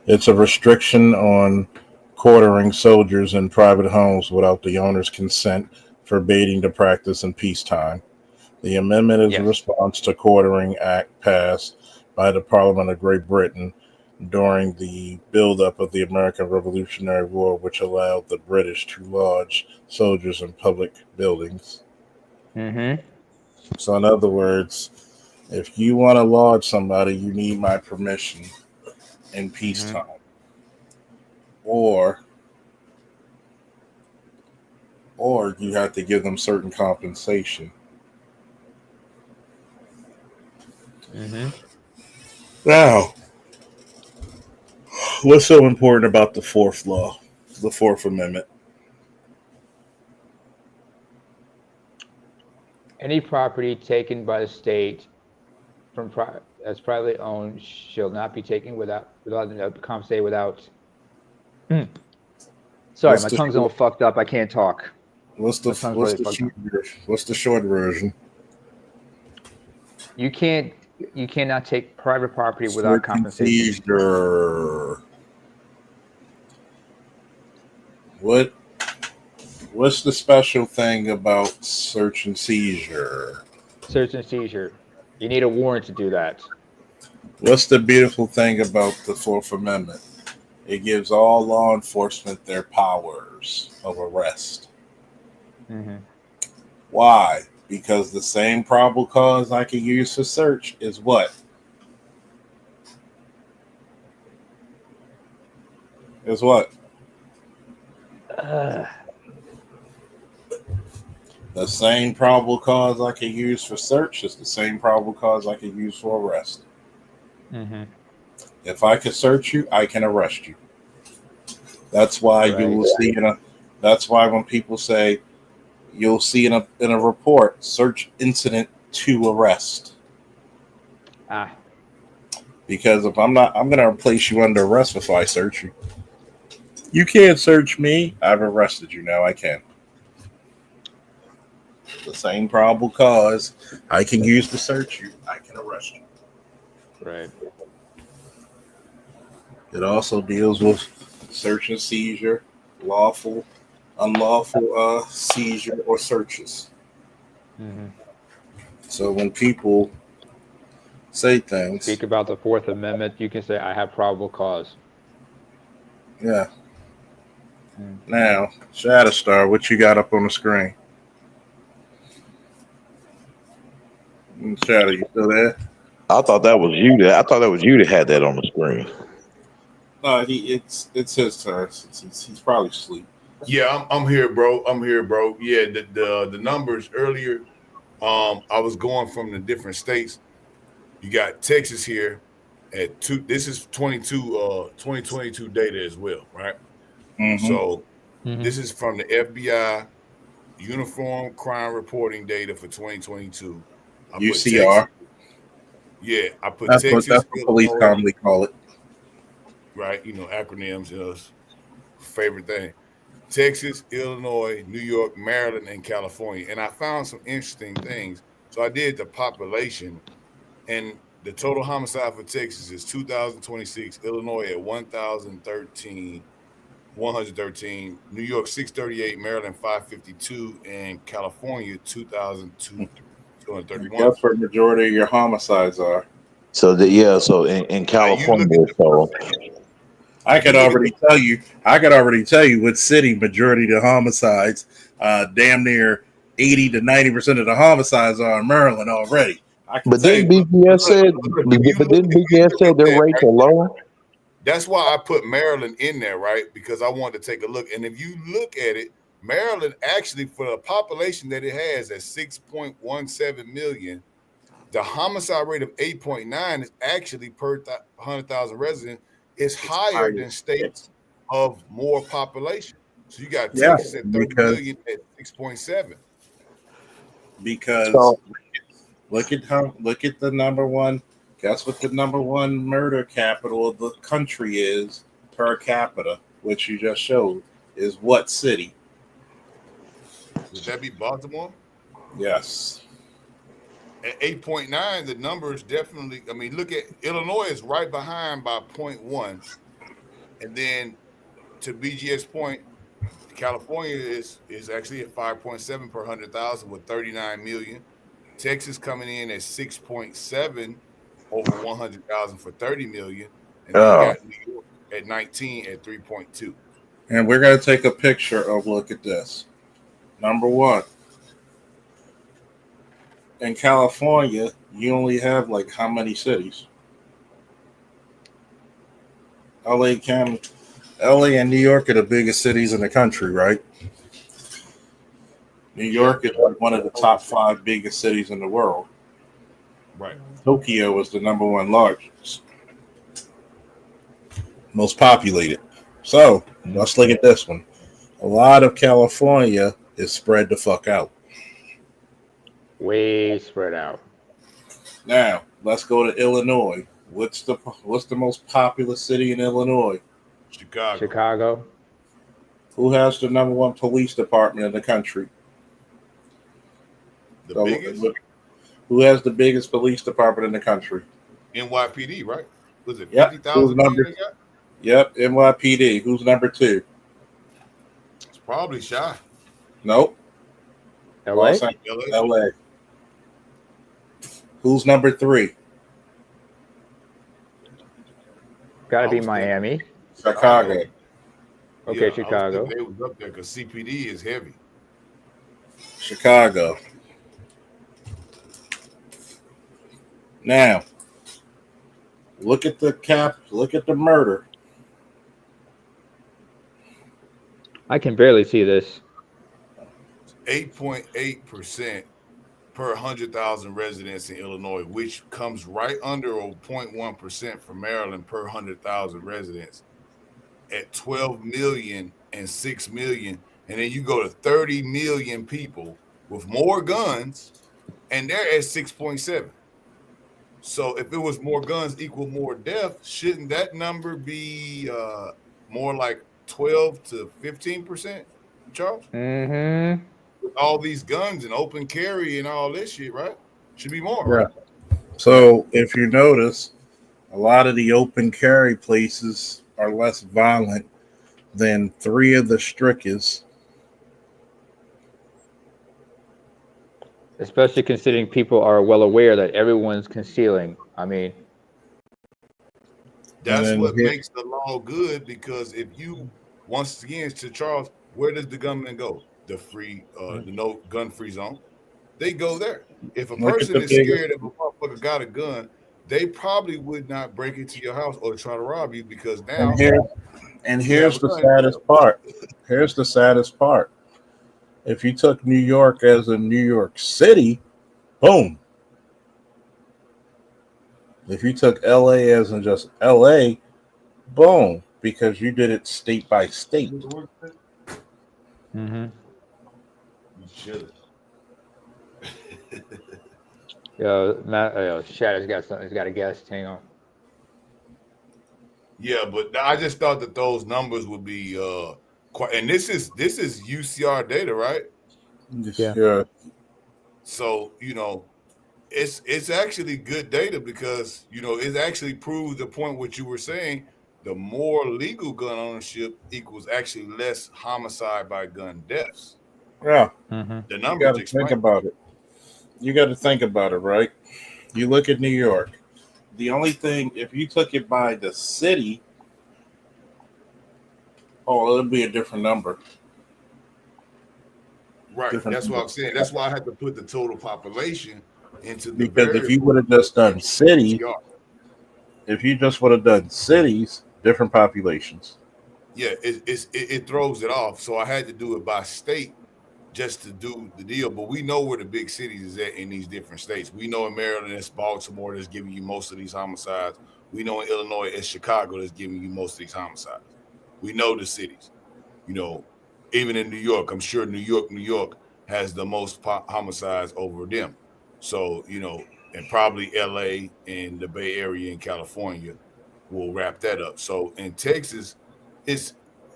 It's a restriction on quartering soldiers in private homes without the owner's consent, forbidding the practice in peacetime. The amendment is a response to Quartering Act passed by the Parliament of Great Britain during the buildup of the American Revolutionary War, which allowed the British to lodge soldiers in public buildings.
Mm-hmm.
So in other words, if you want to lodge somebody, you need my permission in peacetime. Or you have to give them certain compensation. Now, what's so important about the fourth law, the Fourth Amendment?
Any property taken by the state as privately owned shall not be taken without compensated without. Sorry, my tongue's all fucked up. I can't talk.
What's the short version?
You cannot take private property without compensation.
Seizure. What's the special thing about search and seizure?
Search and seizure. You need a warrant to do that.
What's the beautiful thing about the Fourth Amendment? It gives all law enforcement their powers of arrest. Why? Because the same probable cause I can use for search is what? Is what? The same probable cause I can use for search is the same probable cause I can use for arrest. If I can search you, I can arrest you. That's why you will see that's why when people say you'll see in a report, search incident to arrest. Because if I'm gonna place you under arrest if I search you. You can't search me. I've arrested you now. I can. The same probable cause I can use to search you, I can arrest you.
Right.
It also deals with search and seizure, lawful, unlawful seizure or searches. So when people say things,
speak about the Fourth Amendment, you can say, I have probable cause.
Yeah. Now, Shatterstar, what you got up on the screen? Shadow, you still there?
I thought that was you that had that on the screen.
No, it's his turn. He's probably asleep.
Yeah, I'm here, bro. Yeah, the numbers earlier. I was going from the different states. You got Texas here at 2. This is 2022 data as well, right? So this is from the FBI Uniform Crime Reporting data for 2022.
UCR.
Yeah, I put
that's
Texas.
That's what police commonly call it.
Right, acronyms, favorite thing. Texas, Illinois, New York, Maryland, and California. And I found some interesting things. So I did the population, and the total homicide for Texas is 2,026, Illinois at 1,113, New York 638, Maryland 552, and California 2,231.
That's where the majority of your homicides are.
So in California,
I could already tell you what city majority of the homicides, damn near 80 to 90% of the homicides are in Maryland already.
But then BGS said their rates are low.
That's why I put Maryland in there, right? Because I wanted to take a look. And if you look at it, Maryland actually, for the population that it has at 6.17 million, the homicide rate of 8.9 is actually per 100,000 residents is higher than states of more population. So you got
Yeah,
Texas at 30
because
million at 6.7.
because
So
look at the number one. Guess what the number one murder capital of the country is per capita, which you just showed, is what city?
Would that be Baltimore?
Yes.
At 8.9, the number is definitely. I mean, look at Illinois is right behind by 0.1, and then to BGS point, California is actually at 5.7 per 100,000 with 39 million. Texas coming in at 6.7 over 100,000 for 30 million, and then you
Oh.
got New York at 19 at 3.2.
And we're going to take a picture of, look at this. Number one, in California, you only have like how many cities? LA and New York are the biggest cities in the country, right? New York is like one of the top 5 biggest cities in the world.
Right.
Tokyo is the number one largest, most populated. So let's look at this one. A lot of California is spread the fuck out.
Way spread out.
Now let's go to Illinois. What's the most populous city in Illinois?
Chicago.
Who has the number one police department in the country?
The biggest?
Who has the biggest police department in the country?
NYPD, right? Was it
Yep.
50,000
Who's number?
they got?
Yep, NYPD. Who's number 2?
It's probably Shy.
Nope.
LA?
LA. Who's number 3?
Gotta be Miami.
Chicago.
Okay,
Yeah,
Chicago.
They was up there because CPD is heavy.
Chicago. Now, look at the murder.
I can barely see this.
8.8% per 100,000 residents in Illinois, which comes right under 0.1% for Maryland per 100,000 residents at 12 million and 6 million. And then you go to 30 million people with more guns, and they're at 6.7. So if it was more guns equal more death, shouldn't that number be more like 12 to 15%, Charles?
Mm-hmm.
With all these guns and open carry and all this shit, right? Should be more,
Yeah.
right?
So if you notice, a lot of the open carry places are less violent than 3 of the strictest.
Especially considering people are well aware that everyone's concealing. I mean,
That's what makes the law good, because if you, once again, to Charles, where does the gunman go? The free, the no gun free zone. They go there. If a
Look at
person
the
is
biggest-
scared of a motherfucker got a gun, they probably would not break into your house or try to rob you, because now.
And here's the saddest part. Here's the saddest part. If you took New York as in New York City, boom. If you took LA as in just LA, boom, because you did it state by state.
mm-hmm.
You should.
Shadow's got something. He's got a guest. Hang on.
Yeah, but I just thought that those numbers would be quite. And this is UCR data, right?
Yeah.
So it's actually good data, because it actually proves the point what you were saying. The more legal gun ownership equals actually less homicide by gun deaths.
Yeah.
Mm-hmm.
The
You
numbers
got to
explain.
think about it. You got to think about it, right? You look at New York. The only thing, if you took it by the city, it'd be a different number.
Right.
Different
That's what
number.
I'm saying. That's why I had to put the total population into the
Because if you
variable
would have just done cities,
UCR.
if you just would have done cities, different populations.
Yeah, it throws it off. So I had to do it by state just to do the deal. But we know where the big cities is at in these different states. We know in Maryland it's Baltimore that's giving you most of these homicides. We know in Illinois it's Chicago that's giving you most of these homicides. We know the cities. even in New York, I'm sure New York has the most homicides over them. So, you know, and probably LA and the Bay Area in California will wrap that up. So in Texas, it's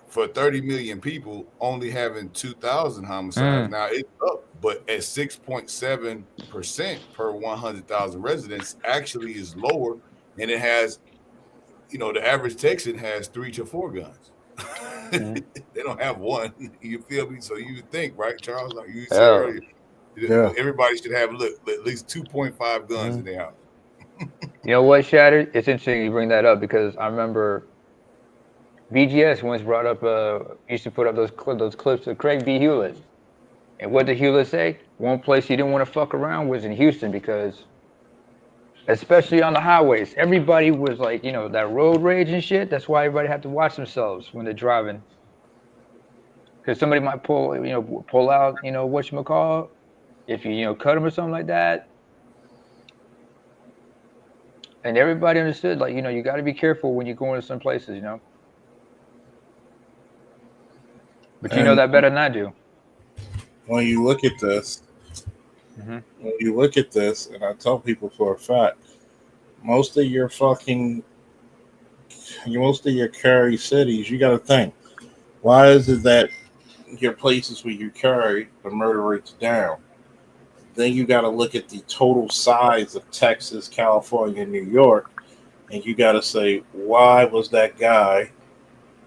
for 30 million people only having 2,000 homicides. Now it's up, but at 6.7% per 100,000 residents actually is lower. And it has, you know, the average Texan has 3 to 4 guns. They don't have one. You feel me? So you think, right, Charles? Like you said earlier, everybody should have at least 2.5 guns in their house.
You know what, Shatter? It's interesting you bring that up because I remember BGS once brought up, used to put up those clips of Craig B. Hewlett. And what did Hewlett say? One place he didn't want to fuck around was in Houston because, especially on the highways, everybody was like, you know, that road rage and shit. That's why everybody had to watch themselves when they're driving. Because somebody might pull out, you know, whatchamacall, if you cut them or something like that. And everybody understood, like, you know, you got to be careful when you're going to some places, you know. But you know that better than I do.
When you look at this, and I tell people for a fact, most of your carry cities, you got to think, why is it that your places where you carry, the murder rate's down? Then you got to look at the total size of Texas, California, New York, and you got to say, why was that guy?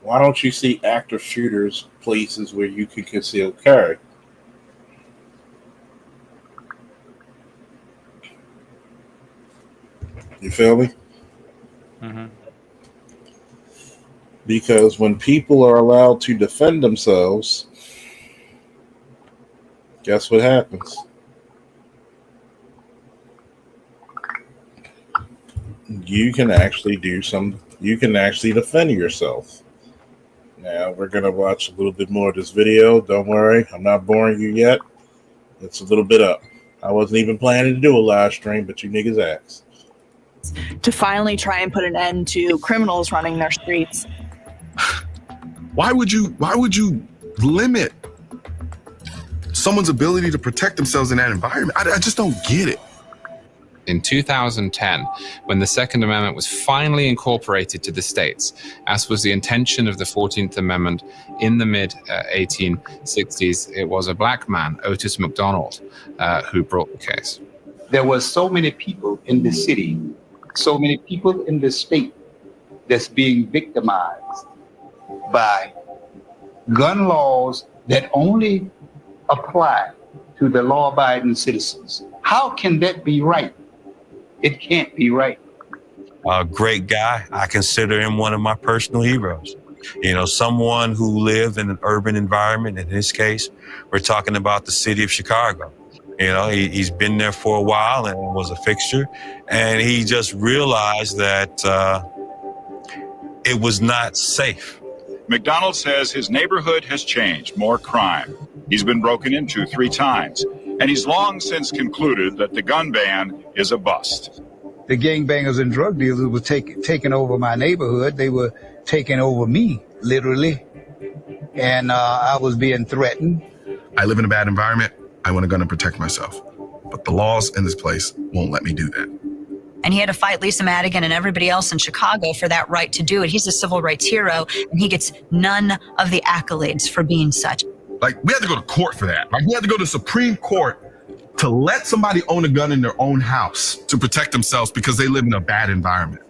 Why don't you see active shooters places where you can conceal carry? You feel me? Because when people are allowed to defend themselves, guess what happens? You can actually defend yourself. Now we're going to watch a little bit more of this video. Don't worry, I'm not boring you yet. It's a little bit up. I wasn't even planning to do a live stream, but you niggas asked.
To finally try and put an end to criminals running their streets.
Why would you limit someone's ability to protect themselves in that environment? I just don't get it.
In 2010, when the Second Amendment was finally incorporated to the states, as was the intention of the 14th Amendment in the mid-1860s, it was a black man, Otis McDonald, who brought the case.
There were so many people in the city, so many people in the state that's being victimized by gun laws that only apply to the law-abiding citizens. How can that be right? It can't be right.
A great guy. I consider him one of my personal heroes. You know, someone who lived in an urban environment. In his case, we're talking about the city of Chicago. You know, he's been there for a while and was a fixture. And he just realized that it was not safe.
McDonald says his neighborhood has changed, more crime. He's been broken into 3 times. And he's long since concluded that the gun ban is a bust.
The gangbangers and drug dealers were taking over my neighborhood. They were taking over me, literally. And I was being threatened.
I live in a bad environment. I want a gun to protect myself. But the laws in this place won't let me do that.
And he had to fight Lisa Madigan and everybody else in Chicago for that right to do it. He's a civil rights hero, and he gets none of the accolades for being such.
Like, we had to go to court for that. Like, we had to go to Supreme Court to let somebody own a gun in their own house to protect themselves because they live in a bad environment.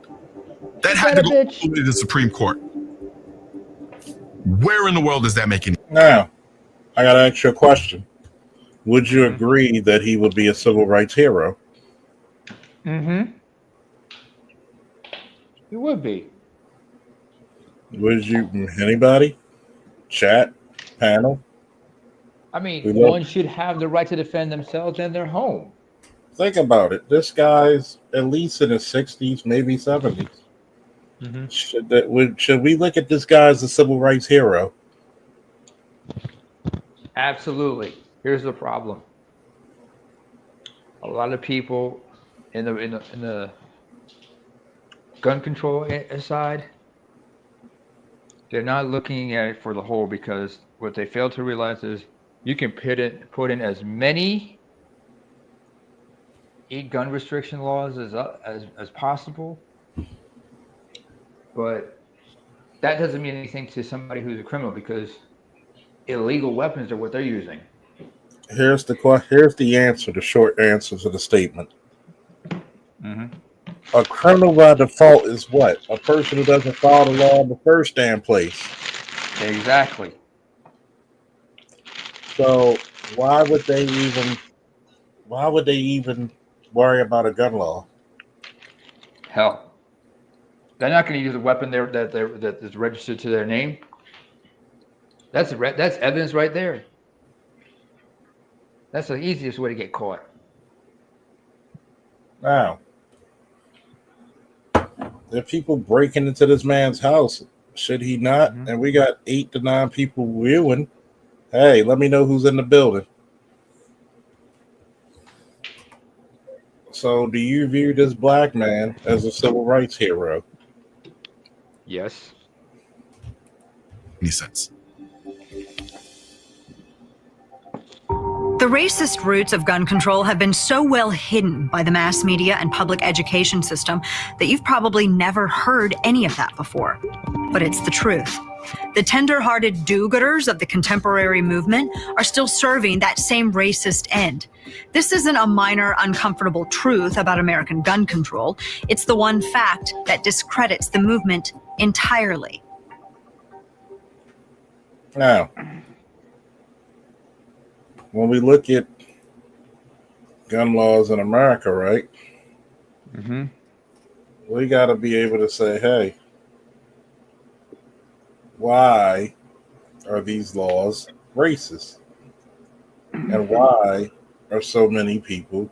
That had to go to the Supreme Court. Where in the world does that make any sense?
Now, I got to ask you a question. Would you agree that he would be a civil rights hero?
Mm-hmm. He would be.
Would you? Anybody? Chat? Panel?
I mean, one should have the right to defend themselves in their home.
Think about it. This guy's at least in his 60s, maybe 70s. Should we look at this guy as a civil rights hero?
Absolutely. Here's the problem. A lot of people in the gun control side, they're not looking at it for the whole, because What they fail to realize is you can put in as many gun restriction laws as possible, but that doesn't mean anything to somebody who's a criminal, because illegal weapons are what they're using.
Here's the answer, the short answer to the statement.
Mm-hmm.
A criminal by default is what? A person who doesn't follow the law in the first damn place.
Exactly.
So why would they even worry about a gun law?
Hell, they're not going to use a weapon that is registered to their name. That's evidence right there. That's the easiest way to get caught.
Now, there are people breaking into this man's house. Should he not?
Mm-hmm.
And we got 8 to 9 people viewing. Hey, let me know who's in the building. So, do you view this black man as a civil rights hero?
Yes.
Any sense?
The racist roots of gun control have been so well hidden by the mass media and public education system that you've probably never heard any of that before. But it's the truth. The tender-hearted do-gooders of the contemporary movement are still serving that same racist end. This isn't a minor, uncomfortable truth about American gun control. It's the one fact that discredits the movement entirely.
Now, when we look at gun laws in America, right?
Mm-hmm.
We got to be able to say, hey, why are these laws racist? And why are so many people?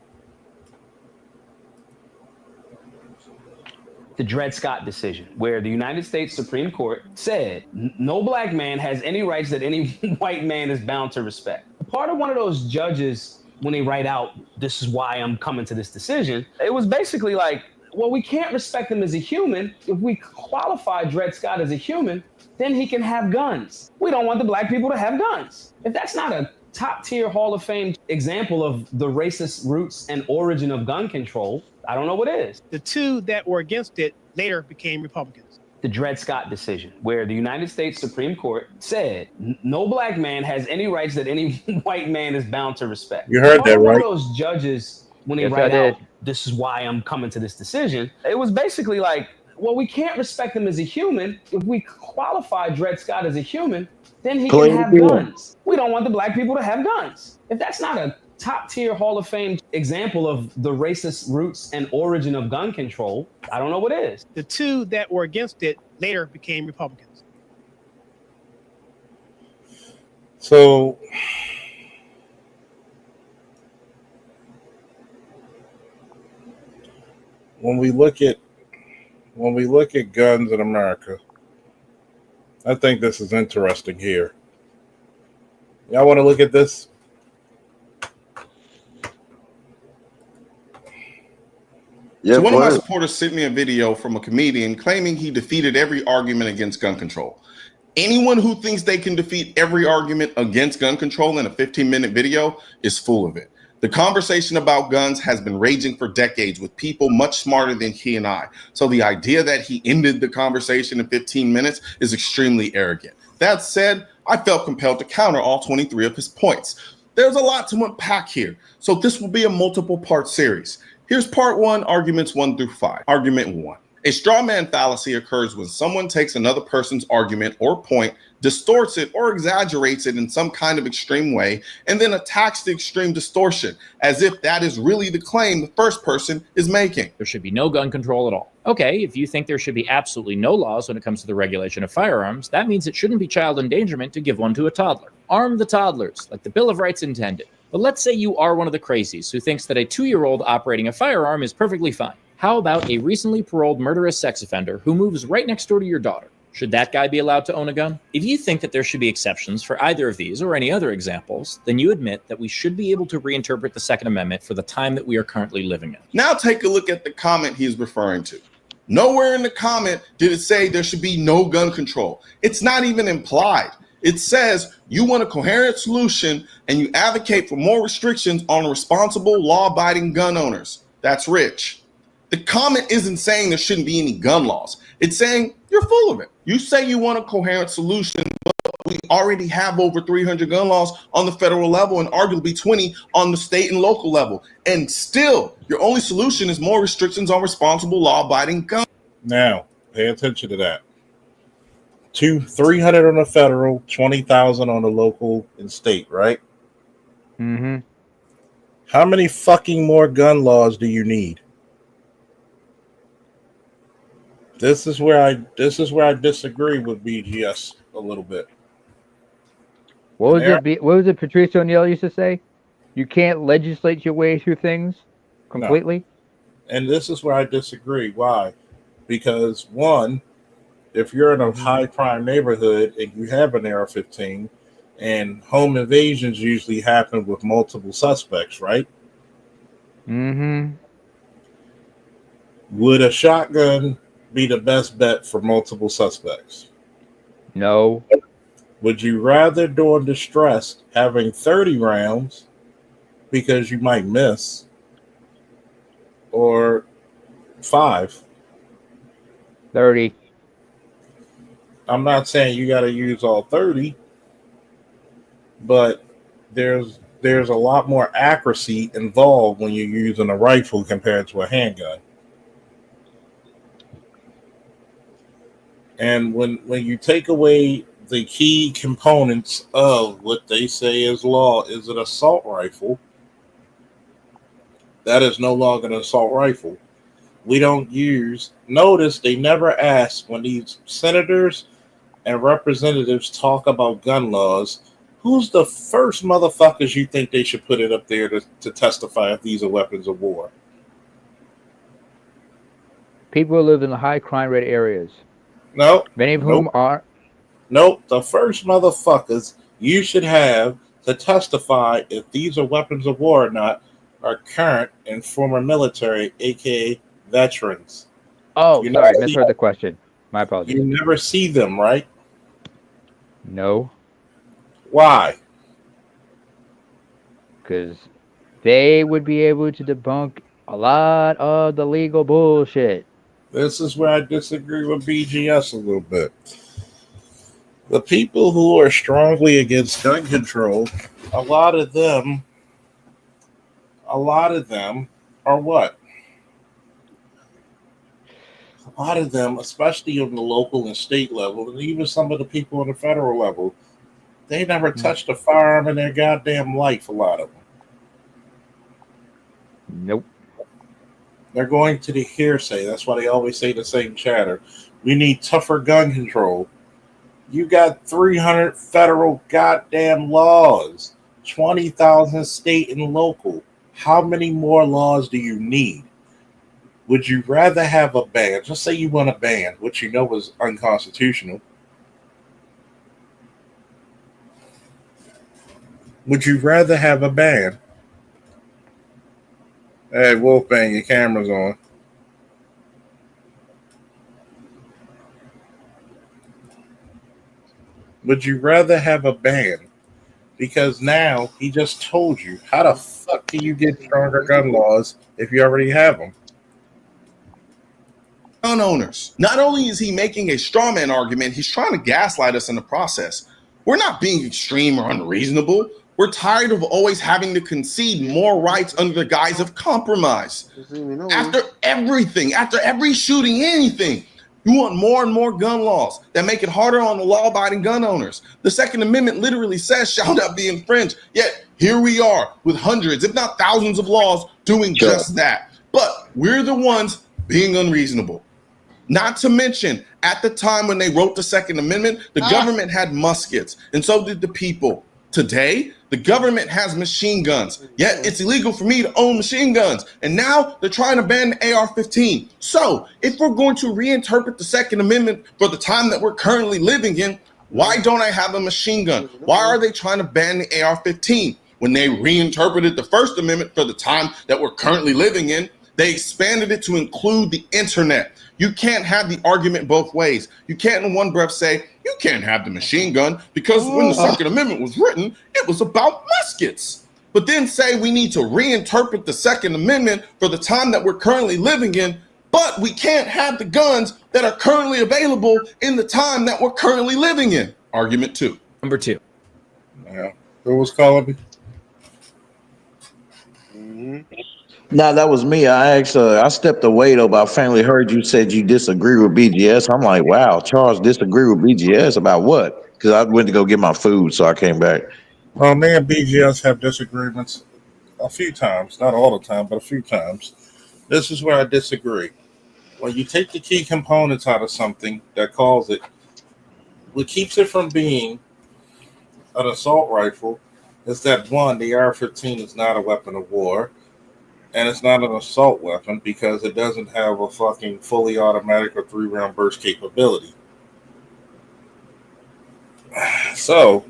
The Dred Scott decision, where the United States Supreme Court said no black man has any rights that any white man is bound to respect. Part of one of those judges, when they write out, this is why I'm coming to this decision, it was basically like, well, we can't respect him as a human. If we qualify Dred Scott as a human, then he can have guns. We don't want the black people to have guns. If that's not a top tier Hall of Fame example of the racist roots and origin of gun control, I don't know what is.
The two that were against it later became Republicans.
The Dred Scott decision, where the United States Supreme Court said no black man has any rights that any white man is bound to respect.
You heard that, right?
Those judges, when they
Yes,
write
I did.
out, this is why I'm coming to this decision, it was basically like, well, we can't respect him as a human. If we qualify Dred Scott as a human, then he can have guns. We don't want the black people to have guns. If that's not a top tier Hall of Fame example of the racist roots and origin of gun control, I don't know what is.
The two that were against it later became Republicans.
So, when we look at guns in America, I think this is interesting here. Y'all want to look at this?
So one of my supporters sent me a video from a comedian claiming he defeated every argument against gun control. Anyone who thinks they can defeat every argument against gun control in a 15-minute video is full of it. The conversation about guns has been raging for decades with people much smarter than he and I. So the idea that he ended the conversation in 15 minutes is extremely arrogant. That said, I felt compelled to counter all 23 of his points. There's a lot to unpack here, so this will be a multiple part series. Here's part 1, arguments 1 through 5. Argument 1. A straw man fallacy occurs when someone takes another person's argument or point, distorts it or exaggerates it in some kind of extreme way, and then attacks the extreme distortion as if that is really the claim the first person is making.
There should be no gun control at all. Okay, if you think there should be absolutely no laws when it comes to the regulation of firearms, that means it shouldn't be child endangerment to give one to a toddler. Arm the toddlers, like the Bill of Rights intended. But let's say you are one of the crazies who thinks that a 2-year-old operating a firearm is perfectly fine. How about a recently paroled murderous sex offender who moves right next door to your daughter? Should that guy be allowed to own a gun? If you think that there should be exceptions for either of these or any other examples, then you admit that we should be able to reinterpret the Second Amendment for the time that we are currently living in.
Now take a look at the comment he's referring to. Nowhere in the comment did it say there should be no gun control. It's not even implied. It says you want a coherent solution and you advocate for more restrictions on responsible, law-abiding gun owners. That's rich. The comment isn't saying there shouldn't be any gun laws. It's saying you're full of it. You say you want a coherent solution, but we already have over 300 gun laws on the federal level and arguably 20 on the state and local level. And still, your only solution is more restrictions on responsible, law-abiding gun.
Now, pay attention to that. 300 on the federal, 20,000 on the local and state, right?
Mm-hmm.
How many fucking more gun laws do you need? This is where I disagree with BGS a little bit.
What was it Patrice O'Neill used to say? You can't legislate your way through things completely.
No. And this is where I disagree. Why? Because one, if you're in a high crime neighborhood and you have an AR-15, and home invasions usually happen with multiple suspects, right?
Mm-hmm.
Would a shotgun be the best bet for multiple suspects?
No.
Would you rather, during distress, having 30 rounds because you might miss, or 5?
30.
I'm not saying you got to use all 30, but there's a lot more accuracy involved when you're using a rifle compared to a handgun. And when you take away the key components of what they say is law is an assault rifle, that is no longer an assault rifle. We don't use, notice they never ask when these senators and representatives talk about gun laws, who's the first motherfuckers you think they should put it up there to testify if these are weapons of war?
People who live in the high crime rate areas.
No.
Many of whom are.
Nope. The first motherfuckers you should have to testify if these are weapons of war or not are current and former military, aka veterans.
Oh, sorry, misheard the question. My apologies.
You never see them, right?
No.
Why?
Because they would be able to debunk a lot of the legal bullshit.
This is where I disagree with BGS a little bit. The people who are strongly against gun control, a lot of them are what? A lot of them, especially on the local and state level, and even some of the people on the federal level, they never touched a firearm in their goddamn life, a lot of them.
Nope.
They're going to the hearsay. That's why they always say the same chatter. We need tougher gun control. You got 300 federal goddamn laws, 20,000 state and local. How many more laws do you need? Would you rather have a ban? Just say you want a ban, which you know is unconstitutional. Would you rather have a ban? Hey, Wolfbang, your camera's on. Would you rather have a ban? Because now he just told you, how the fuck can you get stronger gun laws if you already have them?
Gun owners. Not only is he making a straw man argument, he's trying to gaslight us in the process. We're not being extreme or unreasonable. We're tired of always having to concede more rights under the guise of compromise. After everything, after every shooting, anything, you want more and more gun laws that make it harder on the law-abiding gun owners. The Second Amendment literally says shall not be infringed. Yet here we are with hundreds, if not thousands of laws doing just that. But we're the ones being unreasonable. Not to mention, at the time when they wrote the Second Amendment, the government had muskets, and so did the people. Today, the government has machine guns, yet it's illegal for me to own machine guns. And now they're trying to ban the AR-15. So if we're going to reinterpret the Second Amendment for the time that we're currently living in, why don't I have a machine gun? Why are they trying to ban the AR-15? When they reinterpreted the First Amendment for the time that we're currently living in, they expanded it to include the internet. You can't have the argument both ways. You can't in one breath say, You can't have the machine gun because when the Second Amendment was written, it was about muskets. But then say we need to reinterpret the Second Amendment for the time that we're currently living in, but we can't have the guns that are currently available in the time that we're currently living in. Argument 2.
Number 2.
Yeah. Who was calling me?
No, that was me. I stepped away though, but I finally heard you said you disagree with BGS. I'm like, wow, Charles disagree with BGS about what? Because I went to go get my food, so I came back.
Well, me and BGS have disagreements a few times, not all the time, but a few times. This is where I disagree. When you take the key components out of something that calls it, what keeps it from being an assault rifle is that, one, the AR-15 is not a weapon of war, and it's not an assault weapon because it doesn't have a fucking fully automatic or 3-round burst capability. So,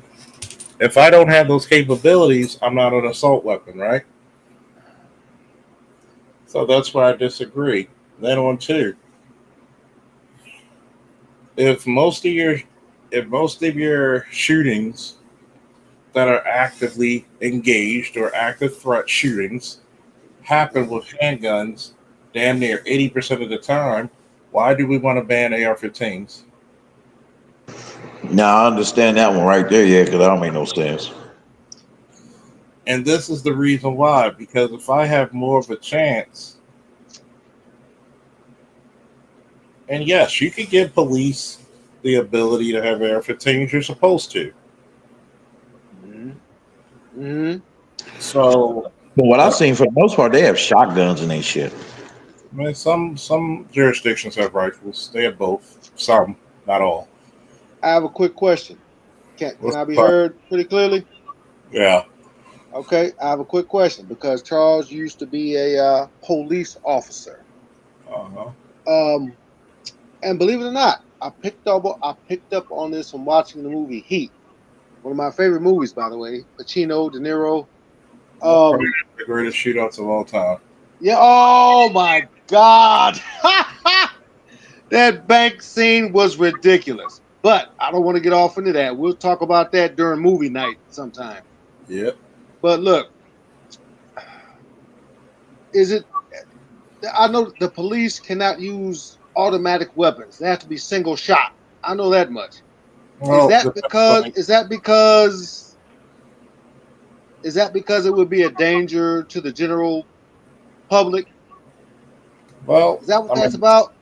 if I don't have those capabilities, I'm not an assault weapon, right? So that's why I disagree. Then on 2, if most of your shootings that are actively engaged or active threat shootings happen with handguns damn near 80% of the time, why do we want to ban AR-15s?
Now I understand that one right there, yeah, because that don't make no sense.
And this is the reason why, because if I have more of a chance, and yes, you could give police the ability to have AR-15s, you're supposed to. So,
but what I've seen for the most part, they have shotguns and they shit.
I mean, some jurisdictions have rifles. They have both. Some, not all.
I have a quick question. Can I be heard pretty clearly?
Yeah.
Okay, I have a quick question because Charles used to be a police officer. And believe it or not, I picked up on this from watching the movie Heat. One of my favorite movies, by the way. Pacino, De Niro.
Probably the greatest shootouts of all time.
Yeah. Oh my God, that bank scene was ridiculous. But I don't want to get off into that. We'll talk about that during movie night sometime.
Yep.
But look, I know the police cannot use automatic weapons. They have to be single shot. I know that much.
Well,
is that because it would be a danger to the general public?
Well,
is that what that's about?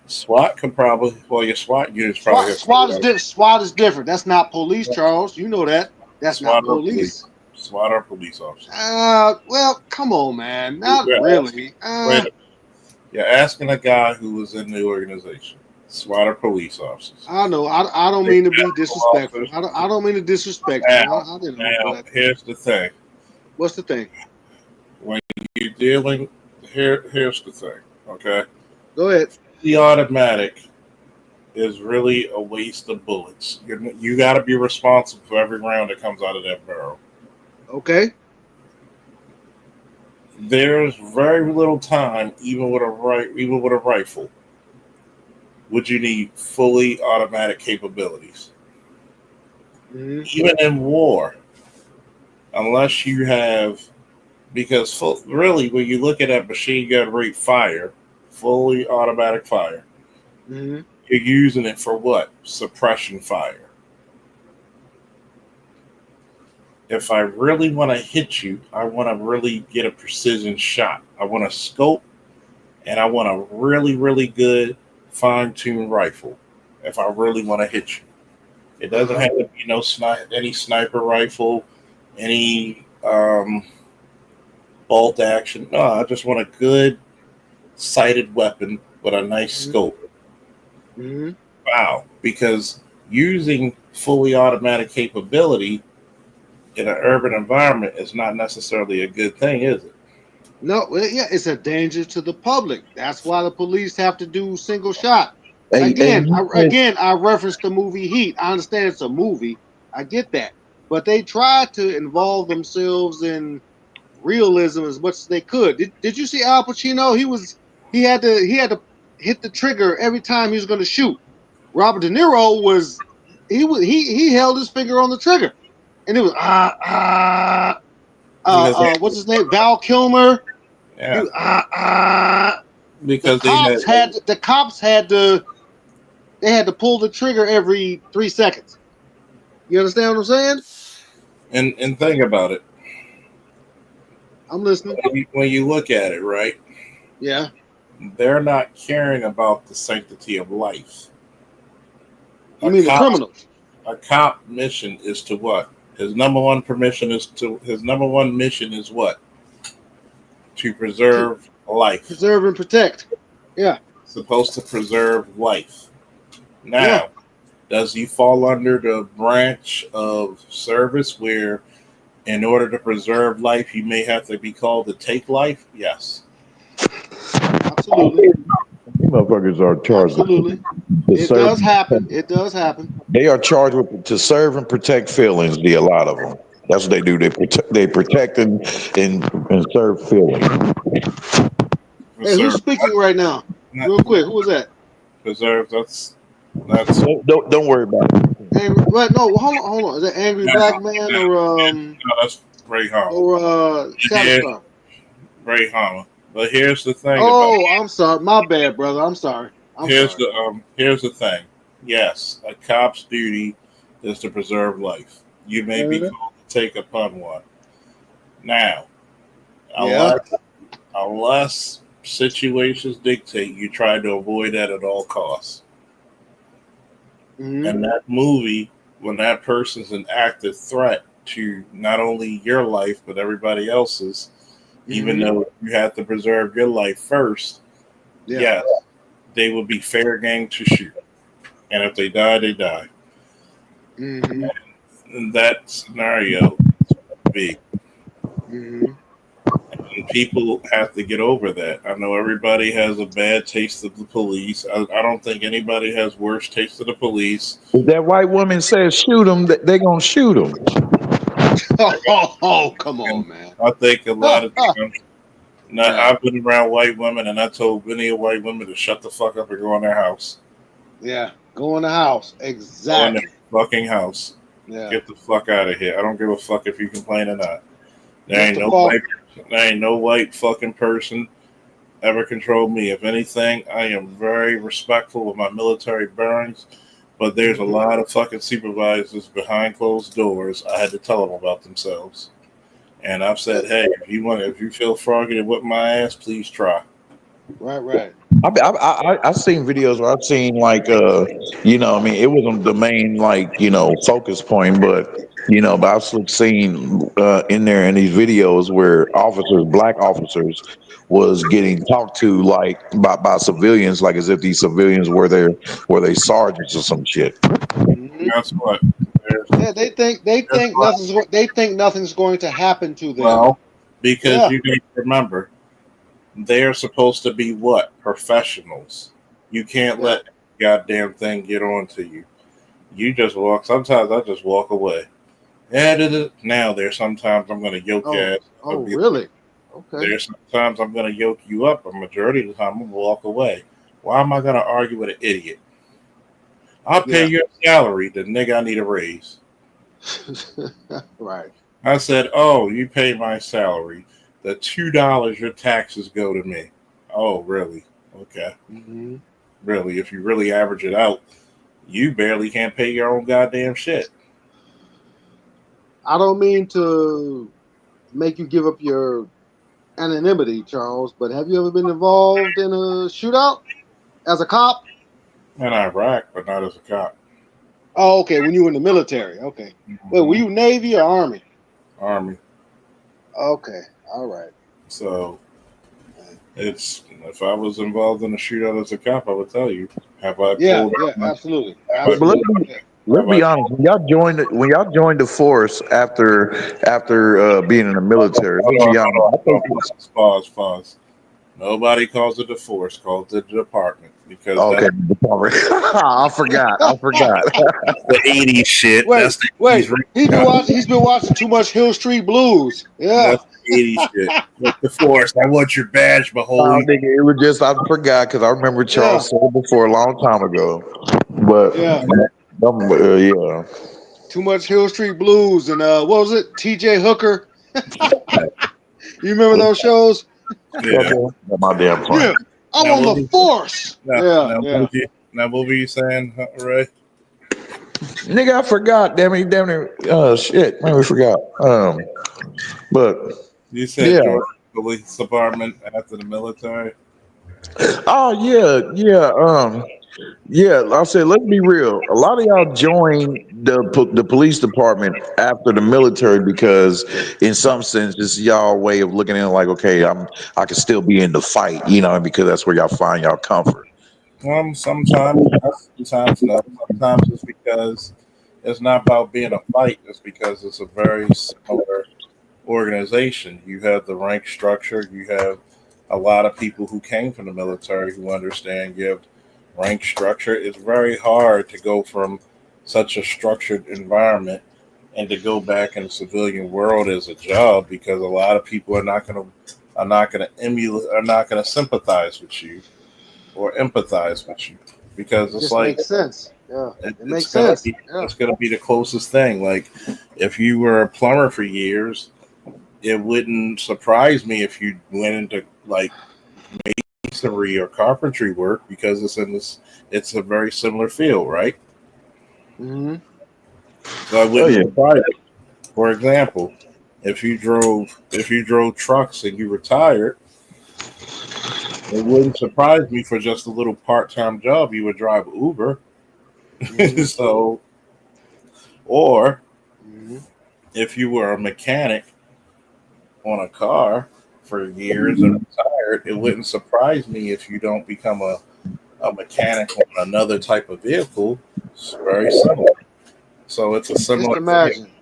SWAT can probably, your SWAT units probably.
SWAT is different. That's not police, Charles. You know that. That's
SWAT
not police.
SWAT are police officers.
Well, come on, man. Not really.
You're asking a guy who was in the organization. SWAT are police officers.
I know. I don't mean to be disrespectful. I don't mean to disrespect you. I didn't know that.
Here's the thing.
What's the thing?
When you're dealing, here's the thing. Okay.
Go ahead.
The automatic is really a waste of bullets. You got to be responsible for every round that comes out of that barrel.
Okay.
There's very little time, even with a rifle, would you need fully automatic capabilities. Even in war, unless you have, because really, when you look at that machine gun rate fire, fully automatic fire, you're using it for what? Suppression fire. If I really want to hit you, I want to really get a precision shot. I want a scope, and I want a really, really good fine-tuned rifle. If I really want to hit you, it doesn't have to be any sniper rifle, any bolt action. No, I just want a good sighted weapon with a nice scope. Wow, because using fully automatic capability in an urban environment is not necessarily a good thing, is it?
No, yeah, it's a danger to the public. That's why the police have to do single shot. I referenced the movie Heat. I understand it's a movie. I get that. But they tried to involve themselves in realism as much as they could. Did you see Al Pacino? He had to hit the trigger every time he was going to shoot. Robert De Niro was he held his finger on the trigger, and it was what's his name? Val Kilmer.
Yeah.
The
Because
cops had to pull the trigger every 3 seconds. You understand what I'm saying?
And think about it.
I'm listening.
When you look at it, right?
Yeah.
They're not caring about the sanctity of life.
You mean the criminals?
A cop mission is to what? His number one mission is what? To preserve life.
Preserve and protect. Yeah.
Supposed to preserve life. Now, does he fall under the branch of service where in order to preserve life, you may have to be called to take life? Yes.
Absolutely.
You motherfuckers are charged.
Absolutely. It does happen. It does happen.
They are charged with to serve and protect feelings. A lot of them. That's what they do. They protect and serve feelings.
Hey, who's speaking right now? Real quick, who was that?
Preserve. That's.
Don't worry about it.
Angry, no, hold on. Is that Angry Black Man or
No, that's Ray Harmer.
or Shadow?
Ray Harmer. But here's the thing.
I'm sorry. My bad, brother. I'm sorry.
Here's the thing. Yes, a cop's duty is to preserve life. You may be called to take upon one. Now, unless situations dictate, you try to avoid that at all costs. And that movie, when that person's an active threat to not only your life but everybody else's, even though you have to preserve your life first, yes, they would be fair game to shoot. And if they die, they die. And that scenario is big. And people have to get over that. I know everybody has a bad taste of the police. I don't think anybody has worse taste of the police.
If that white woman says shoot them, they're going to shoot them.
Oh, come on, man.
I think a lot of times. I've been around white women, and I told many white women to shut the fuck up and go in their house.
Yeah, go in the house. Exactly.
Go in their fucking house.
Yeah.
Get the fuck out of here. I don't give a fuck if you complain or not. There ain't no white fucking person ever controlled me. If anything, I am very respectful of my military bearings, but there's a lot of fucking supervisors behind closed doors. I had to tell them about themselves. And I've said, hey, if you feel froggy to whip my ass, please try.
Right.
I've seen videos where I've seen it wasn't the main focus point, but I've seen in there in these videos where black officers was getting talked to by civilians, like as if these civilians were they sergeants or some shit.
That's what.
Yeah, they think nothing's going to happen to them.
Well, because you need to remember, they're supposed to be what? Professionals. You can't let goddamn thing get on to you. You just walk. Sometimes I just walk away. Now there's sometimes I'm going to yoke your ass.
Oh, really? Okay.
There's sometimes I'm going to yoke you up. A majority of the time I'm going to walk away. Why am I going to argue with an idiot? I'll pay your salary. The nigga, I need a raise.
Right.
I said, oh, you pay my salary. The $2 your taxes go to me. Oh, really? Okay. Really, if you really average it out, you barely can't pay your own goddamn shit.
I don't mean to make you give up your anonymity, Charles, but have you ever been involved in a shootout as a cop?
In Iraq, but not as a cop.
Oh, okay. When you were in the military. Okay. Wait, were you Navy or Army?
Army.
Okay. All right.
So if I was involved in a shootout as a cop, I would tell you.
Absolutely.
Let's be honest. When y'all joined the force after being in the military, let's be honest.
Pause. Nobody calls it the force. Calls it the department because
I forgot.
The 80s shit.
He's been watching too much Hill Street Blues. Yeah.
That's the 80s shit. With the force. I want your badge, behold.
It was just I forgot because I remember Charles said it before a long time ago. But Yeah.
Too much Hill Street Blues and what was it? T.J. Hooker. You remember those shows?
Yeah.
My damn
Yeah,
friend.
I'm
Now,
on
what
the
we-
force.
Now,
Yeah.
Now, what were you saying, Ray?
Nigga, I forgot. Damn it. Shit. Man, we forgot. But
You said
yeah.
Georgia Police Department after the military.
Oh yeah. Yeah, I said, let's be real. A lot of y'all joined the police department after the military because, in some sense, it's y'all way of looking at it like, okay, I can still be in the fight, because that's where y'all find y'all comfort.
Sometimes yes, sometimes no. Sometimes it's because it's not about being a fight. It's because it's a very similar organization. You have the rank structure. You have a lot of people who came from the military who understand you have rank structure. It's very hard to go from such a structured environment and to go back in the civilian world as a job, because a lot of people are not going to emulate, are not going to sympathize with you or empathize with you, because it's
Just
like
makes sense. Yeah, it makes
it's gonna
sense.
be, it's going to be the closest thing. Like if you were a plumber for years, it wouldn't surprise me if you went into like masonry or carpentry work, because it's a very similar field, right?
Mm-hmm.
So I wouldn't
Oh, yeah.
surprise you. For example, if you drove trucks and you retired, it wouldn't surprise me for just a little part-time job you would drive Uber. So, or if you were a mechanic on a car for years and retired, it wouldn't surprise me if you don't become a mechanic on another type of vehicle. It's very similar. So it's a similar
Just imagine.
thing.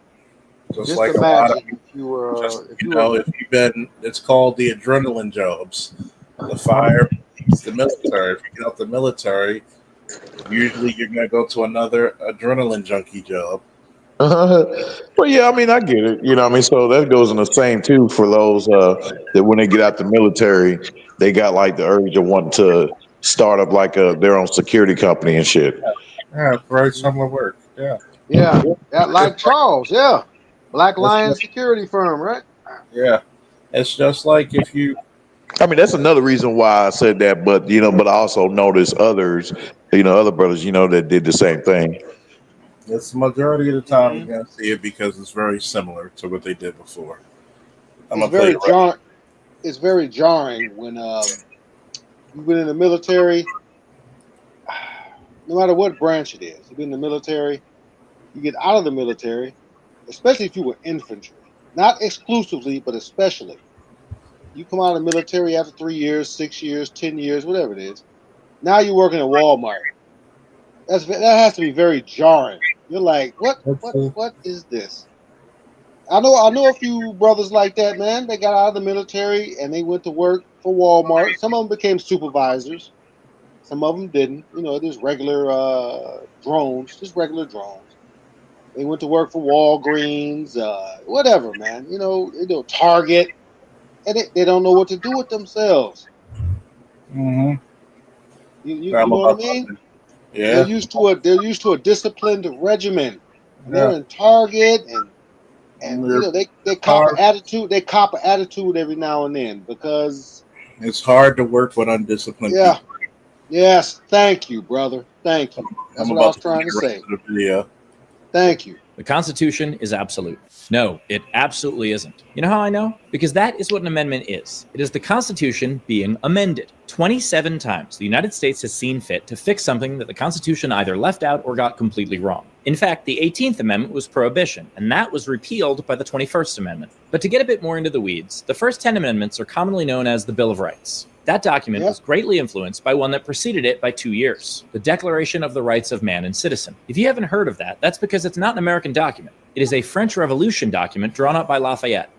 Just
Just
like a lot of
imagine if you were.
if you've been, it's called the adrenaline jobs, the fire, the military. If you get out the military, usually you're going to go to another adrenaline junkie job.
Well, yeah, I mean, I get it. So that goes in the same too for those that when they get out the military, they got like the urge of wanting to start up like their own security company and shit.
Yeah, it's very similar work. Yeah.
Yeah, like Charles. Yeah, Black Lion security firm, right?
Yeah, it's just like if you.
I mean, that's another reason why I said that, but but I also noticed others, other brothers, that did the same thing.
It's the majority of the time you're going to see it because it's very similar to what they did before.
It's very jarring when you've been in the military. No matter what branch it is, you've been in the military. You get out of the military, especially if you were infantry, not exclusively, but especially. You come out of the military after 3 years, 6 years, 10 years, whatever it is. Now you're working at Walmart. That has to be very jarring. You're like, what is this? I know a few brothers like that, man. They got out of the military and they went to work for Walmart. Some of them became supervisors. Some of them didn't. There's regular drones, just regular drones. They went to work for Walgreens, whatever, man. Target, and they don't know what to do with themselves.
Mm-hmm.
You know what I mean?
Yeah.
They're used to a disciplined regimen. And they're in Target, and they cop an attitude. They cop an attitude every now and then because
it's hard to work with undisciplined people.
Yes. Thank you, brother. Thank you. That's what I was trying to say.
Yeah.
Thank you.
The Constitution is absolute. No, it absolutely isn't. You know how I know? Because that is what an amendment is. It is the Constitution being amended. 27 times the United States has seen fit to fix something that the Constitution either left out or got completely wrong. In fact, the 18th Amendment was prohibition, and that was repealed by the 21st Amendment. But to get a bit more into the weeds, the first 10 amendments are commonly known as the Bill of Rights. That document was greatly influenced by one that preceded it by 2 years, the Declaration of the Rights of Man and Citizen. If you haven't heard of that, that's because it's not an American document. It is a French Revolution document drawn up by Lafayette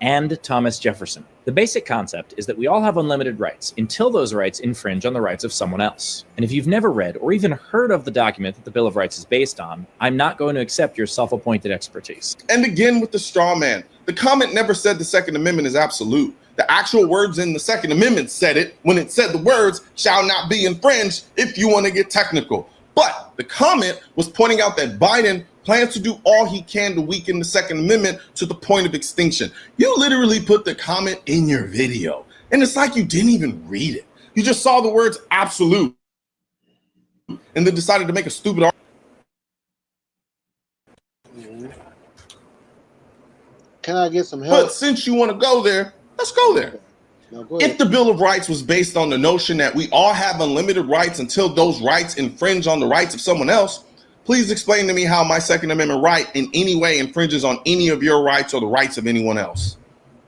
and Thomas Jefferson. The basic concept is that we all have unlimited rights until those rights infringe on the rights of someone else. And if you've never read or even heard of the document that the Bill of Rights is based on, I'm not going to accept your self-appointed expertise.
And again with the straw man, the comment never said the Second Amendment is absolute. The actual words in the Second Amendment said it when it said the words shall not be infringed if you want to get technical. But the comment was pointing out that Biden plans to do all he can to weaken the Second Amendment to the point of extinction. You literally put the comment in your video, and it's like you didn't even read it. You just saw the words absolute and then decided to make a stupid argument.
Can I get some help?
But since you want to go there, let's go there.
No, go ahead.
If the Bill of Rights was based on the notion that we all have unlimited rights until those rights infringe on the rights of someone else, please explain to me how my Second Amendment right in any way infringes on any of your rights or the rights of anyone else.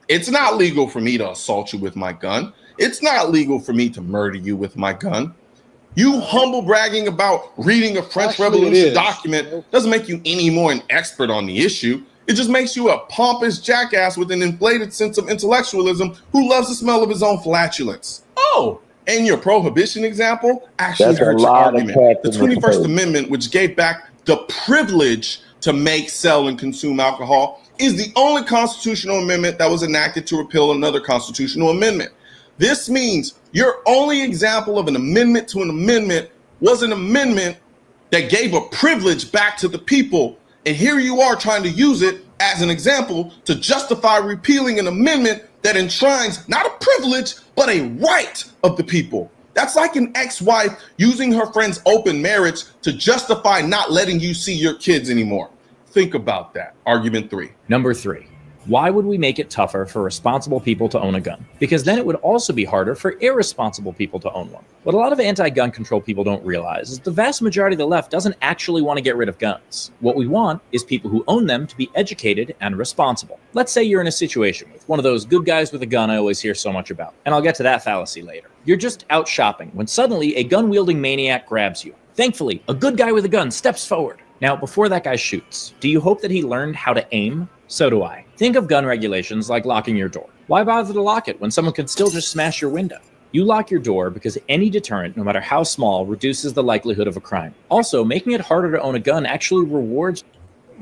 It's not legal for me to assault you with my gun. It's not legal for me to murder you with my gun. You humble bragging about reading a French Revolution document doesn't make you any more an expert on the issue. It just makes you a pompous jackass with an inflated sense of intellectualism who loves the smell of his own flatulence. Oh, and your prohibition example actually
That's a
hurts your
lot of
argument. The
captain
21st Amendment, which gave back the privilege to make, sell, and consume alcohol, is the only constitutional amendment that was enacted to repeal another constitutional amendment. This means your only example of an amendment to an amendment was an amendment that gave a privilege back to the people. And here you are trying to use it as an example to justify repealing an amendment that enshrines not a privilege, but a right of the people. That's like an ex-wife using her friend's open marriage to justify not letting you see your kids anymore. Think about that. Argument 3.
Number 3. Why would we make it tougher for responsible people to own a gun? Because then it would also be harder for irresponsible people to own one. What a lot of anti-gun control people don't realize is the vast majority of the left doesn't actually want to get rid of guns. What we want is people who own them to be educated and responsible. Let's say you're in a situation with one of those good guys with a gun I always hear so much about, and I'll get to that fallacy later. You're just out shopping when suddenly a gun-wielding maniac grabs you. Thankfully, a good guy with a gun steps forward. Now, before that guy shoots, do you hope that he learned how to aim? So do I. Think of gun regulations like locking your door. Why bother to lock it when someone could still just smash your window? You lock your door because any deterrent, no matter how small, reduces the likelihood of a crime. Also, making it harder to own a gun actually rewards.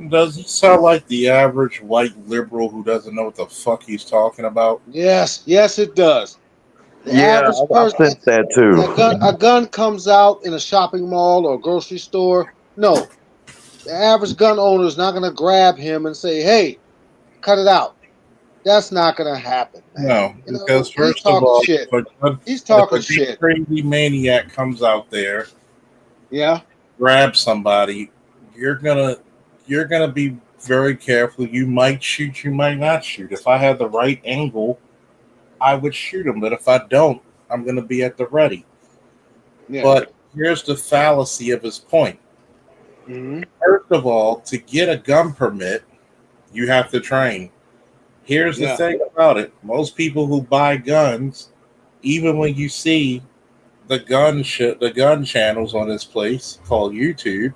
Does he sound like the average white liberal who doesn't know what the fuck he's talking about?
Yes, it does. The
Yeah,
average
I
person,
sense that too.
a gun comes out in a shopping mall or a grocery store. No, the average gun owner is not going to grab him and say, "Hey, cut it out." That's not going to happen, man.
No,
You know,
because
he's
first of
talking
all,
shit.
if
He's talking
a
shit.
crazy maniac comes out there,
Yeah.
grab somebody, you're gonna be very careful. You might shoot, you might not shoot. If I had the right angle, I would shoot him, but if I don't, I'm gonna be at the ready.
Yeah.
But here's the fallacy of his point.
Mhm.
First of all, to get a gun permit, you have to train. Here's the
Yeah.
thing about it. Most people who buy guns, even when you see the gun channels on this place called YouTube,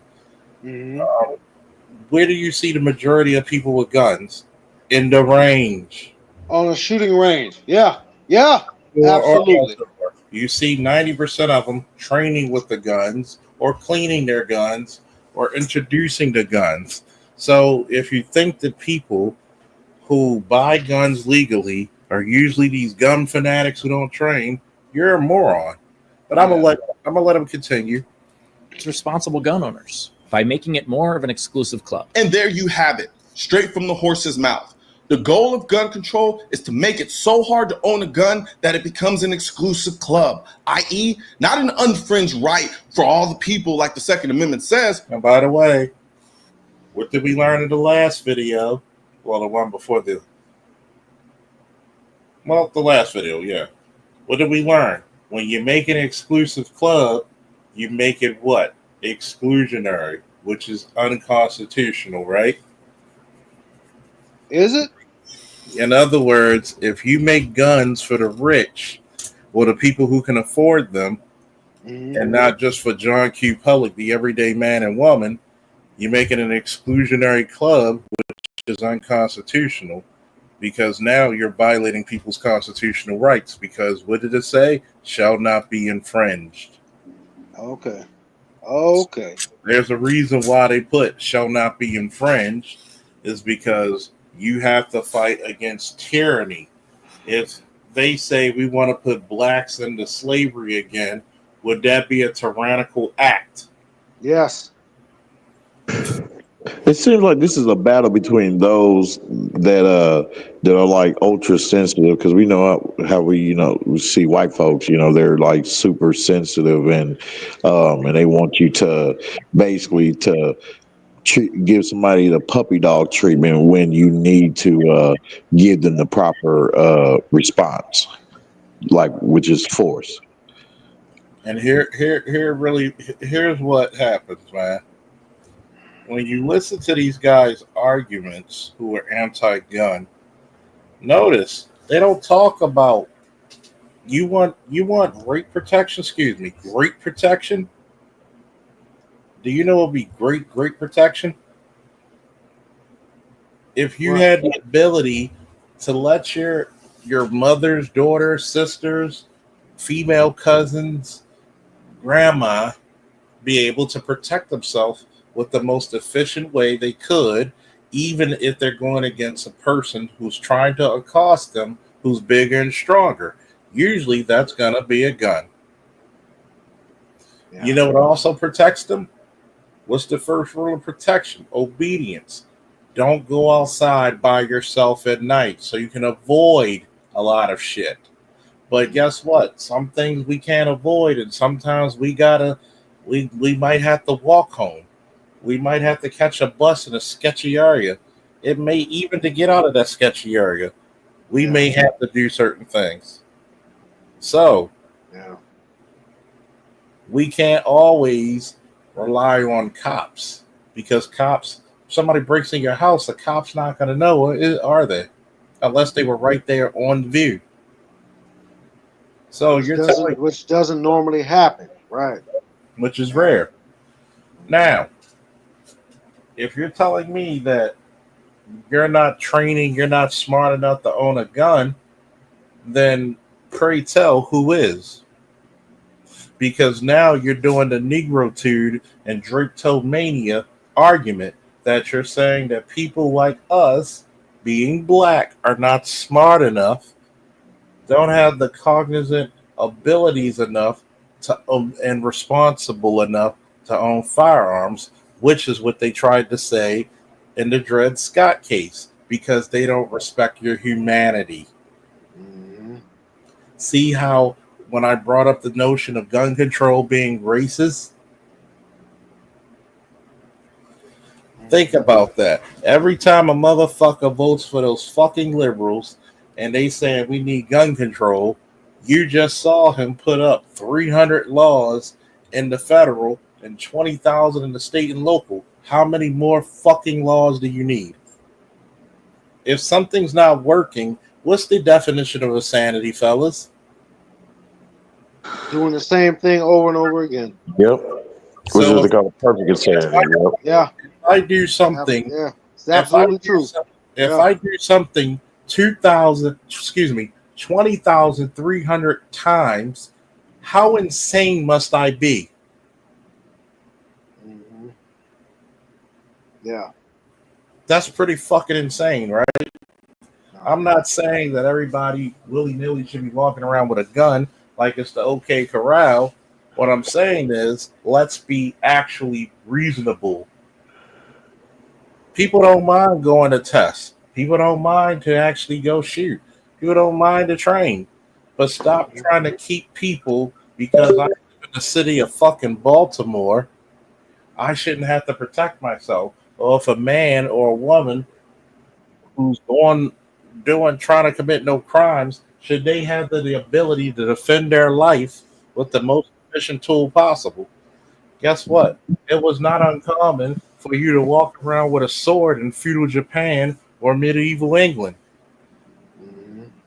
where do you see the majority of people with guns? In the range.
On a shooting range. Yeah.
Or
Absolutely.
outdoor. You see 90% of them training with the guns or cleaning their guns or introducing the guns. So if you think that people who buy guns legally are usually these gun fanatics who don't train, you're a moron. But I'm gonna let him continue.
It's responsible gun owners by making it more of an exclusive club.
And there you have it, straight from the horse's mouth. The goal of gun control is to make it so hard to own a gun that it becomes an exclusive club, i.e., not an unfringed right for all the people like the Second Amendment says.
And by the way, what did we learn in the last video? Well, the one before the last video, yeah. What did we learn? When you make an exclusive club, you make it what? Exclusionary, which is unconstitutional, right?
Is it?
In other words, if you make guns for the rich or the people who can afford them, and not just for John Q. Public, the everyday man and woman, you make it an exclusionary club, which is unconstitutional, because now you're violating people's constitutional rights. Because what did it say? Shall not be infringed.
Okay.
There's a reason why they put shall not be infringed, is because you have to fight against tyranny. If they say we want to put blacks into slavery again, would that be a tyrannical act?
Yes.
It seems like this is a battle between those that are like ultra sensitive, because we know how we we see white folks, they're like super sensitive, and they want you to basically to give somebody the puppy dog treatment when you need to give them the proper response, like, which is force.
And here's what happens, man. When you listen to these guys' arguments who are anti-gun, notice they don't talk about you want great protection. Excuse me, great protection. Do you know what would be great protection? If you had the ability to let your mother's daughters, sisters, female cousins, grandma be able to protect themselves with the most efficient way they could, even if they're going against a person who's trying to accost them, who's bigger and stronger. Usually that's going to be a gun. Yeah. You know what also protects them? What's the first rule of protection? Obedience. Don't go outside by yourself at night so you can avoid a lot of shit. But guess what? Some things we can't avoid, and sometimes we might have to walk home. We might have to catch a bus in a sketchy area. It may even to get out of that sketchy area, we may have to do certain things. So, we can't always rely on cops, because cops, if somebody breaks in your house, the cop's not going to know, are they? Unless they were right there on view. So
which doesn't normally happen, right?
Which is rare. Now, if you're telling me that you're not training, you're not smart enough to own a gun, then pray tell who is. Because now you're doing the Negrotude and Drapetomania argument that you're saying that people like us, being black, are not smart enough, don't have the cognizant abilities enough to and responsible enough to own firearms, which is what they tried to say in the Dred Scott case, because they don't respect your humanity. Mm-hmm. See how when I brought up the notion of gun control being racist? Think about that. Every time a motherfucker votes for those fucking liberals and they saying we need gun control, you just saw him put up 300 laws in the federal and 20,000 in the state and local. How many more fucking laws do you need? If something's not working, what's the definition of insanity, fellas?
Doing the same thing over and over again.
Yep. Which is the perfect insanity. Yep.
Yeah.
If I do something,
yeah, it's absolutely true.
If I do something 20,300 times, how insane must I be?
Mm-hmm. Yeah.
That's pretty fucking insane, right? I'm not saying that everybody willy-nilly should be walking around with a gun like it's the OK Corral. What I'm saying is, let's be actually reasonable. People don't mind going to test. People don't mind to actually go shoot. People don't mind to train. But stop trying to keep people, because I live in the city of fucking Baltimore, I shouldn't have to protect myself. Or if a man or a woman who's trying to commit no crimes, should they have the ability to defend their life with the most efficient tool possible? Guess what? It was not uncommon for you to walk around with a sword in feudal Japan or medieval England.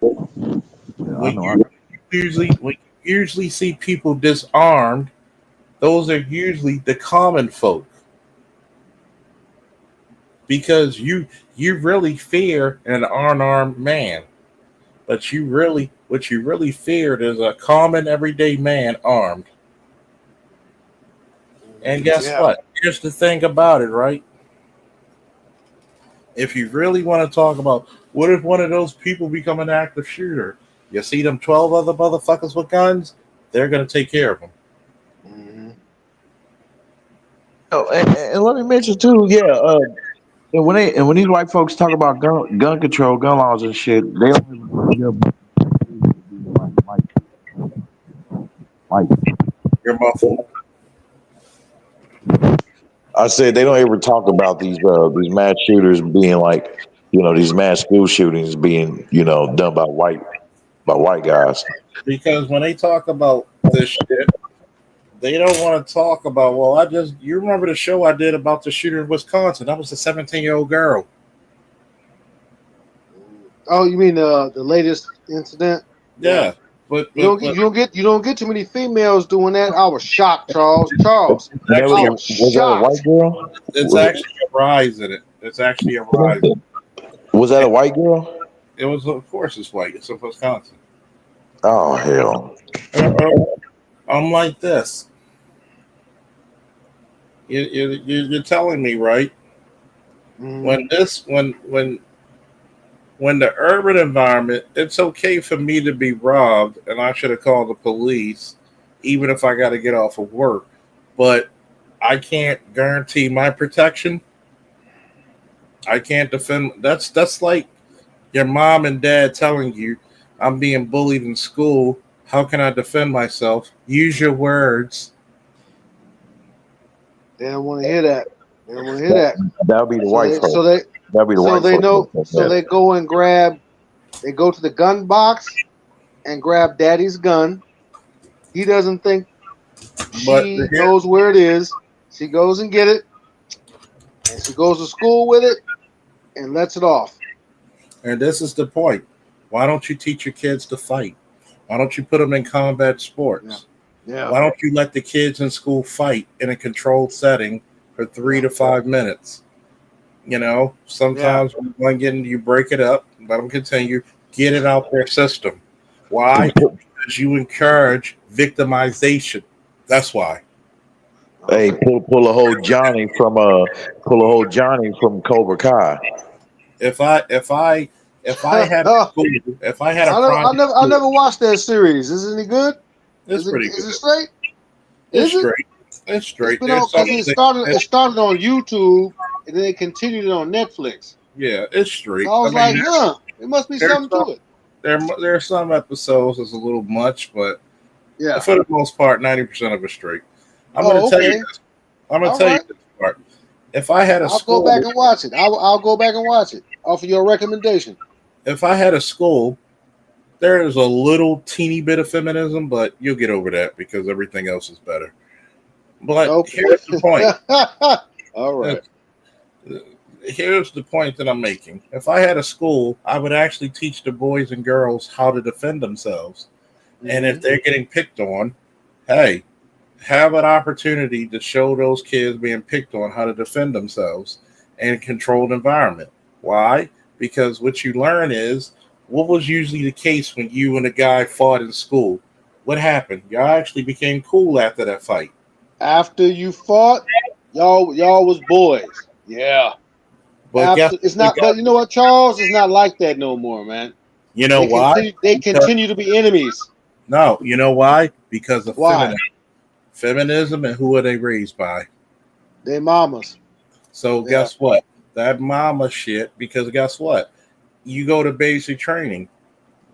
When you usually see people disarmed, those are usually the common folk. Because you really fear an unarmed man. But what you really feared is a common everyday man armed. And guess what? Here's the thing about it, right? If you really want to talk about what if one of those people become an active shooter, you see them 12 other motherfuckers with guns, they're going to take care of them.
Oh, and let me mention too, and when these white folks talk about gun control, gun laws and shit, they don't like
You're muffled.
I said they don't ever talk about these mass shooters being like, these mass school shootings being, done by white guys.
Because when they talk about this shit, they don't want to talk about, you remember the show I did about the shooter in Wisconsin? That was a 17-year-old girl.
Oh, you mean the latest incident?
Yeah. But
you don't get too many females doing that. I was shocked, Charles. Charles, I was
that a white girl?
It's actually a rise in it. It's actually a rise.
Was that a white girl?
It was, of course, it's white. It's in Wisconsin.
Oh hell!
I'm like this. You're telling me, right? When the urban environment, it's okay for me to be robbed, and I should have called the police, even if I got to get off of work. But I can't guarantee my protection. I can't defend. That's like your mom and dad telling you, "I'm being bullied in school. How can I defend myself? Use your words."
They don't want to hear that. They don't want to hear that.
That'll be the white folks. That'll be the
so
white
they
folks.
know. So they go and they go to the gun box and grab daddy's gun. He doesn't think she knows where it is. She goes and get it, and she goes to school with it and lets it off.
And this is the point. Why don't you teach your kids to fight? Why don't you put them in combat sports?
Yeah.
Why don't you let the kids in school fight in a controlled setting for 3 to 5 minutes? Sometimes when one getting you break it up, let them continue, get it out their system. Why? Because you encourage victimization. That's why.
Hey, pull a whole Johnny from Cobra Kai.
If I had a school, if I had a
I never watched that series. Is it any good?
It's pretty good.
Is it straight?
It's straight. It's straight.
It started on YouTube and then it continued it on Netflix.
Yeah, it's straight.
So I was like, there must be something to it.
There are some episodes that's a little much, but for the most part, 90% of it's straight. I'm going to tell you this. I'm going to tell you this part. If I had a school,
I'll go back and watch it. I'll go back and watch it. Offer your recommendation.
If I had a school, there is a little teeny bit of feminism, but you'll get over that because everything else is better. But here's the point.
All right.
Here's the point that I'm making. If I had a school, I would actually teach the boys and girls how to defend themselves. And if they're getting picked on, hey, have an opportunity to show those kids being picked on how to defend themselves in a controlled environment. Why? Because what you learn is what was usually the case when you and a guy fought in school. What happened? Y'all actually became cool after that fight.
After you fought, y'all was boys. Yeah.
But
it's not. But you know what, Charles? It's not like that no more, man.
You know why?
They continue to be enemies.
No, you know why? Because of feminism, and who are they raised by?
Their mamas.
So guess what? That mama shit. Because guess what? You go to basic training,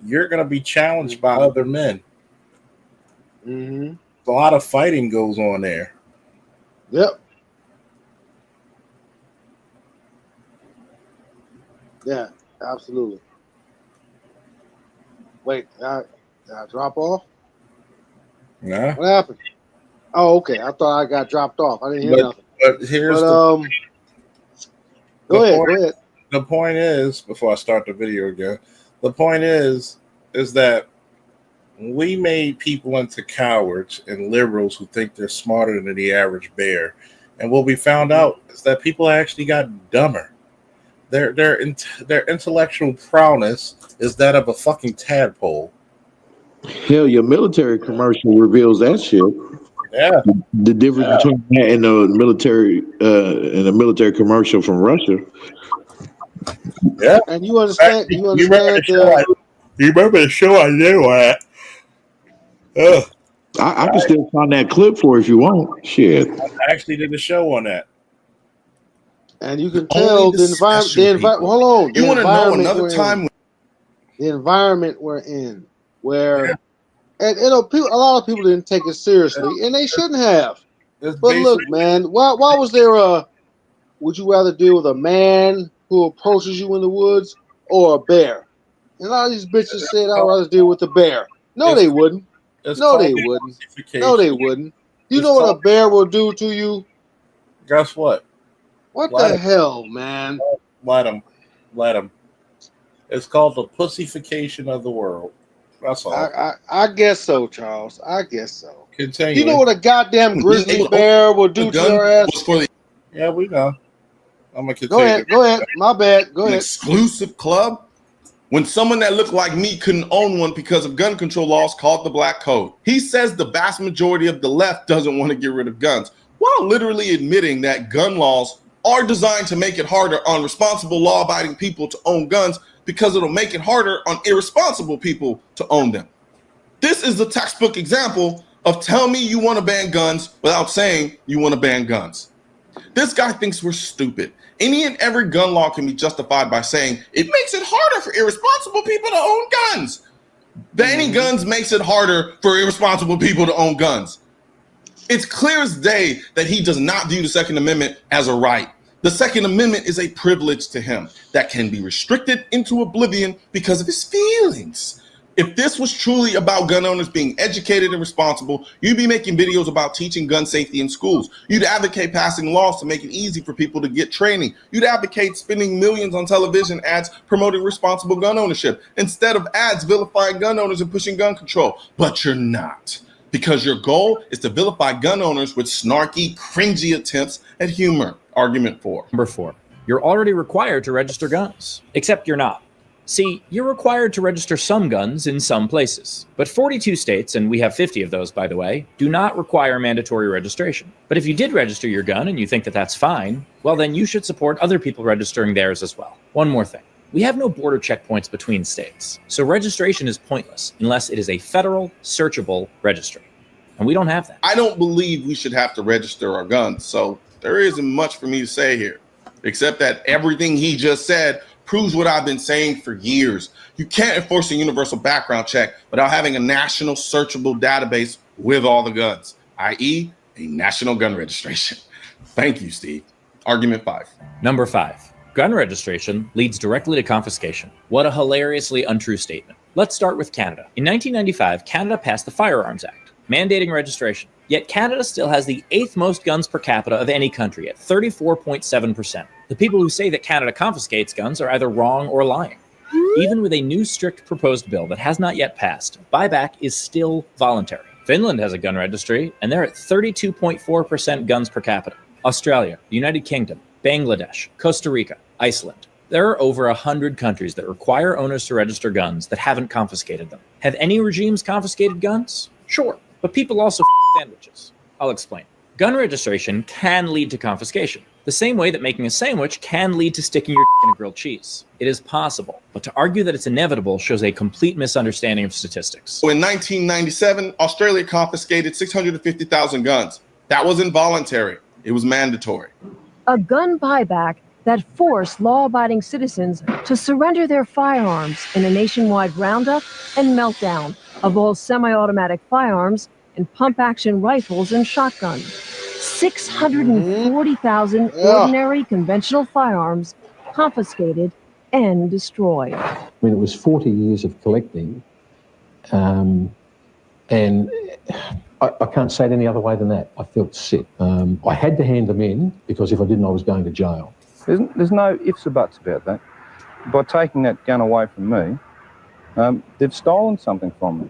you're gonna be challenged by other men.
Mm-hmm.
A lot of fighting goes on there.
Yep. Yeah, absolutely. Wait, did I drop off?
Nah.
What happened? Oh, okay. I thought I got dropped off. I didn't hear nothing.
But here's
go ahead.
The point is, before I start the video again, the point is that we made people into cowards and liberals who think they're smarter than the average bear. And what we found out is that people actually got dumber. Their intellectual prowess is that of a fucking tadpole.
Hell, your military commercial reveals that shit.
Yeah.
The difference between that and the military commercial from Russia.
Yeah.
And you understand? You
remember the show I knew at?
I can still find that clip for you if you want. Shit.
I actually did a show on that.
And you can tell the environment. Hold on.
You want to know another
time? The environment we're in, where and a lot of people didn't take it seriously, and they shouldn't have. But look, man, why was there a? Would you rather deal with a man who approaches you in the woods or a bear? And a lot of these bitches said, "I'd rather deal with the bear." No, they wouldn't. No, they wouldn't. No, they wouldn't. You know what a bear will do to you?
Guess what?
What the hell, man?
Let them. It's called the pussification of the world. That's all.
I guess so, Charles. I guess so.
Continue.
You know what a goddamn grizzly bear will do to your ass?
Yeah, we know. I'm gonna continue.
Go ahead. My bad. Go ahead.
Exclusive club? When someone that looked like me couldn't own one because of gun control laws called the Black Code. He says the vast majority of the left doesn't want to get rid of guns, while literally admitting that gun laws are designed to make it harder on responsible law-abiding people to own guns because it'll make it harder on irresponsible people to own them. This is the textbook example of tell me you want to ban guns without saying you want to ban guns. This guy thinks we're stupid. Any and every gun law can be justified by saying it makes it harder for irresponsible people to own guns. Banning guns makes it harder for irresponsible people to own guns. It's clear as day that he does not view the Second Amendment as a right. The Second Amendment is a privilege to him that can be restricted into oblivion because of his feelings. If this was truly about gun owners being educated and responsible, you'd be making videos about teaching gun safety in schools. You'd advocate passing laws to make it easy for people to get training. You'd advocate spending millions on television ads promoting responsible gun ownership instead of ads vilifying gun owners and pushing gun control. But you're not, because your goal is to vilify gun owners with snarky, cringy attempts at humor. Argument 4.
Number 4. You're already required to register guns, except you're not. See, you're required to register some guns in some places, but 42 states, and we have 50 of those, by the way, do not require mandatory registration. But if you did register your gun and you think that that's fine, well, then you should support other people registering theirs as well. One more thing. We have no border checkpoints between states, so registration is pointless unless it is a federal searchable registry, and we don't have that.
I don't believe we should have to register our guns, so there isn't much for me to say here, except that everything he just said proves what I've been saying for years. You can't enforce a universal background check without having a national searchable database with all the guns, i.e. a national gun registration. Thank you, Steve. Argument 5.
Number 5. Gun registration leads directly to confiscation. What a hilariously untrue statement. Let's start with Canada. In 1995, Canada passed the Firearms Act, mandating registration. Yet Canada still has the 8th most guns per capita of any country at 34.7%. The people who say that Canada confiscates guns are either wrong or lying. Even with a new strict proposed bill that has not yet passed, buyback is still voluntary. Finland has a gun registry, and they're at 32.4% guns per capita. Australia, the United Kingdom, Bangladesh, Costa Rica, Iceland. There are over 100 countries that require owners to register guns that haven't confiscated them. Have any regimes confiscated guns? Sure, but people also sandwiches. I'll explain. Gun registration can lead to confiscation, the same way that making a sandwich can lead to sticking your in a grilled cheese. It is possible, but to argue that it's inevitable shows a complete misunderstanding of statistics.
So in 1997, Australia confiscated 650,000 guns. That was involuntary. It was mandatory.
A gun buyback that forced law-abiding citizens to surrender their firearms in a nationwide roundup and meltdown of all semi-automatic firearms and pump-action rifles and shotguns. 640,000 ordinary conventional firearms confiscated and destroyed.
I mean, it was 40 years of collecting, and I can't say it any other way than that. I felt sick. I had to hand them in because if I didn't, I was going to jail.
There's no ifs or buts about that. By taking that gun away from me, they've stolen something from me.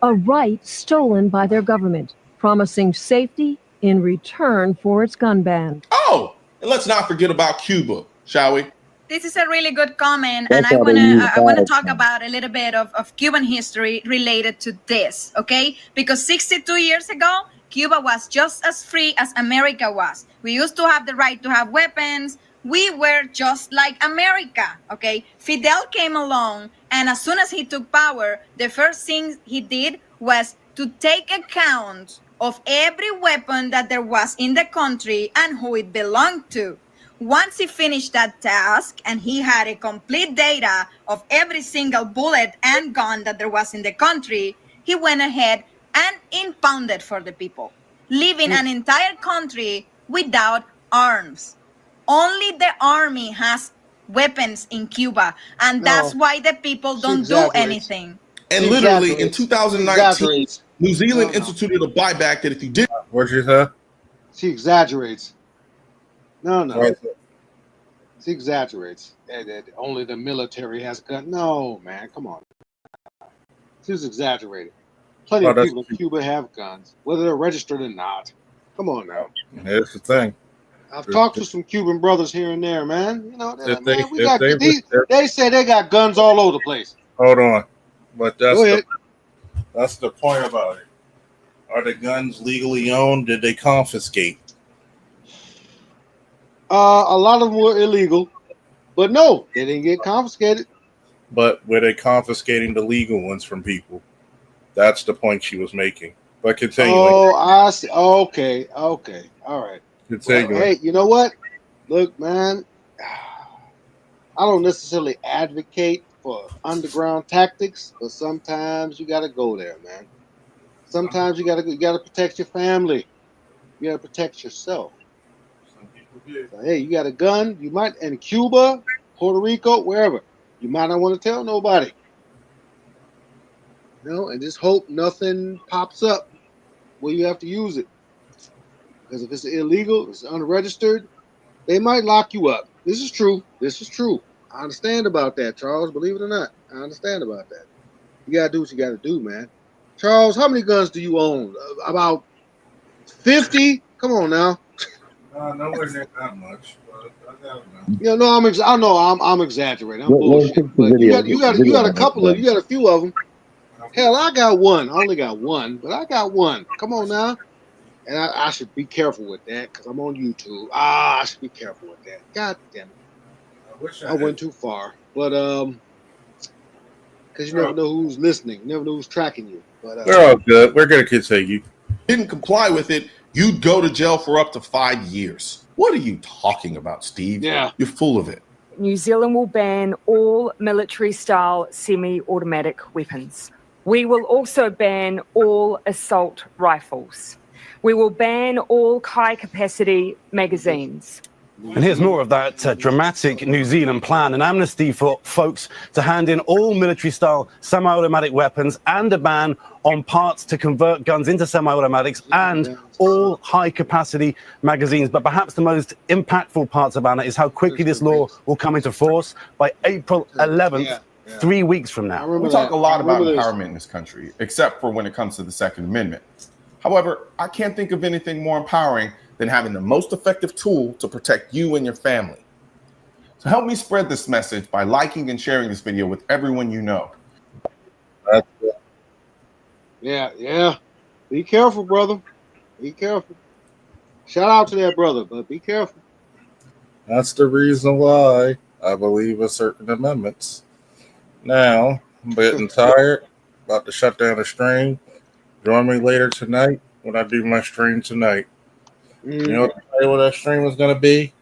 A right stolen by their government, promising safety in return for its gun ban.
Oh, and let's not forget about Cuba, shall we?
This is a really good comment, and I wanna talk about a little bit of Cuban history related to this, okay? Because 62 years ago, Cuba was just as free as America was. We used to have the right to have weapons. We were just like America, okay? Fidel came along, and as soon as he took power, the first thing he did was to take account of every weapon that there was in the country and who it belonged to. Once he finished that task and he had a complete data of every single bullet and gun that there was in the country, he went ahead and impounded for the people, leaving an entire country without arms. Only the army has weapons in Cuba, and that's why the people don't do anything.
And literally in 2019, New Zealand instituted a buyback that if you did,
what'd you say?
She exaggerates. No. She exaggerates. That only the military has guns. No, man, come on. She was exaggerating. Plenty of people in Cuba have guns, whether they're registered or not. Come on now.
Here's the thing.
I've talked to some Cuban brothers here and there, man. You know, they say they got guns all over the place.
Hold on, but that's the point about it. Are the guns legally owned? Did they confiscate?
A lot of them were illegal, but no, they didn't get confiscated.
But were they confiscating the legal ones from people? That's the point she was making. But continuing.
Oh, I see. Okay, all right.
Continuing.
Well, hey, you know what? Look, man, I don't necessarily advocate for underground tactics, but sometimes you got to go there, man. Sometimes you got to protect your family. You got to protect yourself. So, hey, you got a gun. You might in Cuba, Puerto Rico, wherever. You might not want to tell nobody. You know, and just hope nothing pops up where you have to use it. Because if it's illegal, it's unregistered, they might lock you up. This is true. I understand about that, Charles. Believe it or not, I understand about that. You gotta do what you gotta do, man. Charles, how many guns do you own? About 50? Come on now.
Nowhere near that much. But I got
you know, I know I'm exaggerating. I'm bullshit. But you got a couple of, you got a few of them. Hell, I got one. I only got one, but I got one. Come on now. And I should be careful with that because I'm on YouTube. I should be careful with that. God damn it. I went too far. But because you never know who's listening. You never know who's tracking you. But
we're all good. We're gonna continue.
Didn't comply with it, you'd go to jail for up to 5 years. What are you talking about, Steve?
Yeah.
You're full of it.
New Zealand will ban all military-style semi-automatic weapons. We will also ban all assault rifles. We will ban all high-capacity magazines.
And here's more of that dramatic New Zealand plan, an amnesty for folks to hand in all military-style semi-automatic weapons and a ban on parts to convert guns into semi-automatics and all high-capacity magazines. But perhaps the most impactful part of Anna is how quickly this law will come into force by April 11th, 3 weeks from now.
We talk a lot about empowerment in this country, except for when it comes to the Second Amendment. However, I can't think of anything more empowering than having the most effective tool to protect you and your family. So help me spread this message by liking and sharing this video with everyone you know.
Yeah. Be careful, brother. Be careful. Shout out to that brother, but be careful.
That's the reason why I believe in certain amendments. Now, I'm getting tired. About to shut down the stream. Join me later tonight when I do my stream tonight. You know what that stream is going to be?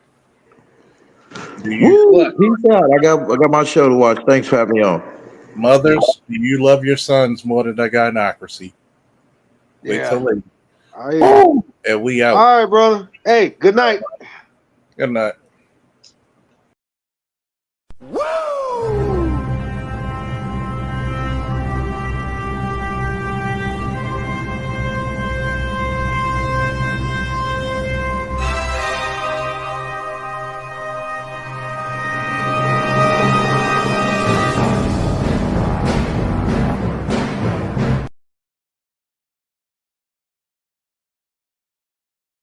Woo, peace out. I got my show to watch. Thanks for having me on.
Mothers, do you love your sons more than the gynocracy? Wait till later. And we out.
All right, brother. Hey, good night.
Good night.
Woo!